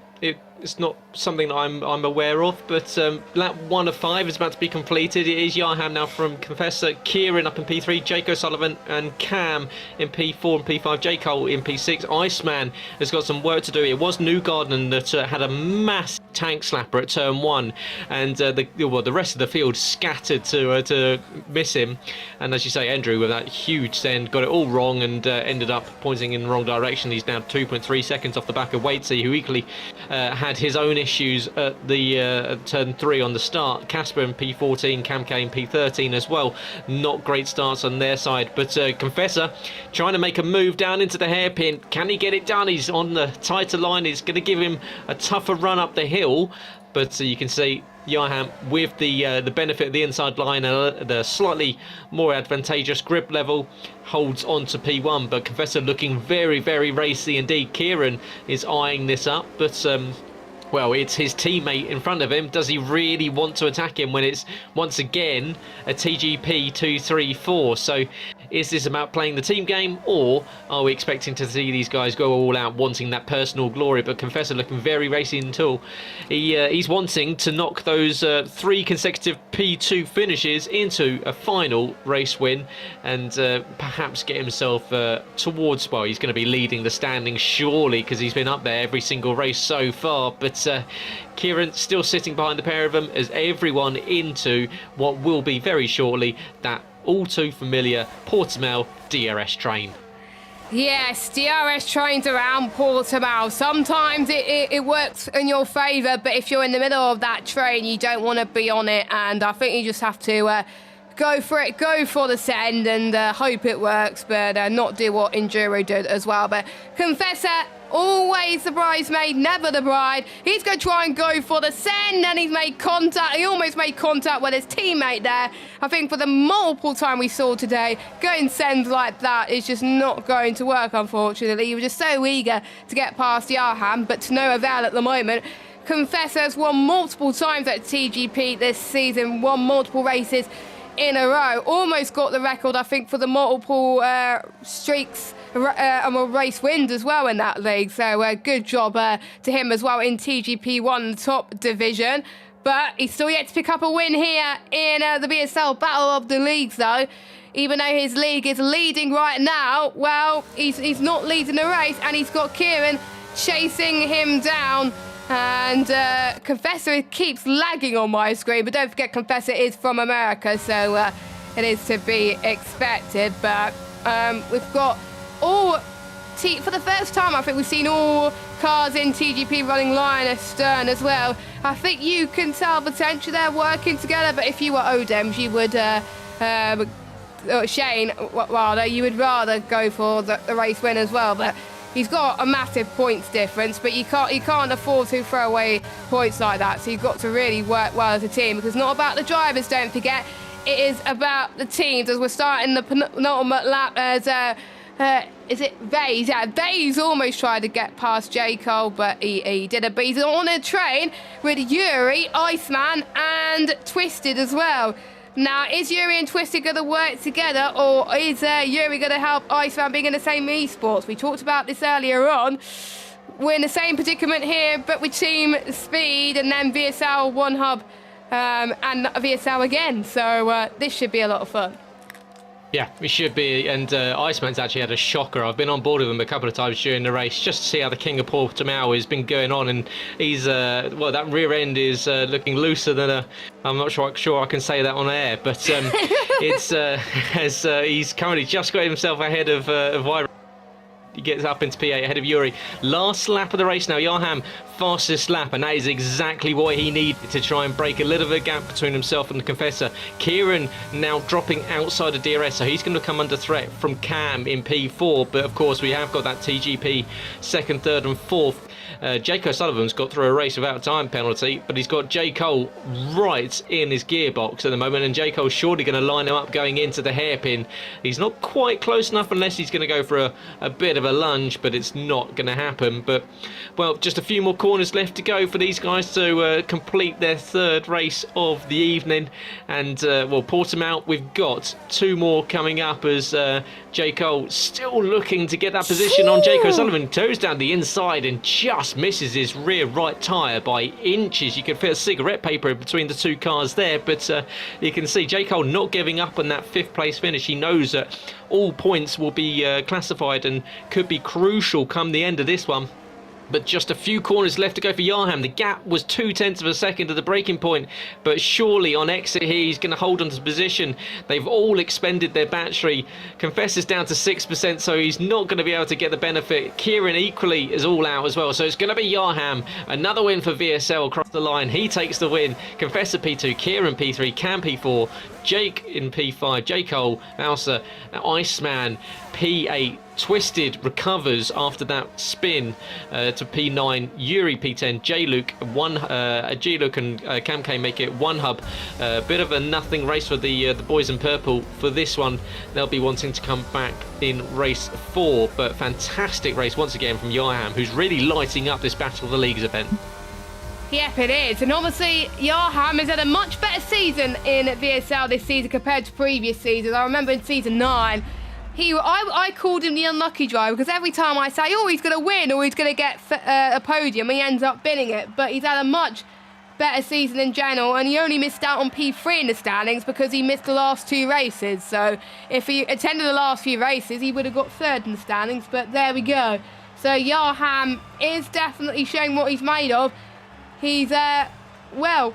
It's not something that I'm aware of, but lap 1 of 5 is about to be completed. It is Yarham now from Confessor, Kieran up in P3, Jake O'Sullivan and Cam in P4 and P5, J. Cole in P6. Iceman has got some work to do. It was Newgarden that had a massive tank slapper at turn 1, and the rest of the field scattered to miss him. And as you say, Andrew with that huge send got it all wrong and ended up pointing in the wrong direction. He's now 2.3 seconds off the back of Waitsy, who equally had his own issues at the turn 3 on the start. Casper in P14, Cam K in P13 as well. Not great starts on their side, but Confessor trying to make a move down into the hairpin. Can he get it done? He's on the tighter line. It's going to give him a tougher run up the hill, but you can see Yarham with the benefit of the inside line and the slightly more advantageous grip level holds on to P1, but Confessor looking very, very racy indeed. Kieran is eyeing this up, but well, it's his teammate in front of him. Does he really want to attack him when it's once again a TGP 2-3-4? So is this about playing the team game, or are we expecting to see these guys go all out wanting that personal glory? But Confessor looking very racy until he's wanting to knock those 3 consecutive P2 finishes into a final race win and perhaps get himself towards, well, he's going to be leading the standings surely because he's been up there every single race so far. But Kieran still sitting behind the pair of them as everyone into what will be very shortly that all too familiar Portimao DRS train. Yes, DRS trains around Portimao. Sometimes it works in your favour, but if you're in the middle of that train, you don't want to be on it, and I think you just have to go for it, go for the send, and hope it works, but not do what Enduro did as well. But Confessor, always the bridesmaid, never the bride. He's going to try and go for the send, and he's made contact. He almost made contact with his teammate there. I think for the multiple time we saw today, going sends like that is just not going to work, unfortunately. He was just so eager to get past Yarham, but to no avail at the moment. Confessor has won multiple times at TGP this season, won multiple races in a row. Almost got the record, I think, for the multiple streaks and race wins as well in that league. So good job to him as well in TGP1, the top division. But he's still yet to pick up a win here in the VSL Battle of the Leagues, though. Even though his league is leading right now, well, he's not leading the race, and he's got Kieran chasing him down. And Confessor keeps lagging on my screen, but don't forget Confessor is from America, so it is to be expected. But we've got all for the first time, I think we've seen all cars in TGP running line astern as well. I think you can tell potentially they're working together, but if you were Odems, you would Shane, rather, you would rather go for the race win as well. But he's got a massive points difference, but you can't afford to throw away points like that. So you've got to really work well as a team, because it's not about the drivers, don't forget. It is about the teams. As we're starting the penultimate lap, as Is it Vase? Yeah, Vase almost tried to get past J. Cole, but he didn't. But he's on a train with Yuri, Iceman, and Twisted as well. Now, is Yuri and Twisted going to work together, or is Yuri going to help Iceman being in the same esports? We talked about this earlier on. We're in the same predicament here, but with Team Speed and then VSL One Hub and VSL again. So this should be a lot of fun. Yeah, it should be, and Iceman's actually had a shocker. I've been on board with him a couple of times during the race just to see how the King of Portimao has been going on, and he's, well, that rear end is looking looser than I'm not sure I can say that on air, but it's, as he's currently just got himself ahead of Vyra. He gets up into P8 ahead of Yuri. Last lap of the race now. Yarham, fastest lap, and that is exactly what he needed to try and break a little bit of gap between himself and the Confessor. Kieran now dropping outside of DRS, so he's going to come under threat from Cam in P4, but of course we have got that TGP second, third and fourth. Jake O'Sullivan's got through a race without a time penalty, but he's got J. Cole right in his gearbox at the moment, and J. Cole's surely going to line him up going into the hairpin. He's not quite close enough unless he's going to go for a bit of a lunge, but it's not going to happen. But, well, just a few more corners left to go for these guys to complete their third race of the evening. And, well, Portimao, we've got two more coming up as J. Cole still looking to get that position on Jake O'Sullivan. Goes down the inside and just misses his rear right tyre by inches. You can fit a cigarette paper in between the two cars there, but you can see J. Cole not giving up on that fifth place finish. He knows that all points will be classified and could be crucial come the end of this one. But just a few corners left to go for Yarham. The gap was 0.2 of a second to the braking point, but surely on exit here he's going to hold on to position. They've all expended their battery. Confessor's down to 6%, so he's not going to be able to get the benefit. Kieran equally is all out as well, so it's going to be Yarham. Another win for VSL across the line. He takes the win. Confessor P2, Kieran P3, Cam P4, Jake in P5, J. Cole, Mouser, Iceman, P8. Twisted recovers after that spin to P9. Yuri P10. J-Luke G-Luke and Cam K make it one hub. Bit of a nothing race for the boys in purple for this one. They'll be wanting to come back in race 4, but fantastic race once again from Yarham, who's really lighting up this Battle of the Leagues event. Yep, it is. And obviously, Yarham has had a much better season in VSL this season compared to previous seasons. I remember in season 9, I called him the unlucky driver because every time I say, oh, he's going to win or he's going to get a podium, he ends up winning it. But he's had a much better season in general, and he only missed out on P3 in the standings because he missed the last 2 races. So if he attended the last few races, he would have got 3rd in the standings, but there we go. So Yarham is definitely showing what he's made of. He's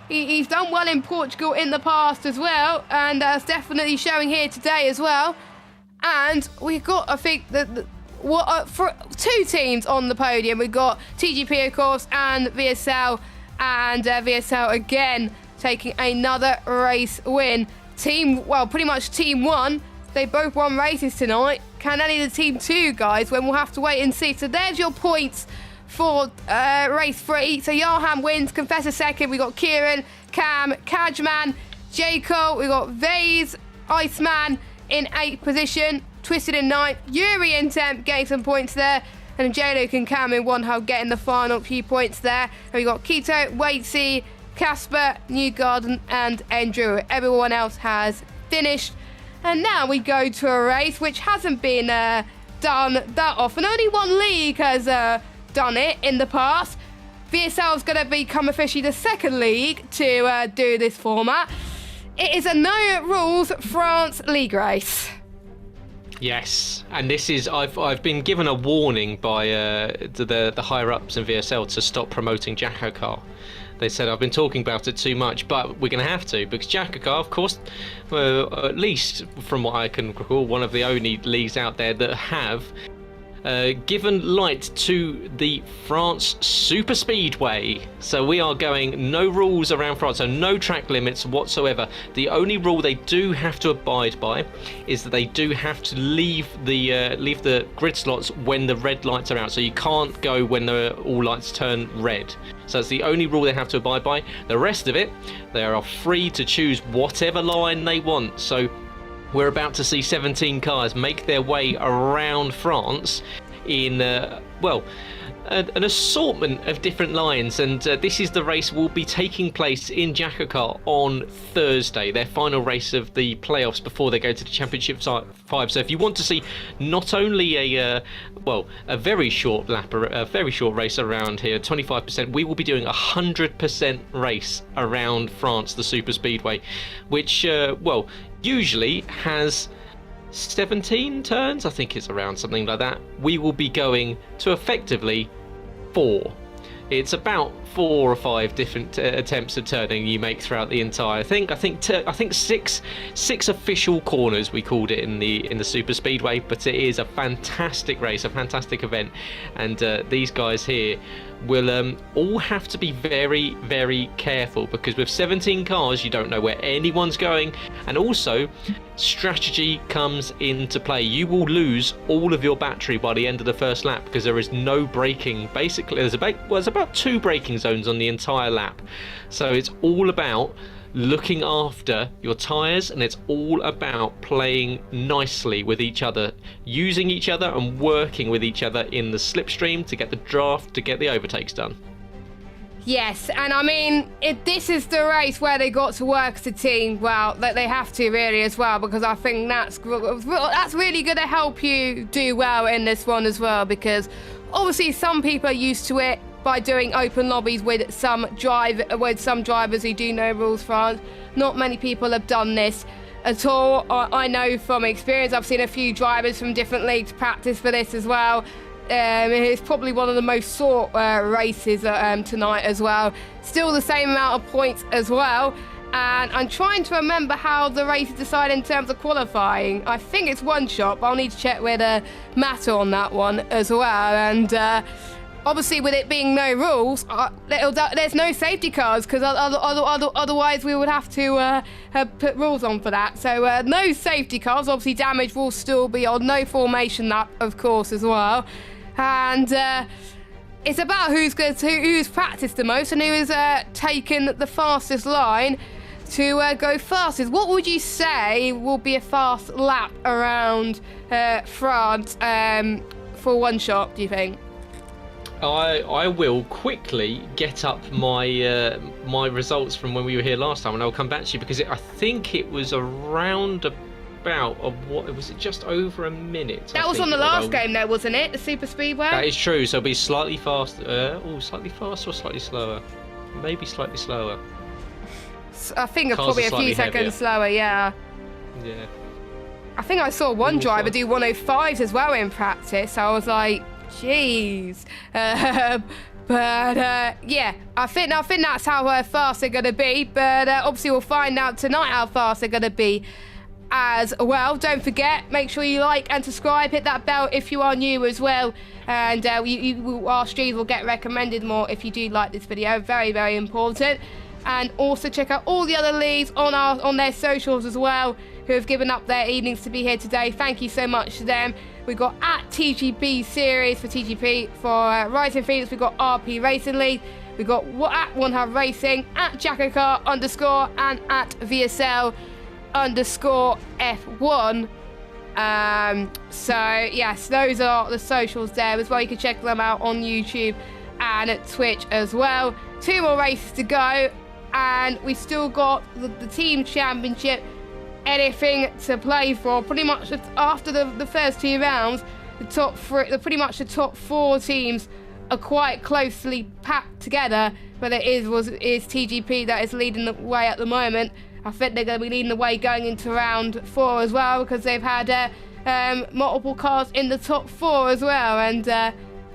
he's done well in Portugal in the past as well, and that's definitely showing here today as well. And we've got, I think, for 2 teams on the podium. We've got TGP, of course, and VSL. And VSL again taking another race win. Pretty much Team 1. They both won races tonight. Can any of the Team 2 guys? When we'll have to wait and see. So there's your points for race 3. So Yarham wins. Confessor second. We got Kieran, Cam, Kajman, J. Cole. We got Vase, Iceman in 8th position, Twisted in 9th, Yuri in 10th, getting some points there, and J-Luke and Cam in 1 hub getting the final few points there. And we got Keto, Waitsy, Casper, Newgarden, and Andrew. Everyone else has finished. And now we go to a race which hasn't been done that often. Only one league has done it in the past. VSL is going to become officially the 2nd league to do this format. It is a no rules France league race. Yes, and this is I've been given a warning by the higher ups in VSL to stop promoting Jacko Car. They said I've been talking about it too much, but we're going to have to, because Jacko Car, of course, at least from what I can recall, one of the only leagues out there that have given light to the France Super Speedway. So we are going no rules around France, so no track limits whatsoever. The only rule they do have to abide by is that they do have to leave the grid slots when the red lights are out. So you can't go when all lights turn red. So that's the only rule they have to abide by. The rest of it, they are free to choose whatever line they want. So we're about to see 17 cars make their way around France in, an assortment of different lines, and this is the race will be taking place in Jakarta on Thursday, their final race of the playoffs before they go to the Championship 5. So if you want to see not only a very short lap, a very short race around here, 25%, we will be doing 100% race around France, the super speedway, which usually has 17 turns. I think it's around something like that. We will be going to effectively 4. It's about 4 or 5 different attempts at turning you make throughout the entire thing. I think six official corners, we called it in the super speedway, but it is a fantastic race, a fantastic event, and these guys here will all have to be very, very careful, because with 17 cars you don't know where anyone's going, and also strategy comes into play. You will lose all of your battery by the end of the first lap because there is no braking. Basically there's about 2 braking zones on the entire lap, so it's all about looking after your tyres, and it's all about playing nicely with each other, using each other and working with each other in the slipstream to get the draft, to get the overtakes done. Yes, and I mean, this is the race where they got to work as a team. Well, they have to really as well, because I think that's really going to help you do well in this one as well, because obviously some people are used to it by doing open lobbies with some drivers who do know rules France. Not many people have done this at all. I know from experience, I've seen a few drivers from different leagues practice for this as well. It's probably one of the most sought races tonight as well. Still the same amount of points as well. And I'm trying to remember how the race is decided in terms of qualifying. I think it's one shot, but I'll need to check with Matter on that one as well. And obviously, with it being no rules, there's no safety cars, because otherwise we would have to put rules on for that. So no safety cars. Obviously, damage will still be on. No formation lap, of course, as well. And it's about who's practiced the most and who has taken the fastest line to go fastest. What would you say will be a fast lap around France for one shot, do you think? I will quickly get up my my results from when we were here last time, and I'll come back to you, because I think it was around about was it just over a minute? That was on the last game though, wasn't it? The Super Speedway? That is true, so it'll be slightly faster. Slightly faster or slightly slower? Maybe slightly slower. I think probably a few seconds slower, yeah. Yeah. I think I saw one driver do 105s as well in practice. I was like, jeez. Yeah, I think that's how fast they're going to be. But obviously we'll find out tonight how fast they're going to be as well. Don't forget, make sure you like and subscribe. Hit that bell if you are new as well. And our streams will get recommended more if you do like this video. Very, very important. And also check out all the other leagues on their socials as well, who have given up their evenings to be here today. Thank you so much to them. We've got at TGP Series for TGP. For Rising Phoenix, we've got RP Racing League. We've got at One Hub Racing, at Jackaka _ and at VSL _ F1. So yes, those are the socials there as well. You can check them out on YouTube and at Twitch as well. 2 more races to go, and we still got the team championship, anything to play for. Pretty much after the first 2 rounds, pretty much the top 4 teams are quite closely packed together, but it is TGP that is leading the way at the moment. I think they're going to be leading the way going into round 4 as well, because they've had multiple cars in the top 4 as well. And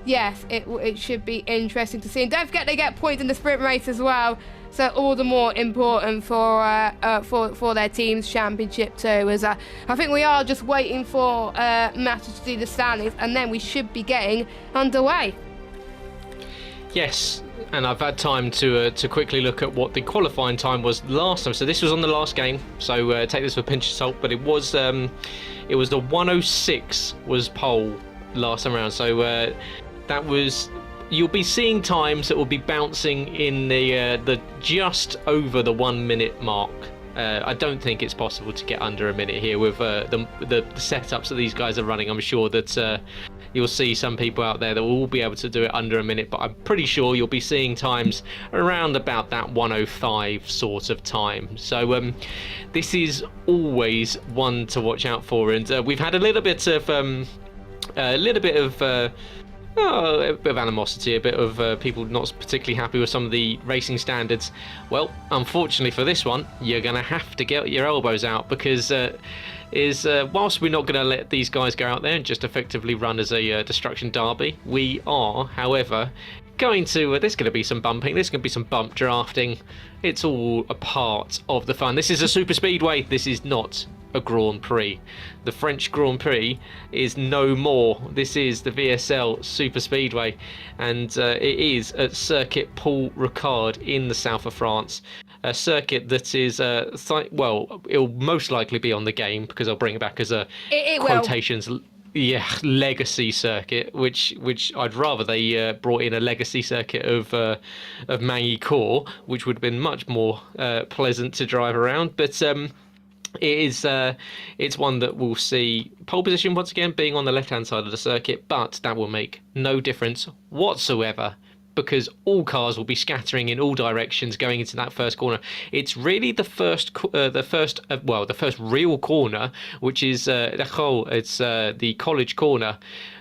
yes, it should be interesting to see. And don't forget, they get points in the sprint race as well, so all the more important for their team's championship too. As I think we are just waiting for Matter to do the standings, and then we should be getting underway. Yes, and I've had time to quickly look at what the qualifying time was last time. So this was on the last game, so take this with a pinch of salt. But it was the 106 was pole last time around. So that was. You'll be seeing times that will be bouncing in the just over the 1 minute mark I don't think it's possible to get under a minute here with the setups that these guys are running. I'm sure that you'll see some people out there that will be able to do it under a minute, but I'm pretty sure you'll be seeing times around about that 1:05 sort of time. So this is always one to watch out for, and we've had a little bit of a bit of animosity, a bit of people not particularly happy with some of the racing standards. Well, unfortunately for this one, you're going to have to get your elbows out, because whilst we're not going to let these guys go out there and just effectively run as a destruction derby, we are, however, going to there's going to be some bumping, there's going to be some bump drafting. It's all a part of the fun. This is a super speedway, this is not a Grand Prix. The French Grand Prix is no more. This is the VSL Super Speedway, and it is at Circuit Paul Ricard in the south of France. A circuit that is, well, it'll most likely be on the game, because I'll bring it back as a quotations. Yeah, legacy circuit, which I'd rather they brought in a legacy circuit of Magny-Cours, which would have been much more pleasant to drive around. But it's one that will see pole position once again being on the left-hand side of the circuit, but that will make no difference whatsoever, because all cars will be scattering in all directions going into that first corner. It's really the first real corner, which is the College corner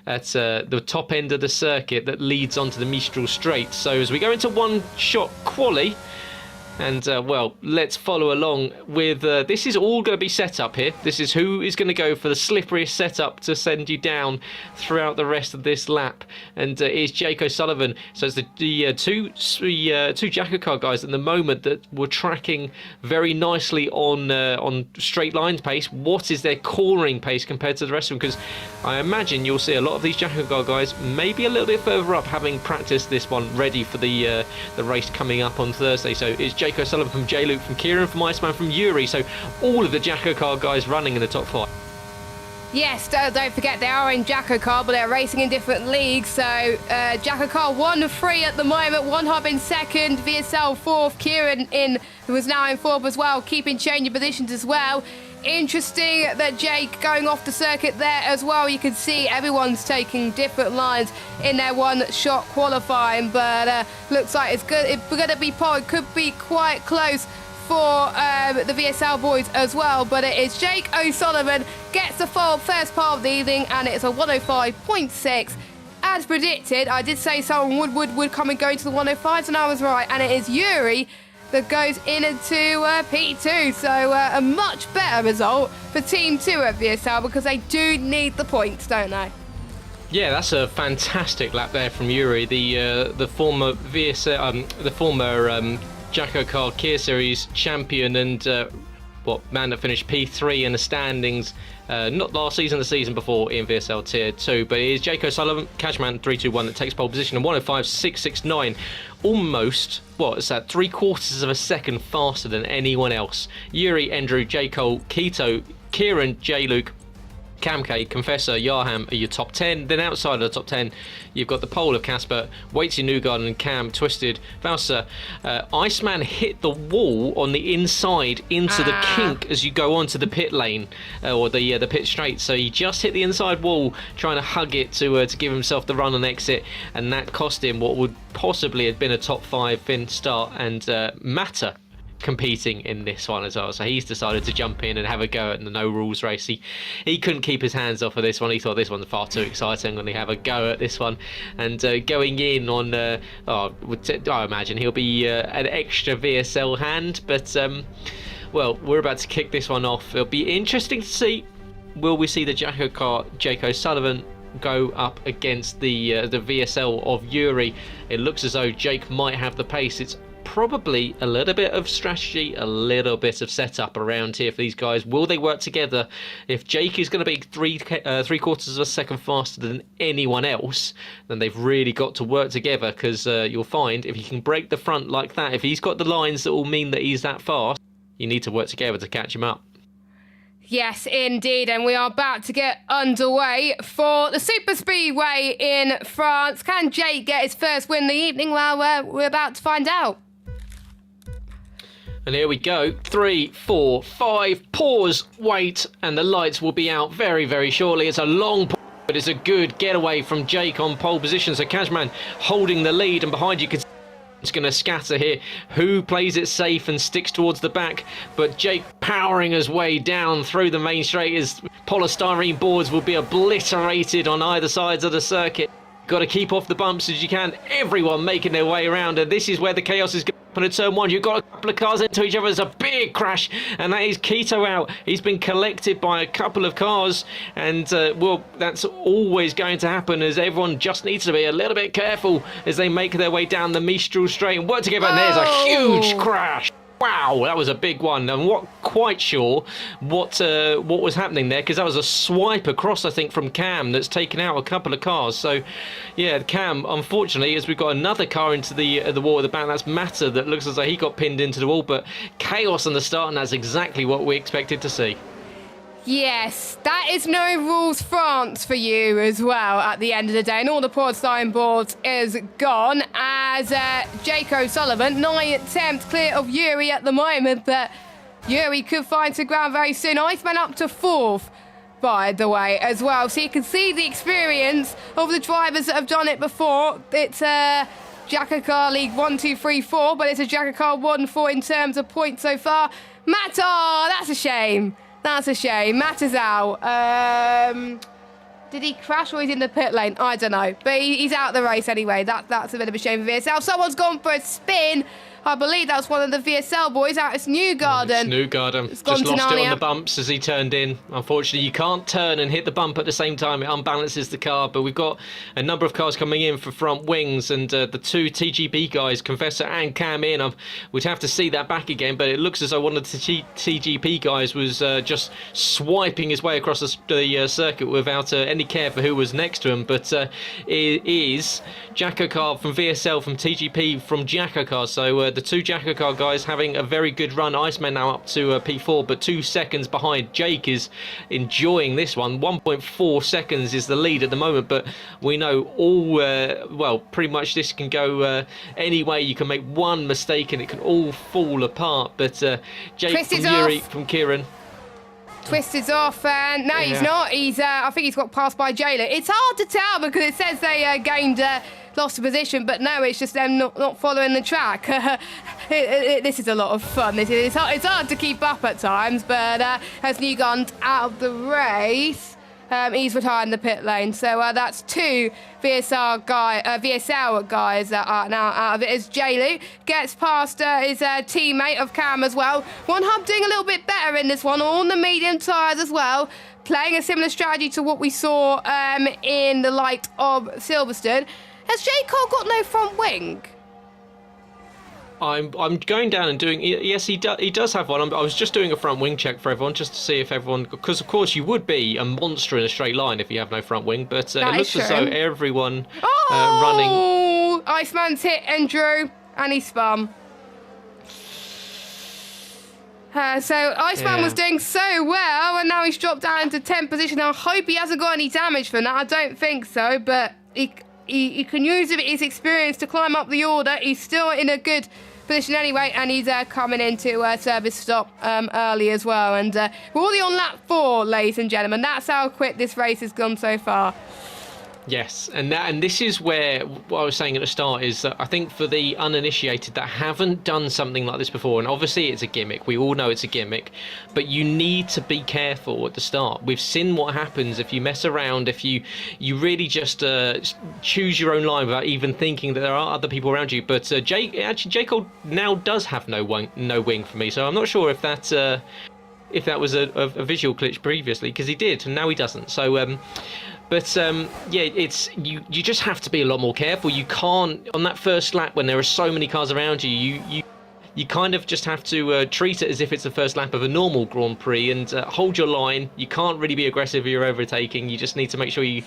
at the top end of the circuit that leads onto the Mistral Straight. So as we go into one-shot quali, and well, let's follow along with this is all going to be set up here. This is who is going to go for the slipperiest setup to send you down throughout the rest of this lap, and it's Jake O'Sullivan. So it's the two Jacker car guys at the moment that were tracking very nicely on straight lines pace. What is their cornering pace compared to the rest of them? Because I imagine you'll see a lot of these Jacker car guys maybe a little bit further up, having practiced this one, ready for the race coming up on Thursday. So it's Jake O'Sullivan from J-Luke, from Kieran, from Iceman, from Yuri. So all of the Jacko car guys running in the top 5. Yes, don't forget they are in Jacko car, but they're racing in different leagues. So Jacko car 1-3 at the moment, One Hub in second, VSL fourth, Kieran who is now in fourth as well, keeping changing positions as well. Interesting that Jake going off the circuit there as well. You can see everyone's taking different lines in their one-shot qualifying, but looks like it's good. It's going to be it could be quite close for the VSL boys as well, but it is Jake O'Sullivan gets the first part of the evening, and it's a 105.6. As predicted, I did say someone would come and go to the 105s, and I was right, and it is Yuri that goes into P2. So a much better result for Team 2 at VSL, because they do need the points, don't they? Yeah, that's a fantastic lap there from Yuri, the former VSL, the former Jacko Car Kia Series champion, and man that finished P3 in the standings, not last season, the season before in VSL Tier 2, but it is Jake O'Sullivan, Cashman 321, that takes pole position, and 105.669, almost, it's that 3/4 of a second faster than anyone else. Yuri, Andrew, J. Cole, Keto, Kieran, J-Luke, Cam K, Confessor, Yarham are your top 10. Then outside of the top 10, you've got the pole of Casper, Waitsy, Newgarden, and Cam, Twisted, Valsa. Iceman hit the wall on the inside into the kink as you go onto the pit lane, or the pit straight. So he just hit the inside wall trying to hug it to give himself the run and exit, and that cost him what would possibly have been a top 5 fin start, and Matter competing in this one as well. So he's decided to jump in and have a go at the no rules race. He couldn't keep his hands off of this one. He thought this one's far too exciting, and he have a go at this one, and going in on I imagine he'll be an extra VSL hand, but well, we're about to kick this one off. It'll be interesting to see, will we see the Jacko car Jake O'Sullivan go up against the VSL of Yuri? It looks as though Jake might have the pace. It's probably a little bit of strategy, a little bit of setup around here for these guys. Will they work together? If Jake is going to be 3/4 of a second faster than anyone else, then they've really got to work together, because you'll find if he can break the front like that, if he's got the lines that will mean that he's that fast, you need to work together to catch him up. Yes, indeed, and we are about to get underway for the Super Speedway in France. Can Jake get his first win of the evening? Well, we're about to find out. And here we go. 3, 4, 5. Pause. Wait. And the lights will be out very, very shortly. It's a long pause, but it's a good getaway from Jake on pole position. So Kazman holding the lead, and behind you can see it's going to scatter here. Who plays it safe and sticks towards the back? But Jake powering his way down through the main straight as polystyrene boards will be obliterated on either sides of the circuit. Got to keep off the bumps as you can. Everyone making their way around, and this is where the chaos is going to happen at turn 1. You've got a couple of cars into each other. There's a big crash, and that is Keto out. He's been collected by a couple of cars, and well, that's always going to happen, as everyone just needs to be a little bit careful as they make their way down the Mistral straight and work together. And there's a huge crash. Wow, that was a big one. I'm not quite sure what was happening there, because that was a swipe across, I think, from Cam that's taken out a couple of cars. So, yeah, Cam, unfortunately, as we've got another car into the wall at the back, that's Matter, that looks as though he got pinned into the wall. But chaos on the start, and that's exactly what we expected to see. Yes, that is no rules France for you as well at the end of the day. And all the polystyrene boards is gone as Jake O'Sullivan, 9th attempt clear of Yuri at the moment. But Yuri could find some ground very soon. Iceman up to 4th, by the way, as well. So you can see the experience of the drivers that have done it before. It's Jackar League 1, 2, 3, 4, but it's a Jackar 1, 4 in terms of points so far. Matt, oh, that's a shame. That's a shame. Matt is out. Did he crash or he's in the pit lane? I don't know. But he's out of the race anyway. That's a bit of a shame for VSL. Someone's gone for a spin. I believe that's one of the VSL boys out. It's Newgarden. It's Newgarden. Just lost it on the bumps as he turned in. Unfortunately, you can't turn and hit the bump at the same time. It unbalances the car. But we've got a number of cars coming in for front wings, and the two TGP guys, Confessor and Cam in. We'd have to see that back again, but it looks as though one of the TGP guys was just swiping his way across the circuit without any care for who was next to him. But it is Jackar from VSL, from TGP, from Jackar. So the two Jackar guys having a very good run. Iceman now up to P4, but 2 seconds behind. Jake is enjoying this one. 1.4 seconds is the lead at the moment, but we know all, well, pretty much this can go any way. You can make one mistake and it can all fall apart. But Jake from Yuri, from Kieran. Twist is off, and no, he's not. He's, I think he's got passed by Jayla. It's hard to tell because it says they gained, lost a position, but no, it's just them not following the track. This is a lot of fun. It's hard to keep up at times, but as Newgarden's out of the race, he's retiring the pit lane. So that's 2 VSL guys that are now out of it. As Jaylu gets past his teammate of Cam as well. One Hub doing a little bit better in this one, on the medium tyres as well. Playing a similar strategy to what we saw in the light of Silverstone. Has J. Cole got no front wing? I'm going down and doing. Yes, he does have one. I was just doing a front wing check for everyone, just to see if everyone, because of course you would be a monster in a straight line if you have no front wing. But it looks as though everyone running. Oh, Iceman's hit Andrew and he spun. So Iceman was doing so well, and now he's dropped down into 10th position. I hope he hasn't got any damage from that. I don't think so, but he can use his experience to climb up the order. He's still in a good position anyway, and he's coming into service stop early as well. And we're already on lap 4, ladies and gentlemen. That's how quick this race has gone so far. Yes, and this is where what I was saying at the start is that I think for the uninitiated that haven't done something like this before, and obviously it's a gimmick, we all know it's a gimmick, but you need to be careful at the start. We've seen what happens if you mess around, if you really just choose your own line without even thinking that there are other people around you. But J. Cole now does have no wing for me, so I'm not sure if that was a visual glitch previously, because he did, and now he doesn't. So. Yeah, it's you just have to be a lot more careful. You can't, on that first lap when there are so many cars around you, you kind of just have to treat it as if it's the first lap of a normal Grand Prix and hold your line. You can't really be aggressive if you're overtaking. You just need to make sure you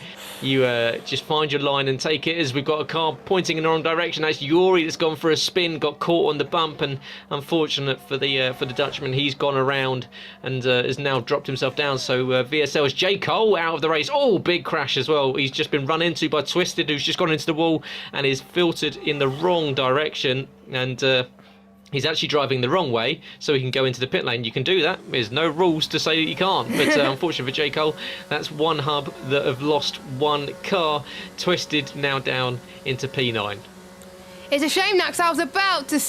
just find your line and take it. As we've got a car pointing in the wrong direction, that's Yuri that's gone for a spin, got caught on the bump, and unfortunate for the Dutchman, he's gone around and has now dropped himself down. So VSL's J. Cole out of the race. Oh, big crash as well. He's just been run into by Twisted, who's just gone into the wall and is filtered in the wrong direction. And he's actually driving the wrong way so he can go into the pit lane. You can do that. There's no rules to say that you can't. But unfortunately for J. Cole, that's one hub that have lost one car. Twisted now down into P9. It's a shame that, 'cause I was about to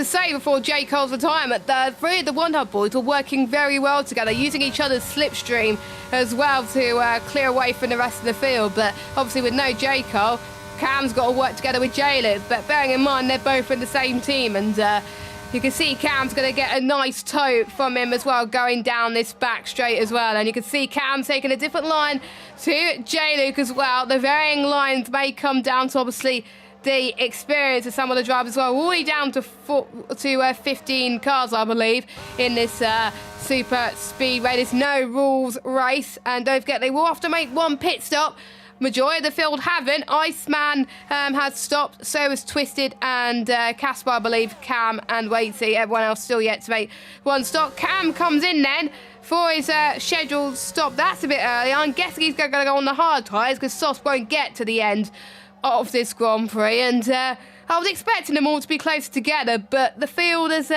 say before J. Cole's retirement, the three of the One Hub boys were working very well together, using each other's slipstream as well to clear away from the rest of the field. But obviously with no J. Cole, Cam's got to work together with J-Luke. But bearing in mind they're both in the same team, and you can see Cam's going to get a nice tow from him as well, going down this back straight as well. And you can see Cam taking a different line to J-Luke as well. The varying lines may come down to obviously the experience of some of the drivers as well. We're already down to 15 cars, I believe, in this super speedway. There's no rules race, and don't forget they will have to make one pit stop. Majority of the field haven't. Iceman has stopped, so has Twisted and Casper, I believe, Cam and Waitsy. Everyone else still yet to make one stop. Cam comes in then for his scheduled stop. That's a bit early. I'm guessing he's going to go on the hard tyres because Sauce won't get to the end of this Grand Prix, and I was expecting them all to be closer together, but the field has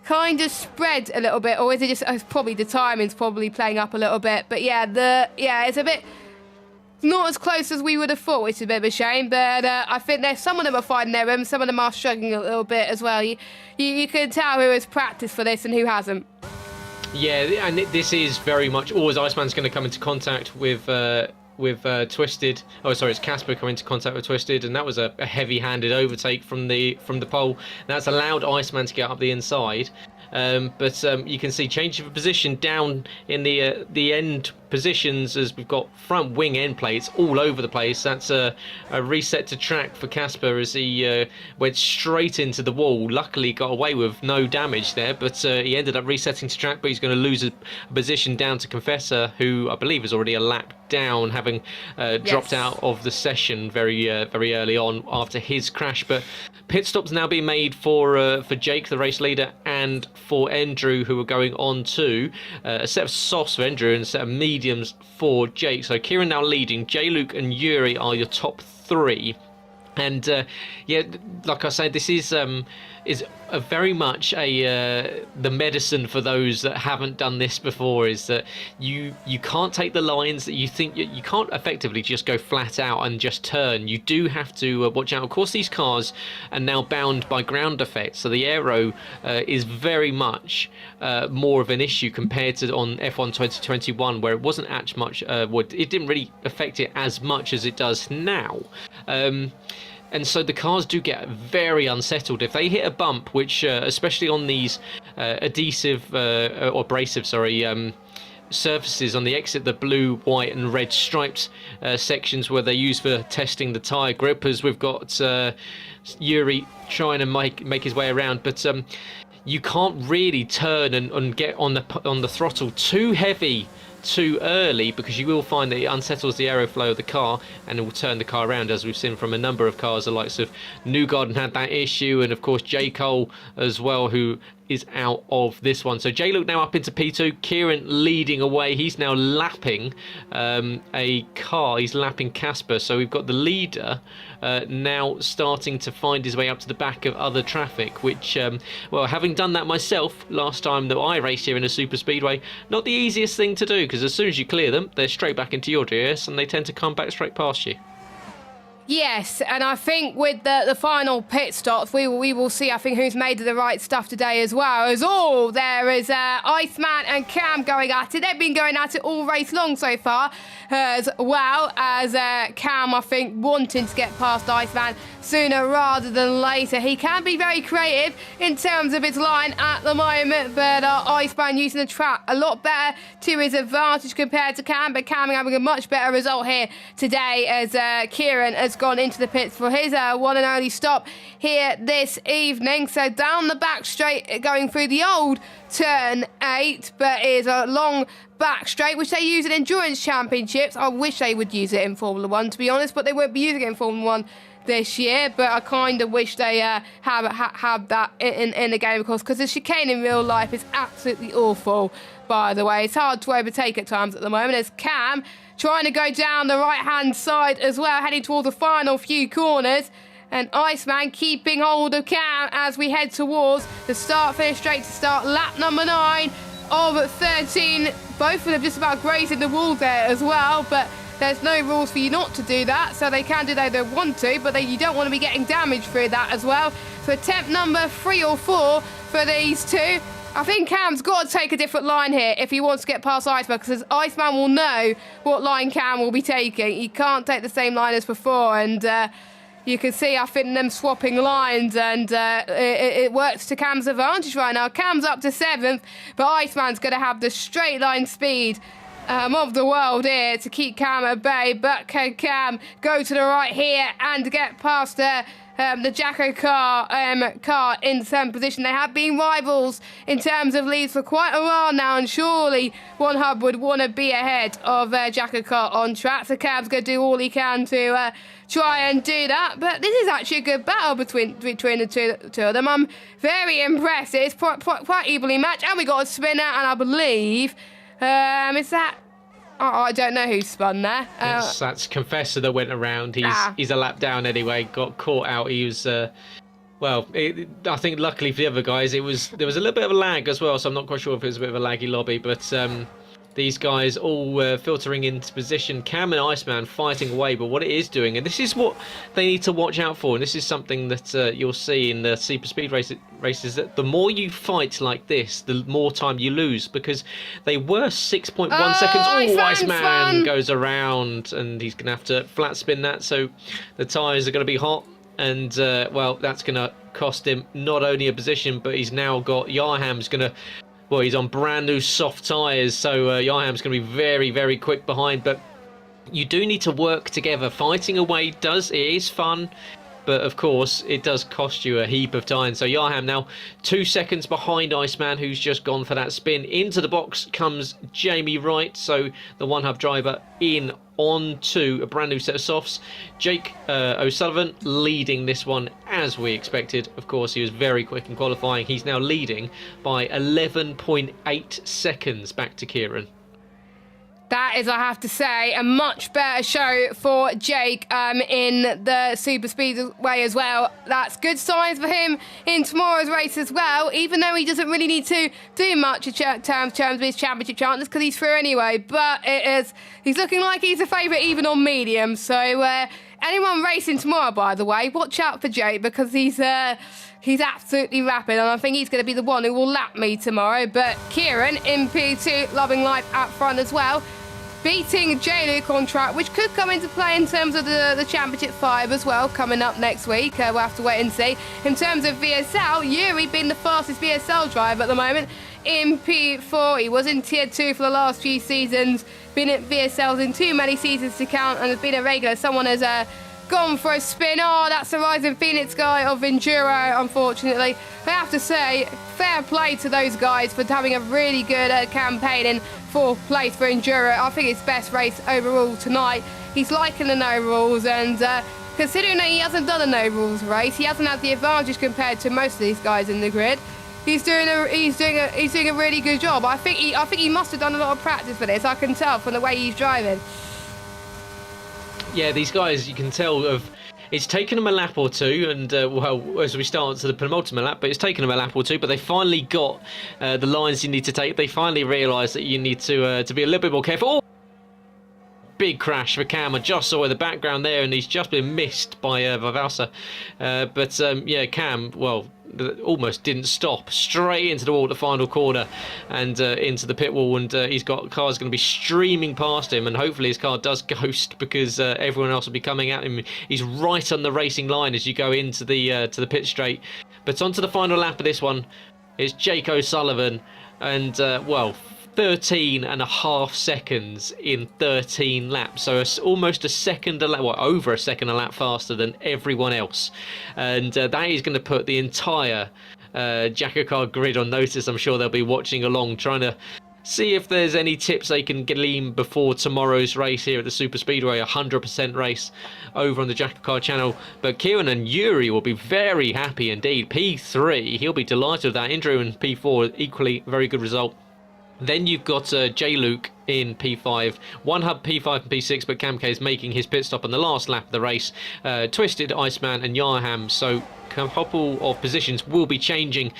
kind of spread a little bit, or is it just probably the timing's probably playing up a little bit? But it's a bit not as close as we would have thought, which is a bit of a shame. But I think some of them are finding their room, some of them are struggling a little bit as well. You can tell who has practiced for this and who hasn't. Yeah, and this is very much always Iceman's going to come into contact with Twisted. Oh, sorry, it's Casper coming into contact with Twisted, and that was a heavy-handed overtake from the pole. That's allowed Iceman to get up the inside. But you can see change of position down in the end positions as we've got front wing end plates all over the place. That's a reset to track for Casper as he went straight into the wall. Luckily got away with no damage there, but he ended up resetting to track, but he's going to lose a position down to Confessor, who I believe is already a lap down, having dropped out of the session very early on after his crash. But pit stops now being made for Jake, the race leader, and for Andrew, who are going on to a set of softs for Andrew and a set of mediums for Jake. So Kieran now leading. J-Luke and Yuri are your top three. And like I said, this is a very much the medicine for those that haven't done this before, is that you can't take the lines that you think you can't effectively just go flat out and just turn. You do have to watch out. Of course, these cars are now bound by ground effects, so the aero is very much more of an issue compared to on F1 2021, where it wasn't as much. It didn't really affect it as much as it does now. And so the cars do get very unsettled if they hit a bump, which especially on these abrasive surfaces on the exit, the blue, white and red striped sections where they use for testing the tyre grip, as we've got Yuri trying to make his way around, but you can't really turn and get on the throttle too heavy too early, because you will find that it unsettles the aeroflow of the car and it will turn the car around, as we've seen from a number of cars. The likes of Newgarden had that issue, and of course J. Cole as well, who is out of this one. So J-Luke now up into P2, Kieran leading away. He's now lapping a car, he's lapping Casper. So we've got the leader now starting to find his way up to the back of other traffic, which, well, having done that myself last time that I raced here in a super speedway, not the easiest thing to do, because as soon as you clear them, they're straight back into your DRS and they tend to come back straight past you. Yes, and I think with the final pit stops, we will see, I think, who's made the right stuff today as well. As there is Iceman and Cam going at it. They've been going at it all race long so far, as well as Cam, I think, wanting to get past Iceman sooner rather than later. He can be very creative in terms of his line at the moment, but Iceman using the track a lot better to his advantage compared to Cam, but Cam having a much better result here today, as Kieran has gone into the pits for his one and only stop here this evening. So down the back straight, going through the old turn 8, but it is a long back straight, which they use in endurance championships. I wish they would use it in Formula 1, to be honest, but they won't be using it in Formula 1 this year. But I kind of wish they have that in the game, because the chicane in real life is absolutely awful, by the way. It's hard to overtake at times at the moment, as Cam trying to go down the right-hand side as well, heading towards the final few corners. And Iceman keeping hold of Cam as we head towards the start-finish straight to start lap number 9 of 13. Both of them just about grazing the wall there as well, but there's no rules for you not to do that, so they can do that if they want to, but you don't want to be getting damage through that as well. So attempt number 3 or 4 for these two. I think Cam's got to take a different line here if he wants to get past Iceman, because Iceman will know what line Cam will be taking. He can't take the same line as before, and you can see, I think, them swapping lines, and it works to Cam's advantage right now. Cam's up to 7th, but Iceman's going to have the straight line speed of the world here to keep Cam at bay. But can Cam go to the right here and get past the Jacko car in 7th position? They have been rivals in terms of leads for quite a while now, and surely One Hub would want to be ahead of Jacko car on track. So Cam's going to do all he can to try and do that. But this is actually a good battle between the two of them. I'm very impressed. It's quite evenly matched, and we got a spin out, and I believe is that. Oh, I don't know who spun there. That's Confessor that went around. He's a lap down anyway. Got caught out. He was, I think luckily for the other guys, there was a little bit of a lag as well. So I'm not quite sure if it was a bit of a laggy lobby, but these guys all filtering into position. Cam and Iceman fighting away, but what it is doing, and this is what they need to watch out for, and this is something that you'll see in the super speed races, that the more you fight like this, the more time you lose, because they were 6.1 seconds. Oh, Iceman goes around, and he's going to have to flat spin that, so the tyres are going to be hot, and that's going to cost him not only a position, but he's now got Yarham's going to. Well, he's on brand new soft tyres, so Yarham's going to be very, very quick behind. But you do need to work together. Fighting away it is fun, but of course it does cost you a heap of time. So Yarham now 2 seconds behind Iceman, who's just gone for that spin. Into the box comes Jamie Wright, so the One Hub driver in onto a brand new set of softs. Jake O'Sullivan leading this one as we expected. Of course, he was very quick in qualifying. He's now leading by 11.8 seconds back to Kieran. That is, I have to say, a much better show for Jake in the super speedway as well. That's good signs for him in tomorrow's race as well, even though he doesn't really need to do much in terms of his championship chances, because he's through anyway. But he's looking like he's a favourite even on medium. So anyone racing tomorrow, by the way, watch out for Jake, because he's absolutely rapid, and I think he's going to be the one who will lap me tomorrow. But Kieran in P2, loving life out front as well, beating J-Luke on track, which could come into play in terms of the Championship 5 as well, coming up next week. We'll have to wait and see. In terms of VSL, Yuri being the fastest VSL driver at the moment in P4. He was in Tier 2 for the last few seasons, been at VSLs in too many seasons to count, and has been a regular. Someone has gone for a spin. Oh, that's the Rising Phoenix guy of Enduro, unfortunately. I have to say, fair play to those guys for having a really good campaign in 4th place for Enduro. I think it's best race overall tonight. He's liking the no rules, and considering that he hasn't done a no rules race, he hasn't had the advantage compared to most of these guys in the grid. He's doing a really good job. I think he must have done a lot of practice for this. I can tell from the way he's driving. Yeah, these guys, you can tell it's taken them a lap or two, and as we start to the penultimate lap, but it's taken them a lap or two, but they finally got the lines you need to take. They finally realised that you need to be a little bit more careful. Oh! Big crash for Cam. I just saw in the background there, and he's just been missed by Vavasa. Cam, almost didn't stop. Straight into the wall at the final corner, and into the pit wall, and car's going to be streaming past him, and hopefully his car does ghost, because everyone else will be coming at him. He's right on the racing line as you go into the pit straight. But onto the final lap of this one is Jake O'Sullivan, and 13.5 seconds in 13 laps, so almost a second a lap, over a second a lap faster than everyone else, and that is going to put the entire Jacko car grid on notice. I'm sure they'll be watching along, trying to see if there's any tips they can glean before tomorrow's race here at the Super Speedway, 100% race over on the Jacko car channel. But Kieran and Yuri will be very happy indeed. P3, he'll be delighted with that. Andrew and P4, equally very good result. Then you've got J. Luke in P5, one hub P5 and P6, but Cam K is making his pit stop on the last lap of the race. Twisted, Iceman and Yarham, so a couple of positions will be changing,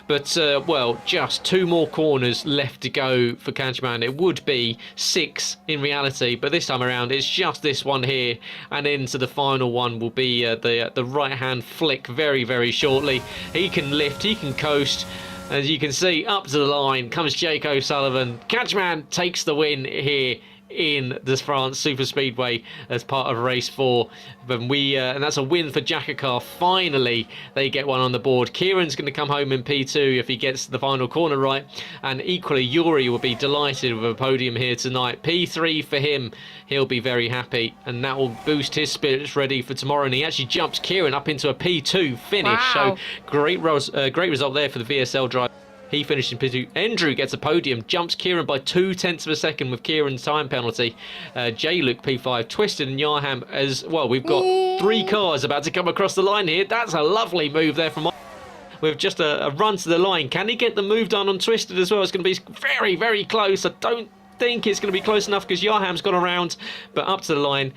but well, just 2 more corners left to go for Kanchman. It would be 6 in reality, but this time around it's just this one here, and into the final one will be the right hand flick very, very shortly. He can lift, he can coast. As you can see, up to the line comes Jake O'Sullivan. Catchman takes the win here in the France Super Speedway as part of race 4. And that's a win for Jakakar. Finally, they get one on the board. Kieran's going to come home in P2 if he gets the final corner right. And equally, Yuri will be delighted with a podium here tonight. P3 for him. He'll be very happy, and that will boost his spirits ready for tomorrow. And he actually jumps Kieran up into a P2 finish. Wow. So great result there for the VSL driver. He finished in P2. Andrew gets a podium, jumps Kieran by 0.2 of a second with Kieran's time penalty. J-Luke P5, Twisted and Yarham as well. We've got 3 cars about to come across the line here. That's a lovely move there from with just a run to the line. Can he get the move done on Twisted as well? It's going to be very, very close. I don't think it's going to be close enough because Yarham's gone around, but up to the line.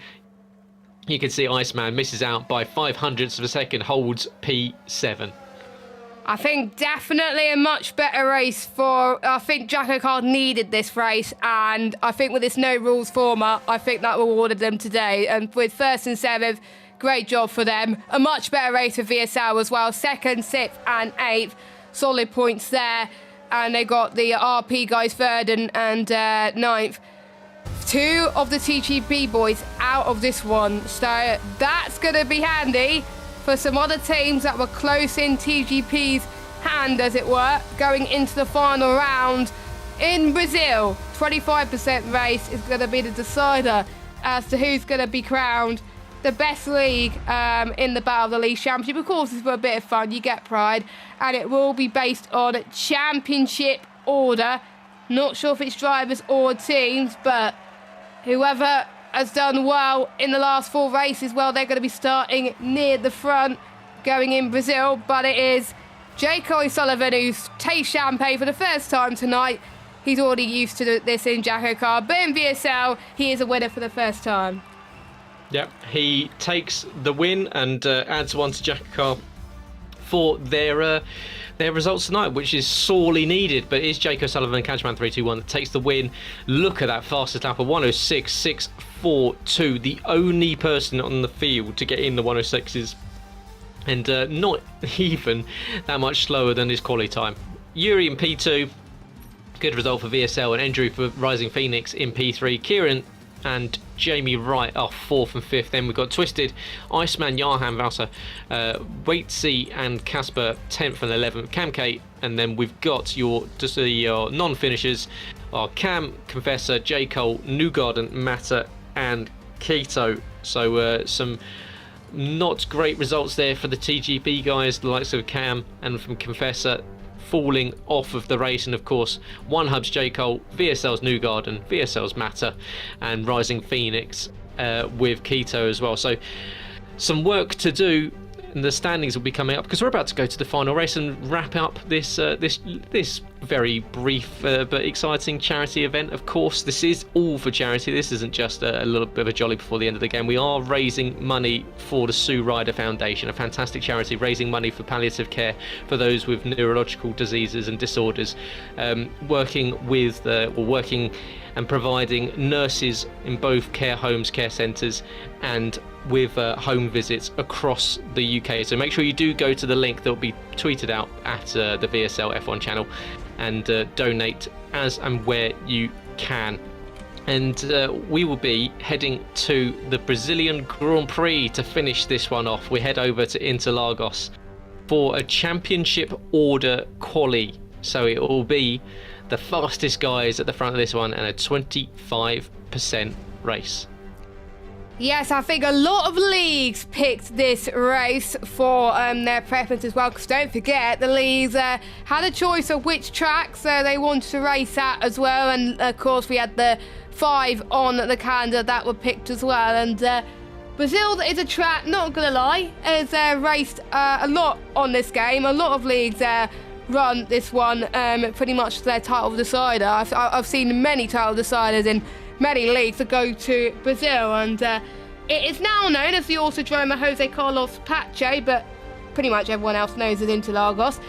You can see Iceman misses out by 0.05 of a second, holds P7. I think definitely a much better race I think Jakakar needed this race, and I think with this no rules format, I think that rewarded them today. And with 1st and 7th, great job for them. A much better race for VSL as well. 2nd, 6th and 8th, solid points there. And they got the RP guys 3rd and 9th. 2 of the TGP boys out of this one, so that's going to be handy for some other teams that were close in TGP's hand, as it were, going into the final round in Brazil. 25% race is going to be the decider as to who's going to be crowned the best league in the Battle of the League Championship. Of course, it's for a bit of fun, you get pride, and it will be based on championship order. Not sure if it's drivers or teams, but whoever has done well in the last 4 races, well, they're going to be starting near the front going in Brazil. But it is Jake O'Sullivan who's tastes champagne for the first time tonight. He's already used to this in Jakakar, but in VSL, he is a winner for the first time. Yep, he takes the win and adds one to Jakakar for their results tonight, which is sorely needed. But it's Jake O'Sullivan and Catchman 321 that takes the win. Look at that fastest lap of 106.642, the only person on the field to get in the 106s, and not even that much slower than his quali time. Yuri in P2, good result for VSL, and Andrew for Rising Phoenix in P3. Kieran and Jamie Wright are 4th and 5th. Then we've got Twisted, Iceman, Yarham, Valsa, Waitsy and Casper 10th and 11th. Cam K, and then we've got your non-finishers are Cam, Confessor, J. Cole, Newgarden, Matter and Keto. So some not great results there for the TGP guys, the likes of Cam and from Confessor falling off of the race. And of course, One Hub's J. Cole, VSL's Newgarden, VSL's Matter and Rising Phoenix with Keto as well. So some work to do, and the standings will be coming up because we're about to go to the final race and wrap up this very brief but exciting charity event. Of course, this is all for charity. This isn't just a little bit of a jolly before the end of the game. We are raising money for the Sue Ryder Foundation, a fantastic charity raising money for palliative care for those with neurological diseases and disorders, working and providing nurses in both care homes, care centres and with home visits across the UK. So make sure you do go to the link that will be tweeted out at the VSL F1 channel and donate as and where you can. And we will be heading to the Brazilian Grand Prix to finish this one off. We head over to Interlagos for a championship order quali. So it will be the fastest guys at the front of this one and a 25% race. Yes, I think a lot of leagues picked this race for their preference as well, because don't forget, the leagues had a choice of which tracks they wanted to race at as well, and of course we had the 5 on the calendar that were picked as well. And Brazil is a track, not gonna lie, has raced a lot on this game. A lot of leagues run this one pretty much their title decider. I've seen many title deciders in many leagues that go to Brazil, and it is now known as the Autodromo Jose Carlos Pache, but pretty much everyone else knows it Interlagos.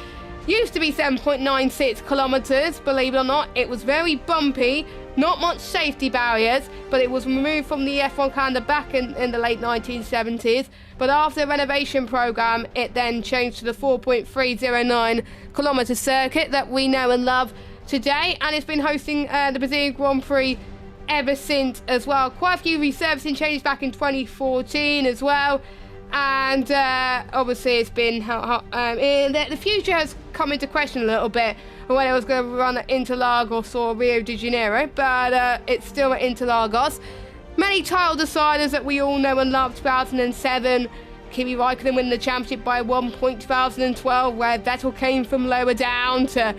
Used to be 7.96 kilometers, believe it or not. It was very bumpy, not much safety barriers, but it was removed from the F1 calendar back in the late 1970s. But after the renovation program, it then changed to the 4.309 kilometer circuit that we know and love today, and it's been hosting the Brazilian Grand Prix ever since as well. Quite a few resurfacing changes back in 2014 as well. And obviously it's been the future has come into question a little bit when it was going to run at Interlagos or Rio de Janeiro, but it's still at Interlagos. Many title deciders that we all know and love. 2007, Kimi Raikkonen winning the championship by 1 point. 2012, where Vettel came from lower down to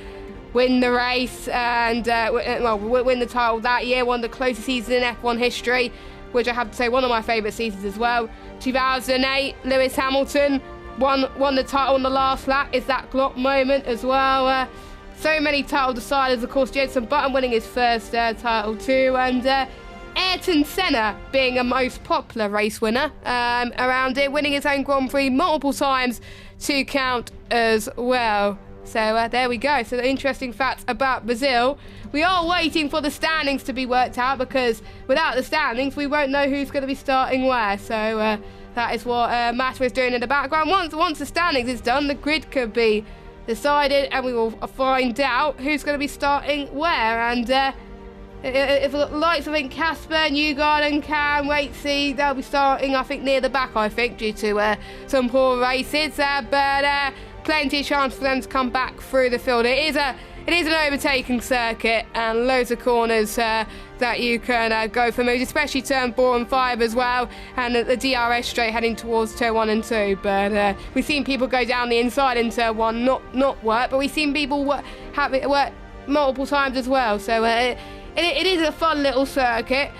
win the race and win the title that year. One of the closest seasons in F1 history, which I have to say one of my favourite seasons as well. 2008, Lewis Hamilton won the title on the last lap. Is that Glock moment as well? So many title deciders. Of course, Jenson Button winning his first title too, and Ayrton Senna being a most popular race winner around it, winning his own Grand Prix multiple times to count as well. So there we go. So the interesting facts about Brazil. We are waiting for the standings to be worked out, because without the standings, we won't know who's going to be starting where. So that is what Massa is doing in the background. Once the standings is done, the grid could be decided, and we will find out who's going to be starting where. And if the likes of Casper, Newgarden, Cam, Waitsy, they'll be starting, I think, near the back, due to some poor races. But plenty of chance for them to come back through the field. It is an overtaking circuit, and loads of corners that you can go for moves, especially turn 4 and 5 as well, and the DRS straight heading towards turn 1 and 2. But we've seen people go down the inside in turn 1, not work, but we've seen people have it work multiple times as well. So it is a fun little circuit.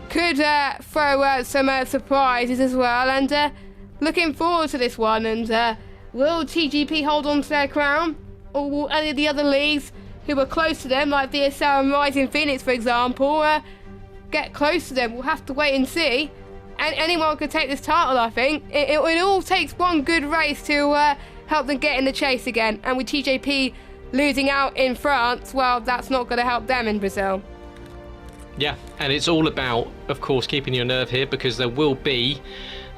Could throw some surprises as well, and looking forward to this one. And will TGP hold on to their crown, or will any of the other leagues who were close to them, like VSL and Rising Phoenix, for example, get close to them? We'll have to wait and see. And anyone could take this title, I think. It all takes one good race to help them get in the chase again. And with TJP losing out in France, well, that's not going to help them in Brazil. Yeah, and it's all about, of course, keeping your nerve here, because there will be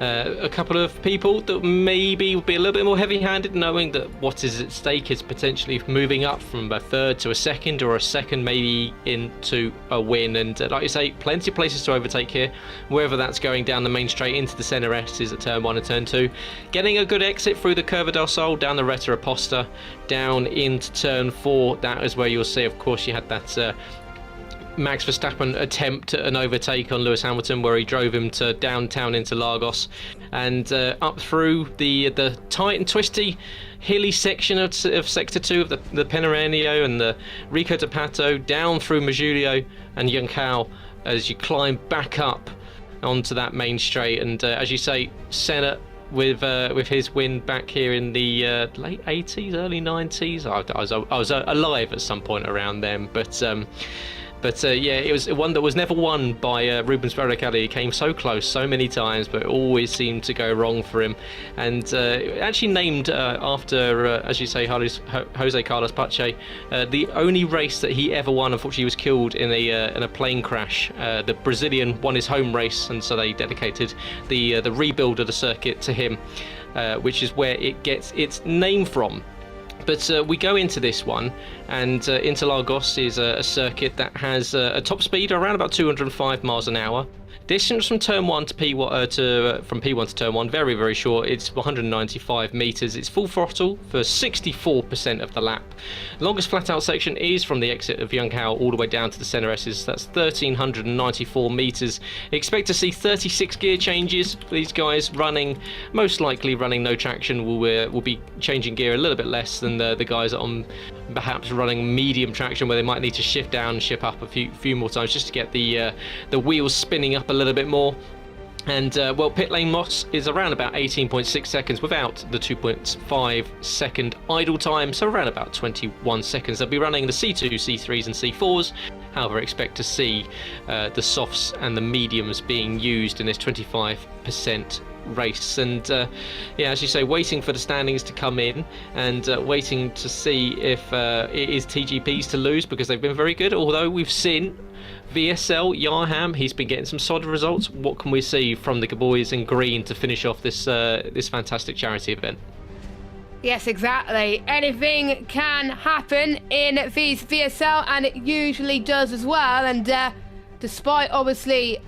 a couple of people that maybe will be a little bit more heavy-handed, knowing that what is at stake is potentially moving up from a third to a second, or a second maybe into a win. And like you say, plenty of places to overtake here, whether that's going down the main straight into the Senna S's at turn 1 and turn 2, getting a good exit through the Curva del Sol, down the Reta Aposta, down into turn 4. That is where you'll see, of course, you had that Max Verstappen attempt at an overtake on Lewis Hamilton, where he drove him to downtown into Lagos, and up through the tight and twisty hilly section of Sector 2 of the Peneiranio and the Rico de Pato, down through Majulio and Junção as you climb back up onto that main straight. And as you say, Senna with his win back here in the late 80s, early 90s. I was alive at some point around then, But yeah, it was one that was never won by Rubens Barrichello. He came so close so many times, but it always seemed to go wrong for him. And actually named after, as you say, Jose Carlos Pache, the only race that he ever won. Unfortunately, he was killed in a plane crash. The Brazilian won his home race, and so they dedicated the rebuild of the circuit to him, which is where it gets its name from. But we go into this one, and Interlagos is a circuit that has a top speed around about 205 miles an hour. Distance from turn 1 to P1 from P1 to turn 1, very, very short. It's 195 meters. It's full throttle for 64% of the lap. Longest flat out section is from the exit of Junção all the way down to the Senna S's. That's 1,394 meters. Expect to see 36 gear changes. These guys most likely running no traction, will be changing gear a little bit less than the guys on perhaps running medium traction, where they might need to shift down and shift up a few more times just to get the wheels spinning up a little bit more. And well, pit lane Moss is around about 18.6 seconds without the 2.5 second idle time, so around about 21 seconds. They'll be running the C2, C3s and C4s. However, expect to see the softs and the mediums being used in this 25% race. And yeah, as you say, waiting for the standings to come in and waiting to see if it is TGP's to lose, because they've been very good. Although we've seen VSL, Yarham, he's been getting some solid results. What can we see from the boys in green to finish off this this fantastic charity event? Yes, exactly. Anything can happen in these VSL, and it usually does as well. And despite obviously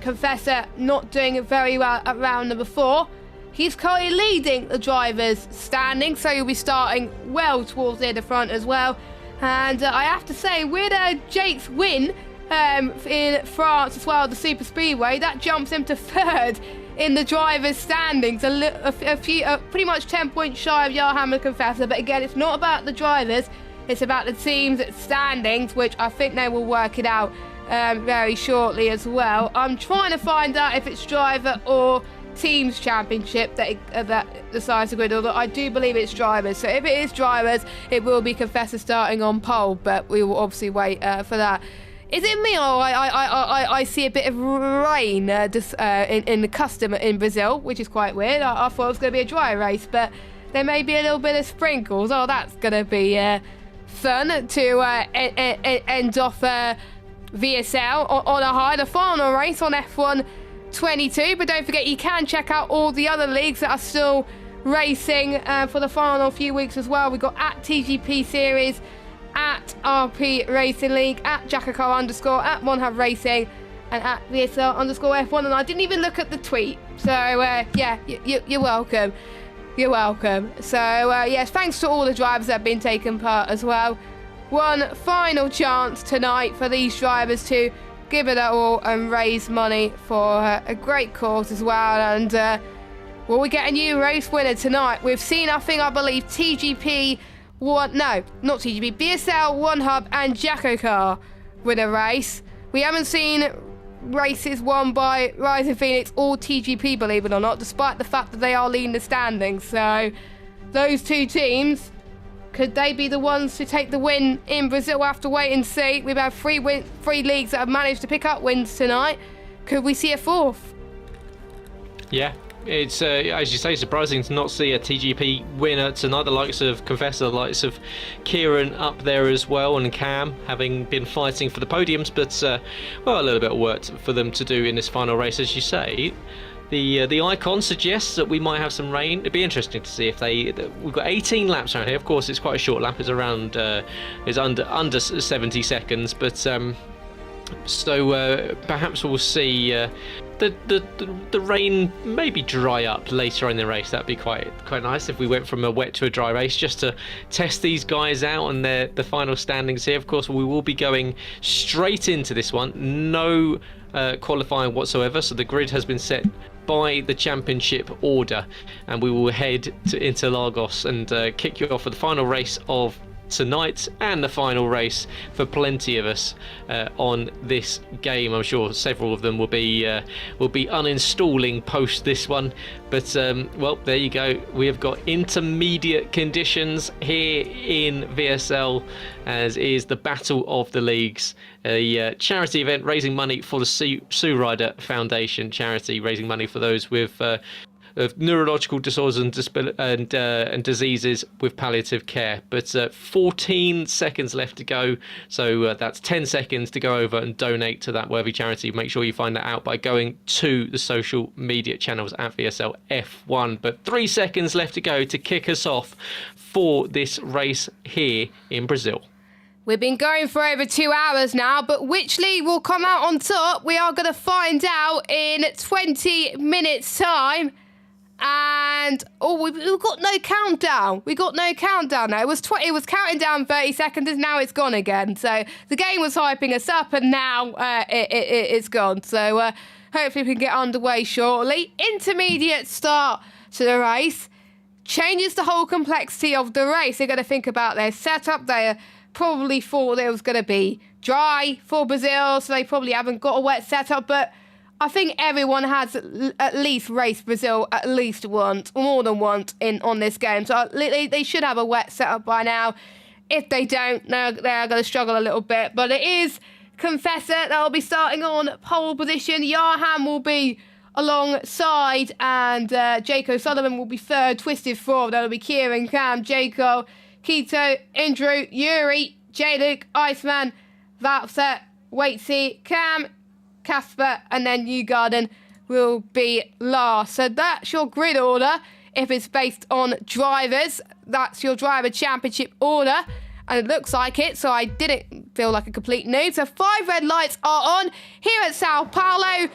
Confessor not doing very well at round number 4, he's currently leading the drivers' standing, so he'll be starting well towards the front as well. And I have to say, with Jake's win in France as well, the Super Speedway, that jumps him to 3rd in the drivers' standings, pretty much 10 points shy of Yarham and Confessor. But again, it's not about the drivers, it's about the team's standings, which I think they will work it out very shortly as well. I'm trying to find out if it's driver or teams championship that decides the grid, although I do believe it's drivers. So if it is drivers, it will be Confessor starting on pole, but we will obviously wait for that. Is it me, or I see a bit of rain in the custom in Brazil, which is quite weird. I thought it was going to be a dry race, but there may be a little bit of sprinkles. Oh, that's going to be fun to end off VSL on a high. The final race on F1 22, but don't forget you can check out all the other leagues that are still racing for the final few weeks as well. We've got at TGP Series, at RP Racing League, at Jackacar _ at Monhub Racing, and at VSL _ F1. And I didn't even look at the tweet, so yeah, you're welcome. You're welcome. So yes, thanks to all the drivers that have been taking part as well. One final chance tonight for these drivers to give it all and raise money for a great cause as well. And will we get a new race winner tonight? We've seen, I believe TGP not TGP, BSL, One Hub and Jackacar win a race. We haven't seen races won by Rising Phoenix or TGP, believe it or not, despite the fact that they are leading the standings. So those two teams, could they be the ones to take the win in Brazil? We'll have to wait and see. We've had three leagues that have managed to pick up wins tonight. Could we see a 4th? Yeah, it's, as you say, surprising to not see a TGP winner tonight. The likes of Confessor, the likes of Kieran up there as well, and Cam having been fighting for the podiums. But, well, a little bit of work for them to do in this final race, as you say. The icon suggests that we might have some rain. It'd be interesting to see if we've got 18 laps around here. Of course, it's quite a short lap. It's around, it's under 70 seconds. But so perhaps we'll see the rain maybe dry up later in the race. That'd be quite nice if we went from a wet to a dry race, just to test these guys out and the final standings here. Of course, we will be going straight into this one. No qualifying whatsoever, so the grid has been set by the championship order, and we will head into Lagos and kick you off for the final race of tonight and the final race for plenty of us on this game. I'm sure several of them will be uninstalling post this one, but well, there you go. We have got intermediate conditions here in VSL, as is the Battle of the Leagues, a charity event raising money for the Sue Ryder Foundation charity, raising money for those with of neurological disorders and diseases with palliative care. But 14 seconds left to go, so that's 10 seconds to go over and donate to that worthy charity. Make sure you find that out by going to the social media channels at VSL F1. But 3 seconds left to go to kick us off for this race here in Brazil. We've been going for over 2 hours now, but which league will come out on top, we are going to find out in 20 minutes' time. And we've got no countdown. We got no countdown now. It was counting down 30 seconds, and now it's gone again. So the game was hyping us up, and now it's gone. So hopefully we can get underway shortly. Intermediate start to the race changes the whole complexity of the race. They're going to think about their setup. They probably thought it was going to be dry for Brazil, so they probably haven't got a wet setup. But I think everyone has at least raced Brazil at least once, more than once on this game. So they should have a wet setup by now. If they don't, they're going to struggle a little bit. But it is Confessor that will be starting on pole position. Yarham will be alongside, and Jake O'Sullivan will be third. Twisted fourth. That'll be Kieran, Cam, Jaco, Keto, Andrew, Yuri, J-Luke, Iceman, Valpset, Waitsy, Cam, Casper, and then Newgarden will be last. So that's your grid order. If it's based on drivers, that's your driver championship order. And it looks like it, so I didn't feel like a complete noob. So 5 red lights are on here at Sao Paulo.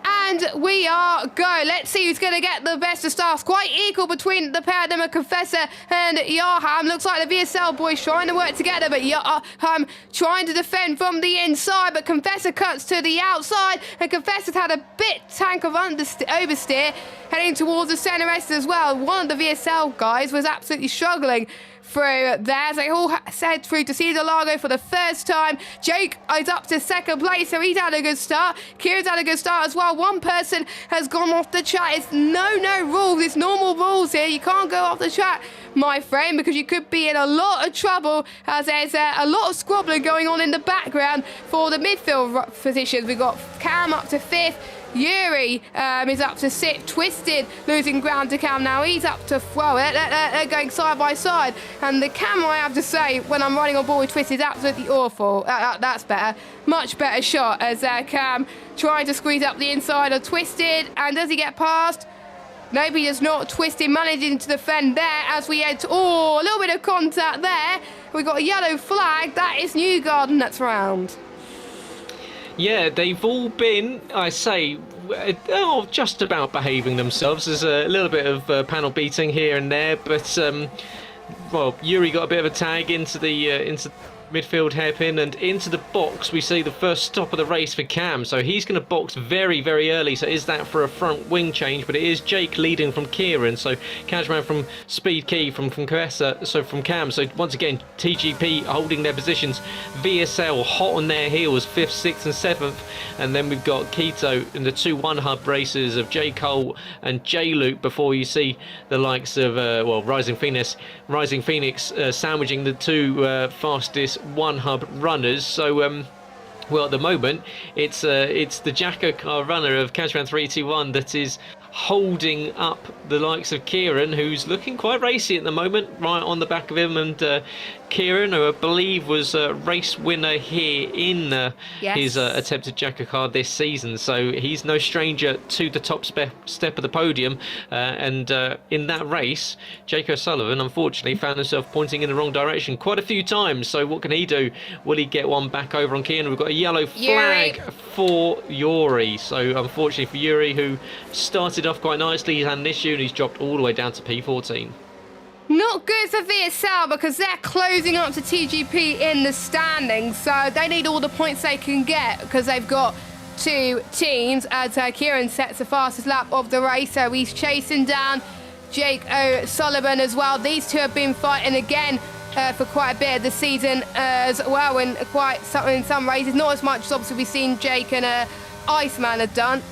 And we are go. Let's see who's going to get the best of starts. Quite equal between the pair of them, Confessor and Yarham. Looks like the VSL boys trying to work together, but Yarham trying to defend from the inside, but Confessor cuts to the outside, and Confessor's had a bit tank of oversteer heading towards the centre rest as well. One of the VSL guys was absolutely struggling through there. They all head through to Cesar Lago for the first time. Jake is up to second place, so he's had a good start. Kieran's had a good start as well. One person has gone off the track. It's no rules. It's normal rules here. You can't go off the track, my friend, because you could be in a lot of trouble, as there's a lot of squabbling going on in the background for the midfield positions. We've got Cam up to 5th. Yuri is up to 6th. Twisted losing ground to Cam now. He's up to they're going side by side, and the camera, I have to say, when I'm riding on board with Twisted, is absolutely awful. That's better, much better shot, as Cam trying to squeeze up the inside of Twisted, and does he get past? Nope, he does not. Twisted managing to defend there as we head to, a little bit of contact there. We've got a yellow flag. That is Newgarden that's round. Yeah, they've all been, I say, just about behaving themselves. There's a little bit of panel beating here and there, but Yuri got a bit of a tag into the midfield hairpin, and into the box we see the first stop of the race for Cam. So he's going to box very, very early. So is that for a front wing change? But it is Jake leading from Kieran. So Cashman from Speed Key from Confessor, so from Cam. So once again, TGP holding their positions. VSL hot on their heels, 5th, 6th and 7th. And then we've got Keto in the 2-1 hub races of J. Cole and J. Luke, before you see the likes of Rising Phoenix sandwiching the two fastest one hub runners. So at the moment it's the Jacko car runner of Cashman 321 that is holding up the likes of Kieran, who's looking quite racy at the moment, right on the back of him. And Kieran, who I believe was a race winner here in his attempted Jacko car this season, so he's no stranger to the top step of the podium. And in that race, Jake O'Sullivan unfortunately found himself pointing in the wrong direction quite a few times. So what can he do? Will he get one back over on Kieran? We've got a yellow flag for Yuri. So unfortunately for Yuri, who started off quite nicely, he's had an issue and he's dropped all the way down to P14. Not good for VSL, because they're closing up to TGP in the standings, so they need all the points they can get, because they've got 2 teams, as Kieran sets the fastest lap of the race, so he's chasing down Jake O'Sullivan as well. These two have been fighting again for quite a bit of the season as well, in some races, not as much as obviously we've seen Jake and Iceman have done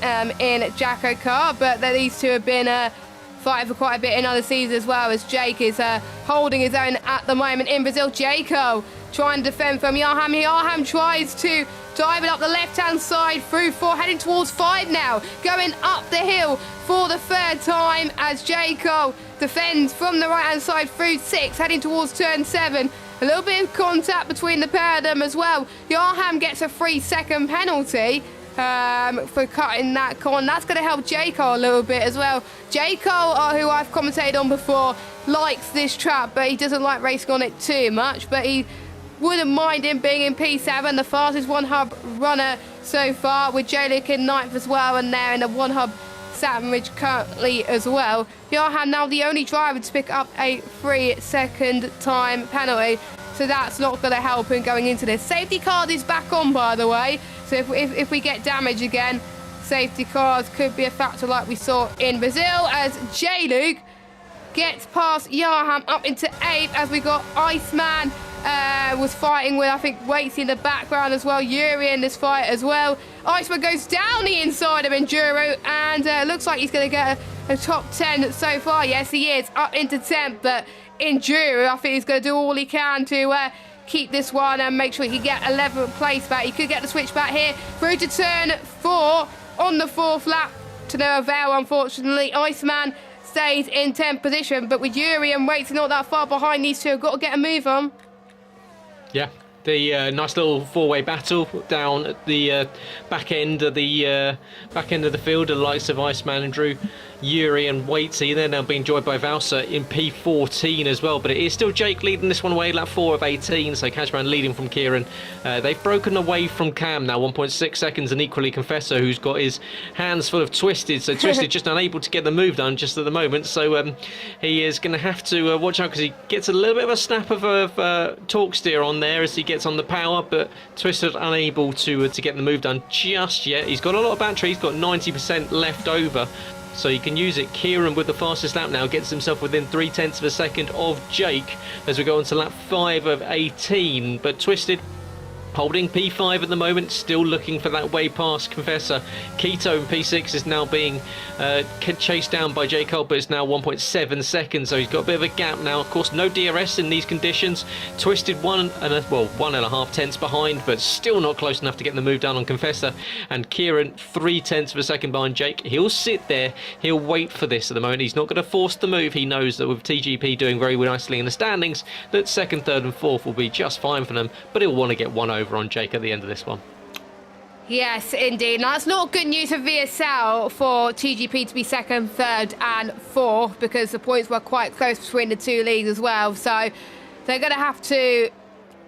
in Jacko car, but these two have been fighting for quite a bit in other seasons as well, as Jake is holding his own at the moment in Brazil. Jaco trying to defend from Yarham. Yarham tries to dive it up the left-hand side through 4, heading towards 5 now, going up the hill for the 3rd time as Jaco defends from the right-hand side through 6, heading towards turn 7. A little bit of contact between the pair of them as well. Yarham gets a 3-second penalty for cutting that corner. That's going to help Jaco a little bit as well. Jaco, who I've commentated on before, likes this track, but he doesn't like racing on it too much. But he wouldn't mind him being in P7, the fastest one hub runner so far, with J-Luke in 9th as well, and they're in the one hub sandwich currently as well. Johan now the only driver to pick up a 3-second time penalty, so that's not going to help him going into this. Safety card is back on, by the way, so if we get damage again, safety cars could be a factor like we saw in Brazil, as J-Luke gets past Yarham up into 8th, as we got Iceman was fighting with, I think, Waitsy in the background as well. Yuri in this fight as well. Iceman goes down the inside of Enduro, and looks like he's going to get a top 10 so far. Yes, he is, up into 10th, but Enduro, I think he's going to do all he can to keep this one and make sure he can get 11th place back. He could get the switch back here through to turn 4 on the 4th lap. To no avail, unfortunately. Iceman stays in 10th position, but with Yuri and Waits not that far behind, these two have got to get a move on. Yeah, the nice little four-way battle down at the back end of the field. The likes of Iceman and Drew, Yuri and Waitsy. They're now being joined by Valsa in P14 as well. But it is still Jake leading this one away, lap 4 of 18. So Cashman leading from Kieran. They've broken away from Cam now, 1.6 seconds, and equally Confessor, who's got his hands full of Twisted. So Twisted just unable to get the move done just at the moment. So he is going to have to watch out, because he gets a little bit of a snap of torque steer on there as he gets on the power. But Twisted unable to get the move done just yet. He's got a lot of battery. He's got 90% left over, so he can use it. Kieran with the fastest lap now gets himself within 0.3 of a second of Jake as we go on to lap 5 of 18. But Twisted holding P5 at the moment, still looking for that way past Confessor. Keto in P6 is now being chased down by Jake Holt, but it's now 1.7 seconds, so he's got a bit of a gap now. Of course, no DRS in these conditions. Twisted 1.5 tenths behind, but still not close enough to get the move done on Confessor. And Kieran 0.3 of a second behind Jake. He'll sit there, he'll wait for this at the moment. He's not going to force the move. He knows that with TGP doing very nicely in the standings, that 2nd, 3rd and 4th will be just fine for them, but he'll want to get one over on Jake at the end of this one. Yes, indeed. Now, it's not good news for VSL for TGP to be 2nd, 3rd and 4th, because the points were quite close between the two leagues as well. So they're going to have to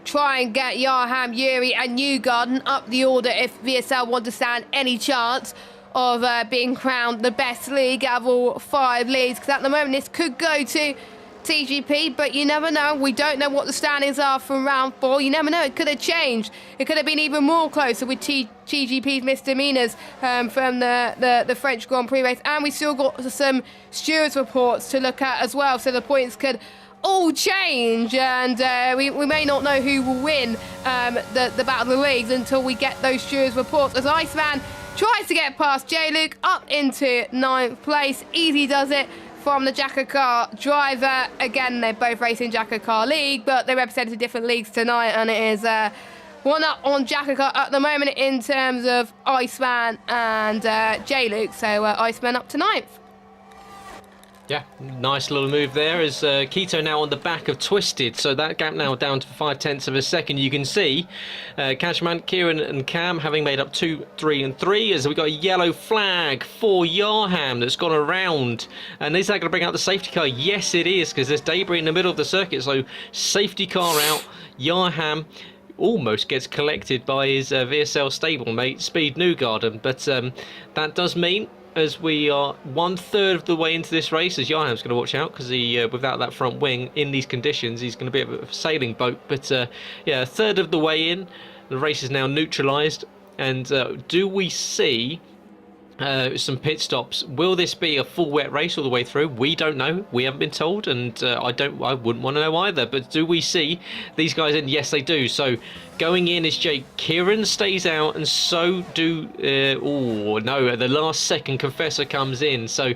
try and get Yarham, Yuri and Newgarden up the order if VSL want to stand any chance of being crowned the best league out of all 5 leagues, because at the moment this could go to TGP, but you never know. We don't know what the standings are from round 4. You never know. It could have changed. It could have been even more closer with TGP's misdemeanors from the French Grand Prix race. And we still got some stewards reports to look at as well. So the points could all change, and we may not know who will win the Battle of the Leagues until we get those stewards reports. As Iceman tries to get past J-Luke up into 9th place. Easy does it from the Jacker Car driver. Again, they're both racing Jacker Car League, but they represented different leagues tonight, and it is one up on Jacker Car at the moment in terms of Iceman and J-Luke. So Iceman up to 9th. Yeah, nice little move there as Keto now on the back of Twisted, so that gap now down to 0.5 of a second. You can see Cashman, Kieran and Cam having made up 2, 3 and 3 as we got a yellow flag for Yarham that's gone around. And is that going to bring out the safety car? Yes, it is, because there's debris in the middle of the circuit, so safety car out. Yarham almost gets collected by his VSL stablemate Speed Newgarden, but that does mean, as we are 1/3 of the way into this race, as Yarham's going to watch out, because he without that front wing in these conditions, he's going to be a sailing boat. But yeah, 1/3 of the way in, the race is now neutralised. And do we see some pit stops? Will this be a full wet race all the way through? We don't know. We haven't been told, and I wouldn't want to know either. But do we see these guys in? Yes, they do. So going in is Jake. Kieran stays out, and so do oh no, at the last second Confessor comes in. So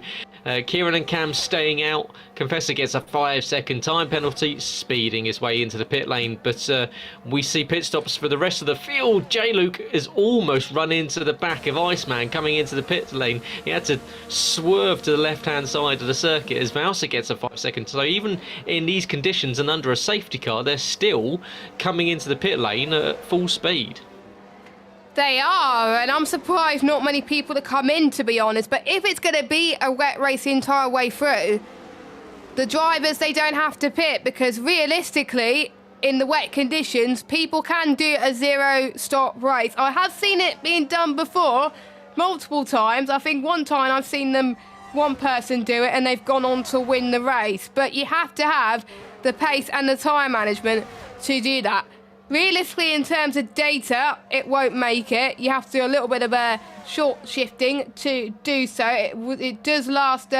Kieran and Cam staying out. Confessor gets a 5-second time penalty, speeding his way into the pit lane. But we see pit stops for the rest of the field. J-Luke has almost run into the back of Iceman coming into the pit lane. He had to swerve to the left-hand side of the circuit as Mouser gets a 5-second. So even in these conditions and under a safety car, they're still coming into the pit lane at full speed. They are, and I'm surprised not many people to come in, to be honest. But if it's going to be a wet race the entire way through, the drivers, they don't have to pit, because realistically, in the wet conditions, people can do a 0-stop race. I have seen it being done before, multiple times. I think one time I've seen one person do it, and they've gone on to win the race. But you have to have the pace and the time management to do that. Realistically, in terms of data, it won't make it. You have to do a little bit of a short shifting to do so. It does last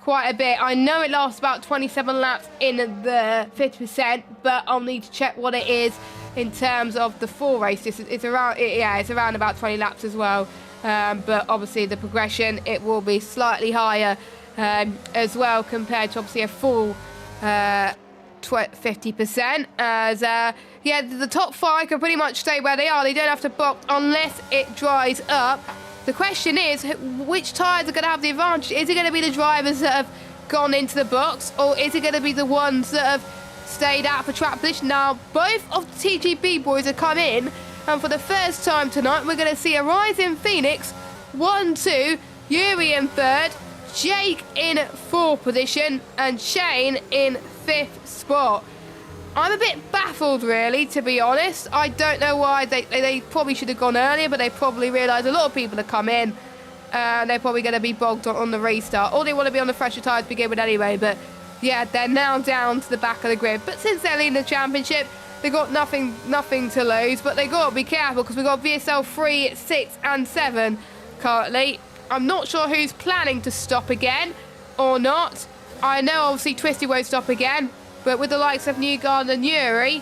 quite a bit. I know it lasts about 27 laps in the 50%, but I'll need to check what it is in terms of the full race. It's around about 20 laps as well. But obviously the progression, it will be slightly higher as well compared to obviously a full 50%. As the top 5 can pretty much stay where they are. They don't have to box unless it dries up. The question is, which tyres are going to have the advantage? Is it going to be the drivers that have gone into the box, or is it going to be the ones that have stayed out for track position? Now, both of the TGP boys have come in, and for the first time tonight, we're going to see a Rising Phoenix 1-2, Yuri in 3rd, Jake in 4th position, and Shane in 5th spot. I'm a bit baffled, really, to be honest. I don't know why. They probably should have gone earlier, but they probably realised a lot of people have come in. And they're probably going to be bogged on the restart. Or they want to be on the fresher tyres to begin with anyway. But, yeah, they're now down to the back of the grid. But since they're leading the championship, they've got nothing to lose. But they've got to be careful because we've got VSL 3, 6 and 7 currently. I'm not sure who's planning to stop again or not. I know, obviously, Twisty won't stop again. But with the likes of Newgarden and Yuri,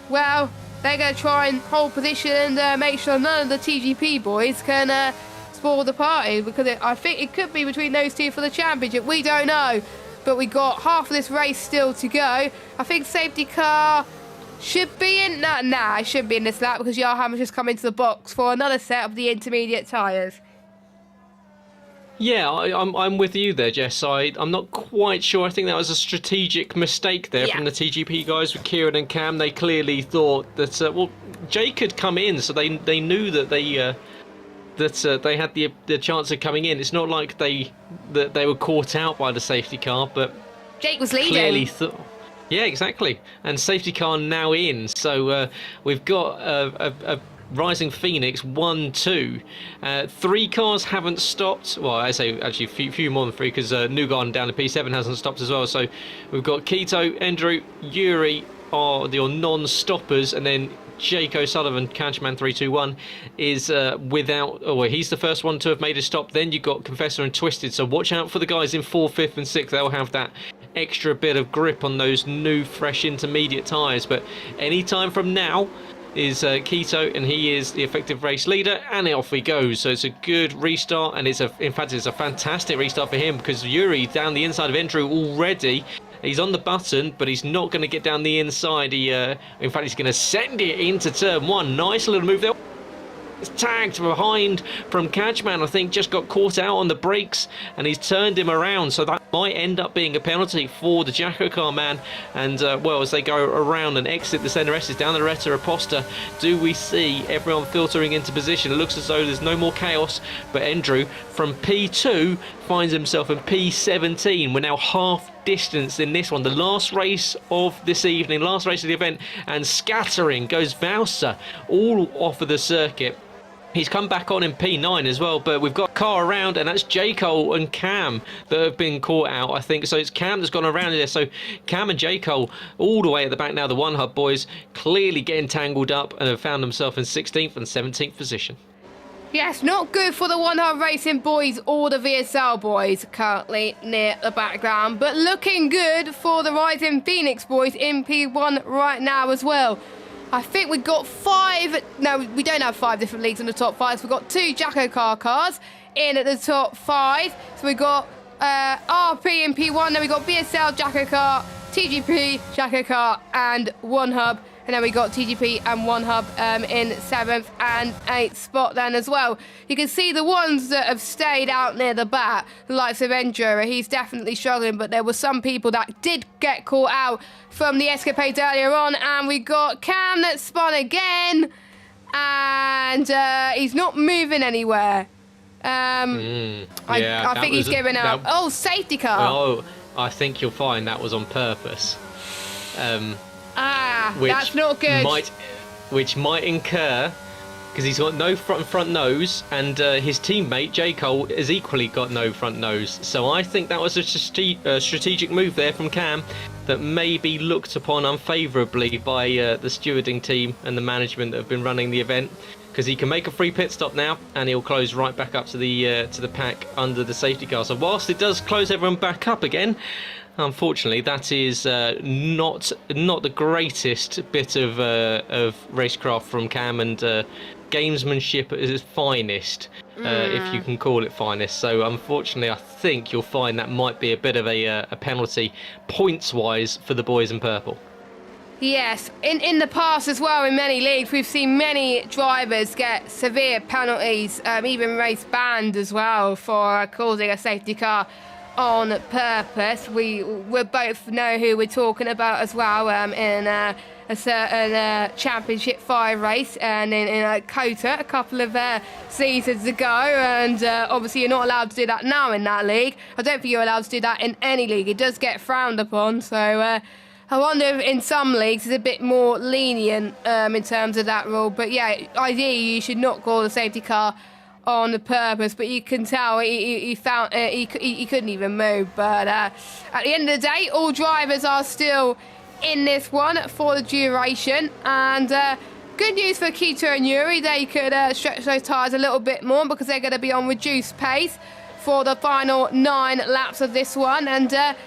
well, they're going to try and hold position and make sure none of the TGP boys can spoil the party, because I think it could be between those two for the championship. We don't know, but we got half of this race still to go. I think safety car should be in. Nah, it shouldn't be in this lap because Yarham has just come into the box for another set of the intermediate tyres. Yeah, I'm with you there, Jess. I'm not quite sure. I think that was a strategic mistake there from the TGP guys with Kieran and Cam. They clearly thought that Jake had come in, so they knew that they had the chance of coming in. It's not like they were caught out by the safety car, but Jake was leading. Clearly thought. Yeah, exactly. And safety car now in, so we've got a Rising Phoenix 1-2. 3 cars haven't stopped. Well, I say actually a few more than 3 because Newgarden down to P7 hasn't stopped as well. So we've got Keto, Andrew, Yuri are the non-stoppers, and then Jake O'Sullivan, Catchman 321, is without. Oh, well, he's the first one to have made a stop. Then you've got Confessor and Twisted. So watch out for the guys in 4th, 5th, and 6th. They'll have that extra bit of grip on those new, fresh intermediate tyres. But any time from now is Keto, and he is the effective race leader, and off he goes. So it's a good restart, and in fact it's a fantastic restart for him, because Yuri down the inside of Andrew already. He's on the button, but he's not going to get down the inside. In fact, he's going to send it into turn 1. Nice little move there. It's tagged behind from Catchman, I think, just got caught out on the brakes, and he's turned him around, so that might end up being a penalty for the Jacko car man. And as they go around and exit the centre S's down the Retta Aposta, do we see everyone filtering into position? It looks as though there's no more chaos, but Andrew from P2 finds himself in P17. We're now half distance in this one, the last race of this evening, last race of the event, and scattering goes Vouser all off of the circuit. He's come back on in P9 as well, but we've got a car around, and that's J. Cole and Cam that have been caught out, I think. So it's Cam that's gone around there. So Cam and J. Cole all the way at the back now. The One Hub boys clearly getting tangled up and have found themselves in 16th and 17th position. Yes, not good for the One Hub Racing boys or the VSL boys currently near the background, but looking good for the Rising Phoenix boys in P1 right now as well. I think we've got 5, no, we don't have 5 different leagues in the top 5, so we've got 2 Jacko car cars in at the top 5. So we've got RP in P1, then we've got VSL Jacko car, TGP Jacko car, and One Hub. And then we got TGP and One Hub in 7th and 8th spot then as well. You can see the ones that have stayed out near the back, the likes of Endura. He's definitely struggling, but there were some people that did get caught out from the escapades earlier on. And we got Cam that spun again, and he's not moving anywhere. I think he's giving out. Oh, safety car. Oh, I think you'll find that was on purpose. That's not good. Which might incur, because he's got no front nose, and his teammate J. Cole has equally got no front nose. So I think that was a strategic move there from Cam. that may be looked upon unfavourably by the stewarding team and the management that have been running the event, because he can make a free pit stop now and he'll close right back up to the pack under the safety car. So whilst it does close everyone back up again, unfortunately that is not the greatest bit of racecraft from Cam, and gamesmanship at its finest, if you can call it finest. So unfortunately I think you'll find that might be a bit of a penalty points wise for the boys in purple. Yes, in the past as well, in many leagues, we've seen many drivers get severe penalties, even race banned as well, for causing a safety car on purpose. We both know who we're talking about as well, in a certain Championship 5 race, and in Kota a couple of seasons ago, and obviously you're not allowed to do that now in that league. I don't think you're allowed to do that in any league. It does get frowned upon, so I wonder if in some leagues it's a bit more lenient in terms of that rule. But yeah, ideally you should not call the safety car on purpose. But you can tell he couldn't even move. But at the end of the day, all drivers are still in this one for the duration. And good news for Keto and Yuri. They could stretch those tyres a little bit more because they're going to be on reduced pace for the final 9 laps of this one. And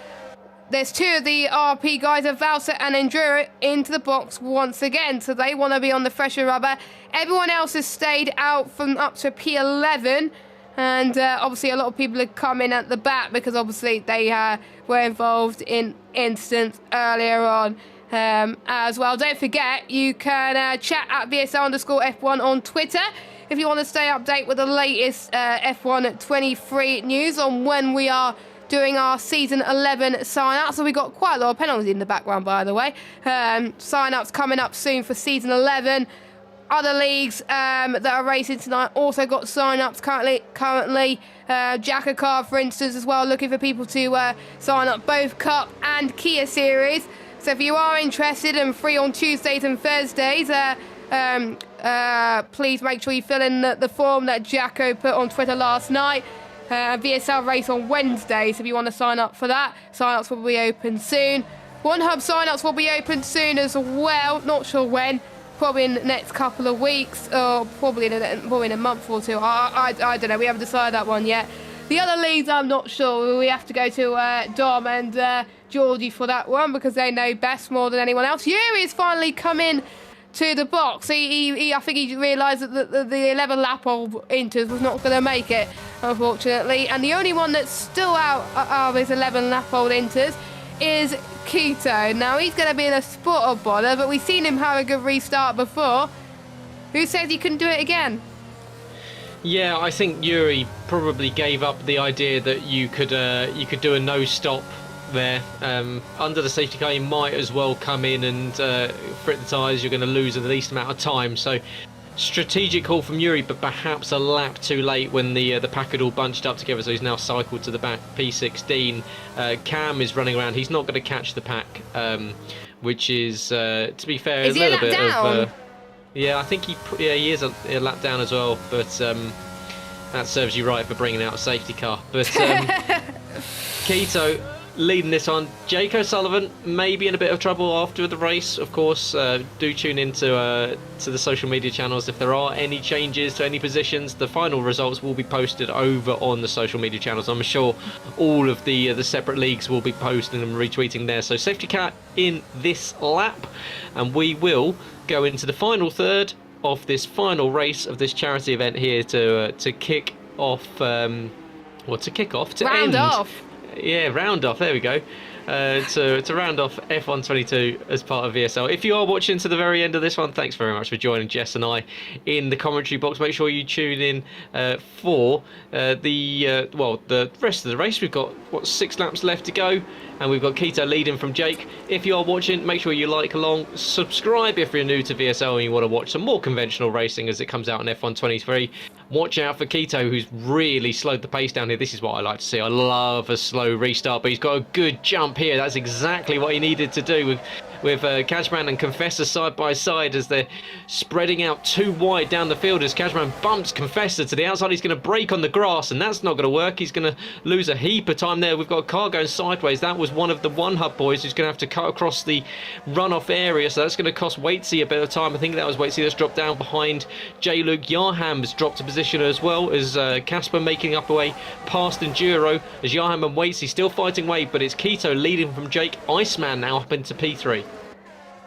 there's 2 of the RP guys, of Valsa and Enduro, into the box once again, so they want to be on the fresher rubber. Everyone else has stayed out from up to P11, and obviously a lot of people have come in at the back because obviously they were involved in incidents earlier on as well. Don't forget, you can chat at VSL_F1 on Twitter if you want to stay updated with the latest F1 23 news on when we are doing our Season 11 sign-ups. So we got quite a lot of penalties in the background, by the way. Sign-ups coming up soon for Season 11. Other leagues that are racing tonight also got sign-ups currently. Jackacar, for instance, as well, looking for people to sign up, both Cup and Kia Series. So if you are interested and free on Tuesdays and Thursdays, please make sure you fill in the form that Jacko put on Twitter last night. VSL race on Wednesday, so if you want to sign up for that, sign-ups will be open soon. One Hub sign-ups will be open soon as well, not sure when, probably in the next couple of weeks, or probably in a month or 2. I don't know, we haven't decided that one yet. The other leagues, I'm not sure. We have to go to Dom and Georgie for that one because they know best more than anyone else. Yuri's finally come in to the box. I think he realised that the 11 lap of Inters was not going to make it, unfortunately. And the only one that's still out of his 11 lap old Inters is Keto. Now, he's going to be in a spot of bother, but we've seen him have a good restart before. Who says he couldn't do it again? Yeah, I think Yuri probably gave up the idea that you could do a no stop there. Under the safety car, you might as well come in and frit the tyres. You're going to lose the least amount of time. So strategic call from Yuri, but perhaps a lap too late when the pack had all bunched up together. So he's now cycled to the back. P16. Cam is running around. He's not going to catch the pack, which is, to be fair, is a little bit down? of. Yeah, I think he is a lap down as well, but that serves you right for bringing out a safety car. But Keto leading this on. Jake O'Sullivan may be in a bit of trouble after the race. Of course, do tune into to the social media channels if there are any changes to any positions. The final results will be posted over on the social media channels. I'm sure all of the separate leagues will be posting and retweeting there. So safety car in this lap, and we will go into the final third of this final race of this charity event here to kick off. Round off. Yeah, round off. There we go. To round off F1 22 as part of VSL. If you are watching to the very end of this one, thanks very much for joining Jess and I in the commentary box. Make sure you tune in for the rest of the race. We've got 6 laps left to go, and we've got Keto leading from Jake. If you are watching, make sure you like along, subscribe if you're new to VSL and you want to watch some more conventional racing as it comes out on F1 23. Watch out for Keto, who's really slowed the pace down here. This is what I like to see. I love a slow restart, but he's got a good jump here. That's exactly what he needed to do. with Kajman and Confessor side by side as they're spreading out too wide down the field as Kajman bumps Confessor to the outside. He's going to break on the grass, and that's not going to work. He's going to lose a heap of time there. We've got a car going sideways. That was one of the One Hub boys who's going to have to cut across the runoff area, so that's going to cost Waitsy a bit of time. I think that was Waitsy that's dropped down behind J-Luke. Yarham's dropped a position as well as Casper making up away past Enduro as Yarham and Waitsy still fighting Wade, but it's Keto leading from Jake. Iceman now up into P3.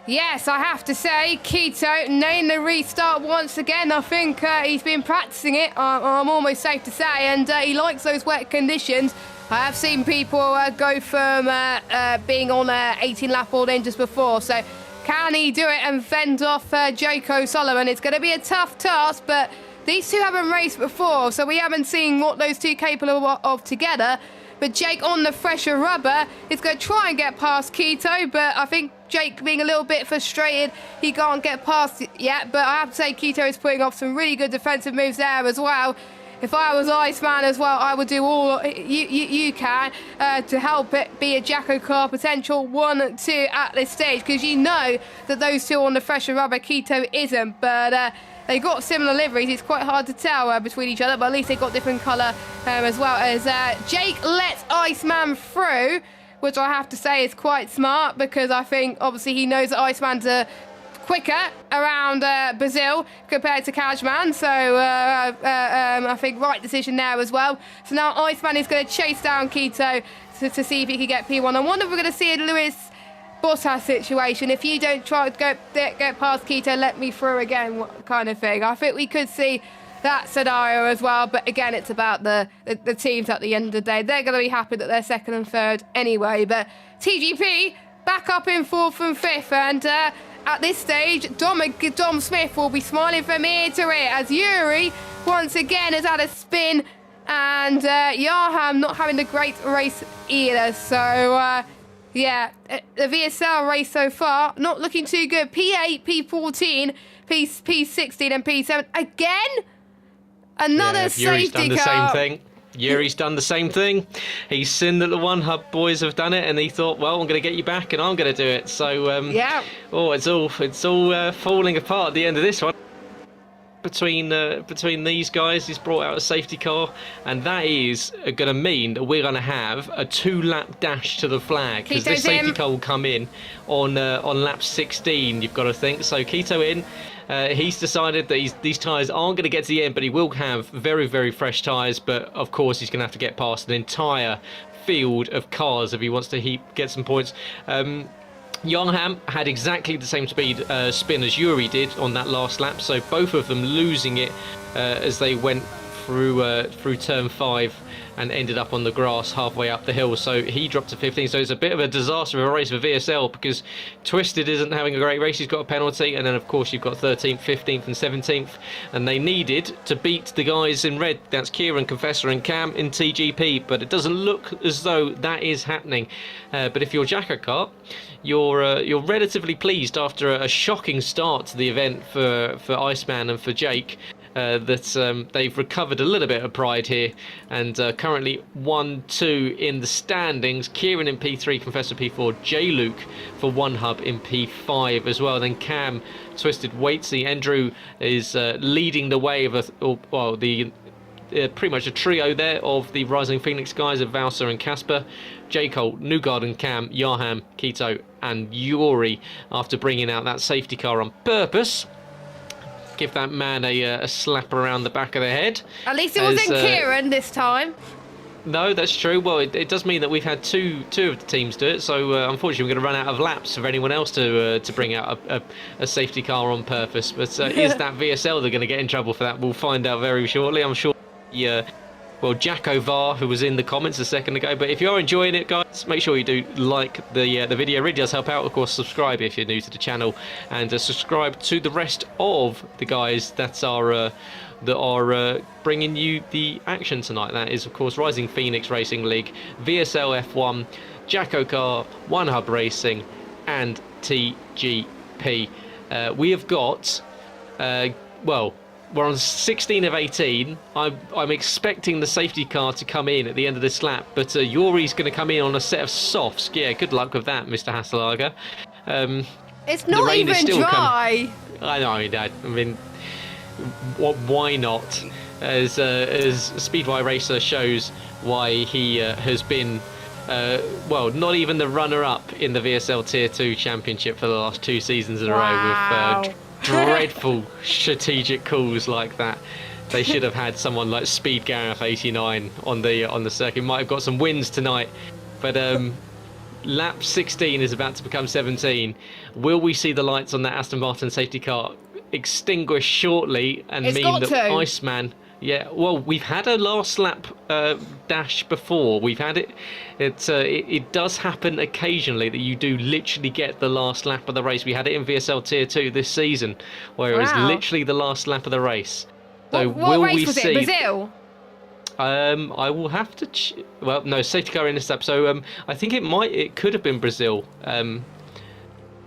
Yes, I have to say, Keto nailing the restart once again. I think he's been practicing it, I'm almost safe to say, and he likes those wet conditions. I have seen people go from being on 18 lap all in just before, so can he do it and fend off Jake O'Sullivan? It's going to be a tough task, but these two haven't raced before, so we haven't seen what those two are capable of together. But Jake on the fresher rubber is going to try and get past Keto, but I think Jake being a little bit frustrated, he can't get past it yet. But I have to say Keto is putting off some really good defensive moves there as well. If I was Iceman as well, I would do all you can to help it be a Jacko car potential 1-2 at this stage, because you know that those two on the fresher rubber, Keto isn't, but they got similar liveries. It's quite hard to tell between each other, but at least they got different colour as well. As Jake lets Iceman through, which I have to say is quite smart, because I think obviously he knows that Iceman's quicker around Brazil compared to Kajman, so I think right decision there as well. So now Iceman is going to chase down Keto to see if he can get P1. I wonder if we're going to see a Lewis Bottas situation. If you don't try to get past Keto, let me through again, kind of thing. I think we could see that scenario as well, but again, it's about the teams at the end of the day. They're going to be happy that they're second and third anyway, but TGP back up in fourth and fifth, and at this stage, Dom Smith will be smiling from ear to ear as Yuri once again has had a spin, and Yarham not having a great race either. So yeah, the VSL race so far not looking too good. P8, P14, P16 and P7 again. Another safety car. Yuri's done the same thing. Yuri's done the same thing. He's seen that the One Hub boys have done it, and he thought, well, I'm going to get you back, and I'm going to do it. So yeah. Oh, it's all falling apart at the end of this one. Between these guys, he's brought out a safety car, and that is going to mean that we're going to have a 2-lap dash to the flag, because this safety car will come in on lap 16. You've got to think. So Keto in. He's decided that these tyres aren't going to get to the end, but he will have very, very fresh tyres. But of course, he's going to have to get past an entire field of cars if he wants to get some points. Yarham had exactly the same spin as Yuri did on that last lap, so both of them losing it as they went through turn 5 and ended up on the grass halfway up the hill. So he dropped to 15. So it's a bit of a disaster of a race for VSL, because Twisted isn't having a great race. He's got a penalty, and then of course you've got 13th, 15th and 17th, and they needed to beat the guys in red. That's Kieran, Confessor and Cam in TGP, but it doesn't look as though that is happening. But if you're Jacko Kart, you're relatively pleased after a shocking start to the event for Iceman and for Jake. That they've recovered a little bit of pride here, and currently 1-2 in the standings. Kieran in P3, Confessor P4, J-Luke for One Hub in P5 as well. Then Cam, Twisted, Waitsy, Andrew is leading the way of pretty much a trio there of the Rising Phoenix guys of Valsa and Casper. J. Cole, Newgard and Cam, Yarham, Keto and Yuri after bringing out that safety car on purpose. Give that man a slap around the back of the head. At least it wasn't Kieran this time. No, that's true. Well, it does mean that we've had two of the teams do it. So unfortunately, we're going to run out of laps for anyone else to bring out a safety car on purpose. But is that VSL they're going to get in trouble for that? We'll find out very shortly. I'm sure. Well, Jacko VAR, who was in the comments a second ago. But if you're enjoying it, guys, make sure you do like the video. It really does help out. Of course, subscribe if you're new to the channel, and subscribe to the rest of the guys that are bringing you the action tonight. That is, of course, Rising Phoenix Racing League, VSL F1, Jacko Car, One Hub Racing, and TGP. We have got, we're on 16 of 18. I'm expecting the safety car to come in at the end of this lap, but Yuri's going to come in on a set of softs. Yeah, good luck with that, Mr. Hasselager. It's the not rain is even still dry. I know, Dad. I mean, why not? As Speedway Racer shows why he has been, not even the runner-up in the VSL Tier 2 Championship for the last 2 seasons in a row with dreadful strategic calls like that. They should have had someone like Speed Gareth 89 on the circuit. Might have got some wins tonight, but lap 16 is about to become 17. Will we see the lights on that Aston Martin safety car extinguish shortly and It's mean got that to. Iceman? Yeah, well, we've had a last lap dash before. We've had it. It does happen occasionally that you do literally get the last lap of the race. We had it in VSL Tier 2 this season, where it was literally the last lap of the race. So What will race we was see? it? Brazil? I will have to. Well, no, safety car in this lap. So I think it could have been Brazil.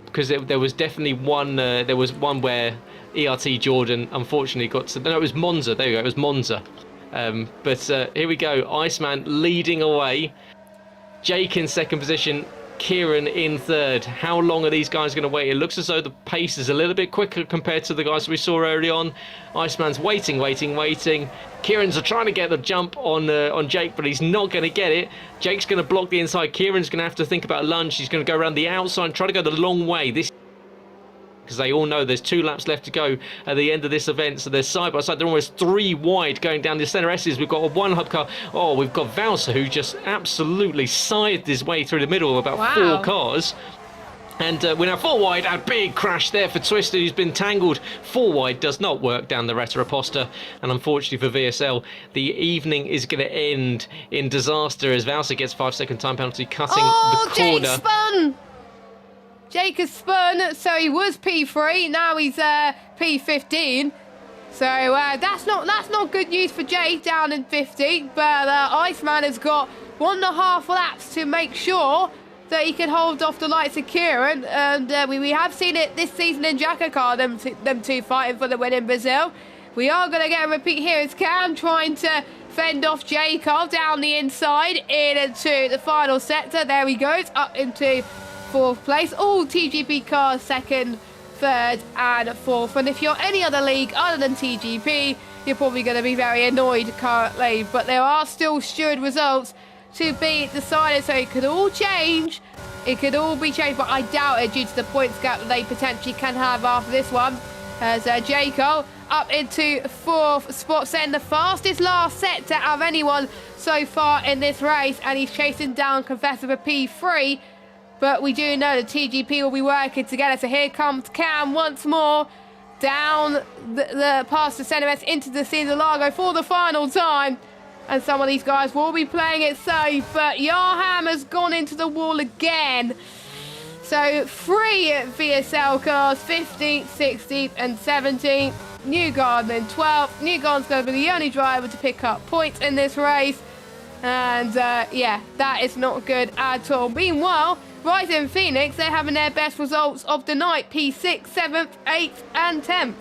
Because there was definitely one. There was one where ERT Jordan unfortunately got to. No, it was Monza. There you go. It was Monza. But here we go. Iceman leading away. Jake in second position. Kieran in third. How long are these guys going to wait? It looks as though the pace is a little bit quicker compared to the guys we saw early on. Iceman's waiting. Kieran's trying to get the jump on Jake, but he's not going to get it. Jake's going to block the inside. Kieran's going to have to think about a lunge. He's going to go around the outside and try to go the long way. Because they all know there's 2 laps left to go at the end of this event. So they're side by side. They're almost 3 wide going down the centre S's. We've got a 1 hub car. Oh, we've got Valsa, who just absolutely scythed his way through the middle of about 4 cars. And we're now 4 wide. A big crash there for Twisted, who's been tangled. 4 wide does not work down the Retta Reposta. And unfortunately for VSL, the evening is going to end in disaster as Valsa gets 5-second time penalty, cutting the corner. Jake spun! Jake has spun, so he was P3, now he's P15. So that's not good news for Jake down in 50, but Iceman has got 1.5 laps to make sure that he can hold off the likes of Kieran, and we have seen it this season in Jakarta, them two fighting for the win in Brazil. We are going to get a repeat here as Cam trying to fend off Jacob down the inside into the final sector. There he goes, up into 4th place. All TGP cars 2nd, 3rd and 4th. And if you're any other league other than TGP, you're probably going to be very annoyed currently. But there are still steward results to be decided, so it could all change. It could all be changed, but I doubt it due to the points gap that they potentially can have after this one. As Jaco up into 4th spot, setting the fastest last sector out of anyone so far in this race, and he's chasing down Confessor for P3. But we do know the TGP will be working together. So here comes Cam once more down the past the centre into the Cesar Largo for the final time. And some of these guys will be playing it safe. But Yarham has gone into the wall again. So 3 VSL cars, 15th, 16th and 17th. Newgarden in 12th. Newgarden's going to be the only driver to pick up points in this race. And yeah, that is not good at all. Meanwhile, Rising Phoenix, they're having their best results of the night. P6, 7th, 8th and 10th.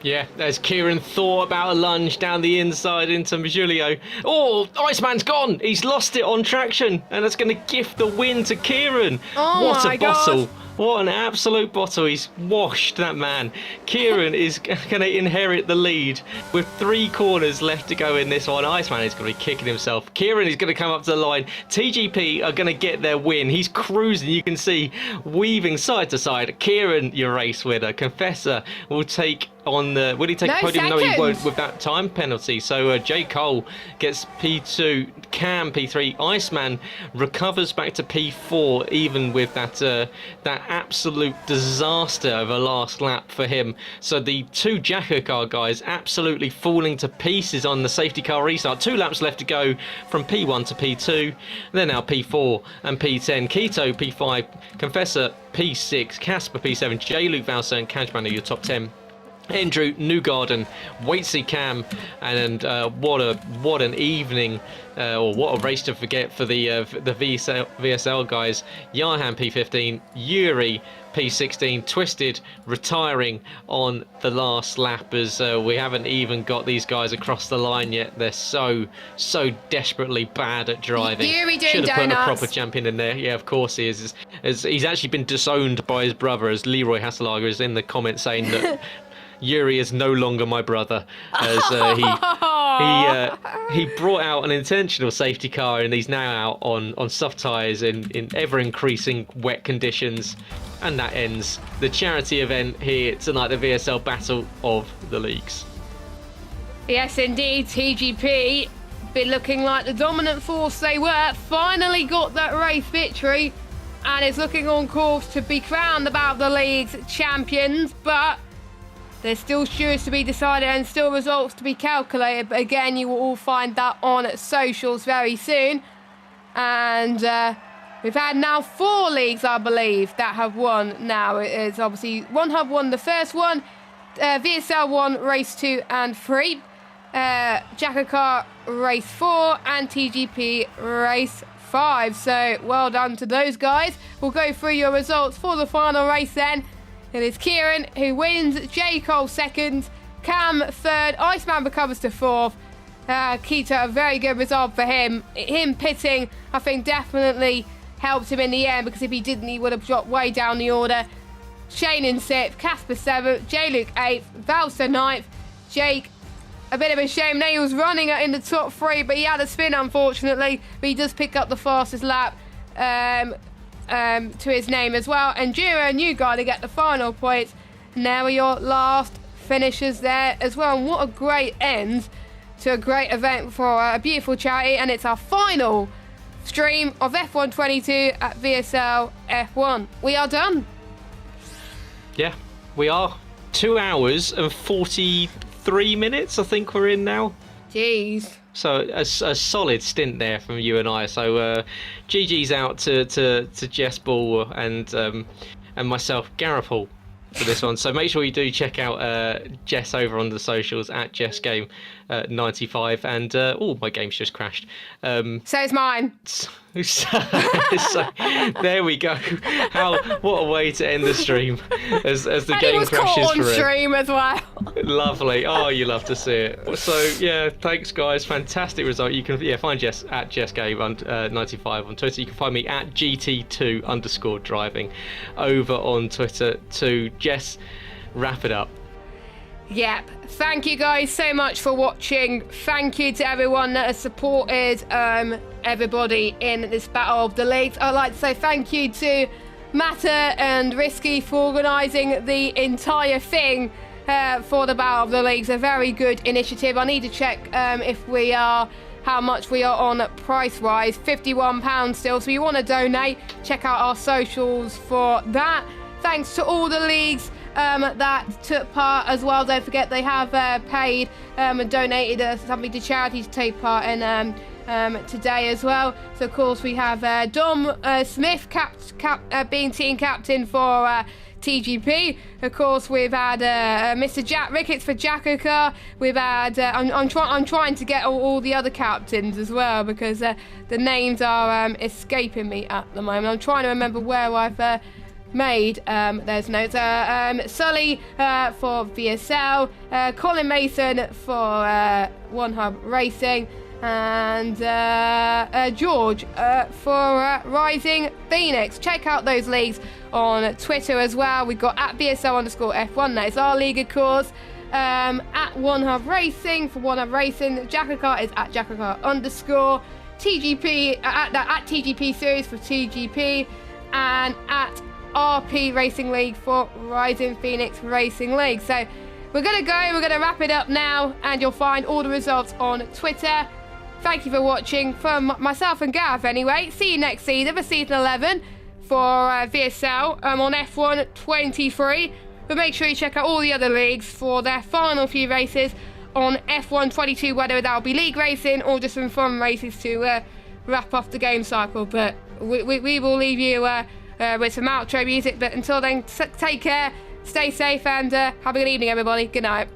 Yeah, there's Kieran thought about a lunge down the inside into Giulio. Oh, Iceman's gone. He's lost it on traction, and that's going to gift the win to Kieran. Oh, what my a bottle. God. What an absolute bottle. He's washed that man. Kieran is going to inherit the lead with 3 corners left to go in this one. Iceman is going to be kicking himself. Kieran is going to come up to the line. TGP are going to get their win. He's cruising. You can see weaving side to side. Kieran, your race winner. Confessor will take on the... Will he take No, podium? No, he second. won't with that time penalty. So J. Cole gets P2. Cam P3. Iceman recovers back to P4 even with that absolute disaster of a last lap for him. So the 2 Jacker car guys absolutely falling to pieces on the safety car restart. 2 laps left to go from P1 to P2. They're now P4 and P10. Keto P5. Confessor P6. Casper P7. J. Luke Valser and Cashman are your top 10. Andrew Newgarden, Waitsy Cam, and what an evening, or what a race to forget for the VSL guys. Yarham P15, Yuri P16, Twisted retiring on the last lap as we haven't even got these guys across the line yet. They're so desperately bad at driving. Yuri doing Should have put a donuts. proper champion in there. Yeah, of course he is. as he's actually been disowned by his brother, as Leroy Hasselager is in the comments saying that Yuri is no longer my brother, as he brought out an intentional safety car and he's now out on soft tyres in ever-increasing wet conditions. And that ends the charity event here tonight, the VSL Battle of the Leagues. Yes, indeed, TGP been looking like the dominant force they were. Finally got that race victory and is looking on course to be crowned about the league's champions. But there's still stewards to be decided and still results to be calculated. But again, you will all find that on socials very soon. And we've had now 4 leagues, I believe, that have won now. It is obviously One Hub won the first one, VSL won race 2 and 3, Jakarta race 4 and TGP race 5. So well done to those guys. We'll go through your results for the final race then. It is Kieran who wins, J. Cole second, Cam third, Iceman recovers to fourth. Keita, a very good result for him. Him pitting, I think, definitely helped him in the end, because if he didn't, he would have dropped way down the order. Shane in 6th, Casper 7th, J-Luke 8th, Valster 9th, Jake, a bit of a shame. Now he was running in the top 3, but he had a spin, unfortunately. But he does pick up the fastest lap to his name as well. And Jura and you guys to get the final points. Now are your last finishers there as well. And what a great end to a great event for a beautiful charity. And it's our final stream of F1 22 at VSL F1. We are done. Yeah, we are. 2 hours and 43 minutes, I think we're in now. Jeez. So a solid stint there from you and I. So GG's out to Jess Ball and myself, Gareth Hall, for this one. So make sure you do check out Jess over on the socials at JessGame95. And my game's just crashed. So's mine. So there we go. What a way to end the stream as the and game was crashes caught on for stream as well. Lovely. Oh, you love to see it. So yeah, thanks guys. Fantastic result. You can find Jess at JessGame95 on Twitter. You can find me at GT2_driving over on Twitter too. Jess, wrap it up. Yep. Thank you guys so much for watching. Thank you to everyone that has supported everybody in this Battle of the Leagues. I'd like to say thank you to Matter and Risky for organising the entire thing for the Battle of the Leagues. A very good initiative. I need to check how much we are on price-wise. £51 still. So if you want to donate, check out our socials for that. Thanks to all the leagues that took part as well. Don't forget they have paid and donated something to charity to take part in today as well. So of course we have Dom Smith being team captain for TGP. Of course we've had Mr. Jack Ricketts for Jakarta. We've had I'm trying to get all the other captains as well, because the names are escaping me at the moment. I'm trying to remember where I've made there's notes. Sully for VSL, Colin Mason for One Hub Racing, and George for Rising Phoenix. Check out those leagues on Twitter as well. We've got at VSL_F1, that is our league of course. At One Hub Racing for One Hub Racing. Jakarta is at Jakarta_. TGP at TGP Series for TGP, and at RP Racing League for Rising Phoenix Racing League. So we're going to wrap it up now, and you'll find all the results on Twitter. Thank you for watching from myself and Gareth anyway. See you next season for season 11 for VSL on F1 23. But make sure you check out all the other leagues for their final few races on F1 22, whether that'll be league racing or just some fun races to wrap off the game cycle. But we will leave you with some outro music. But until then, take care, stay safe, and have a good evening, everybody. Good night.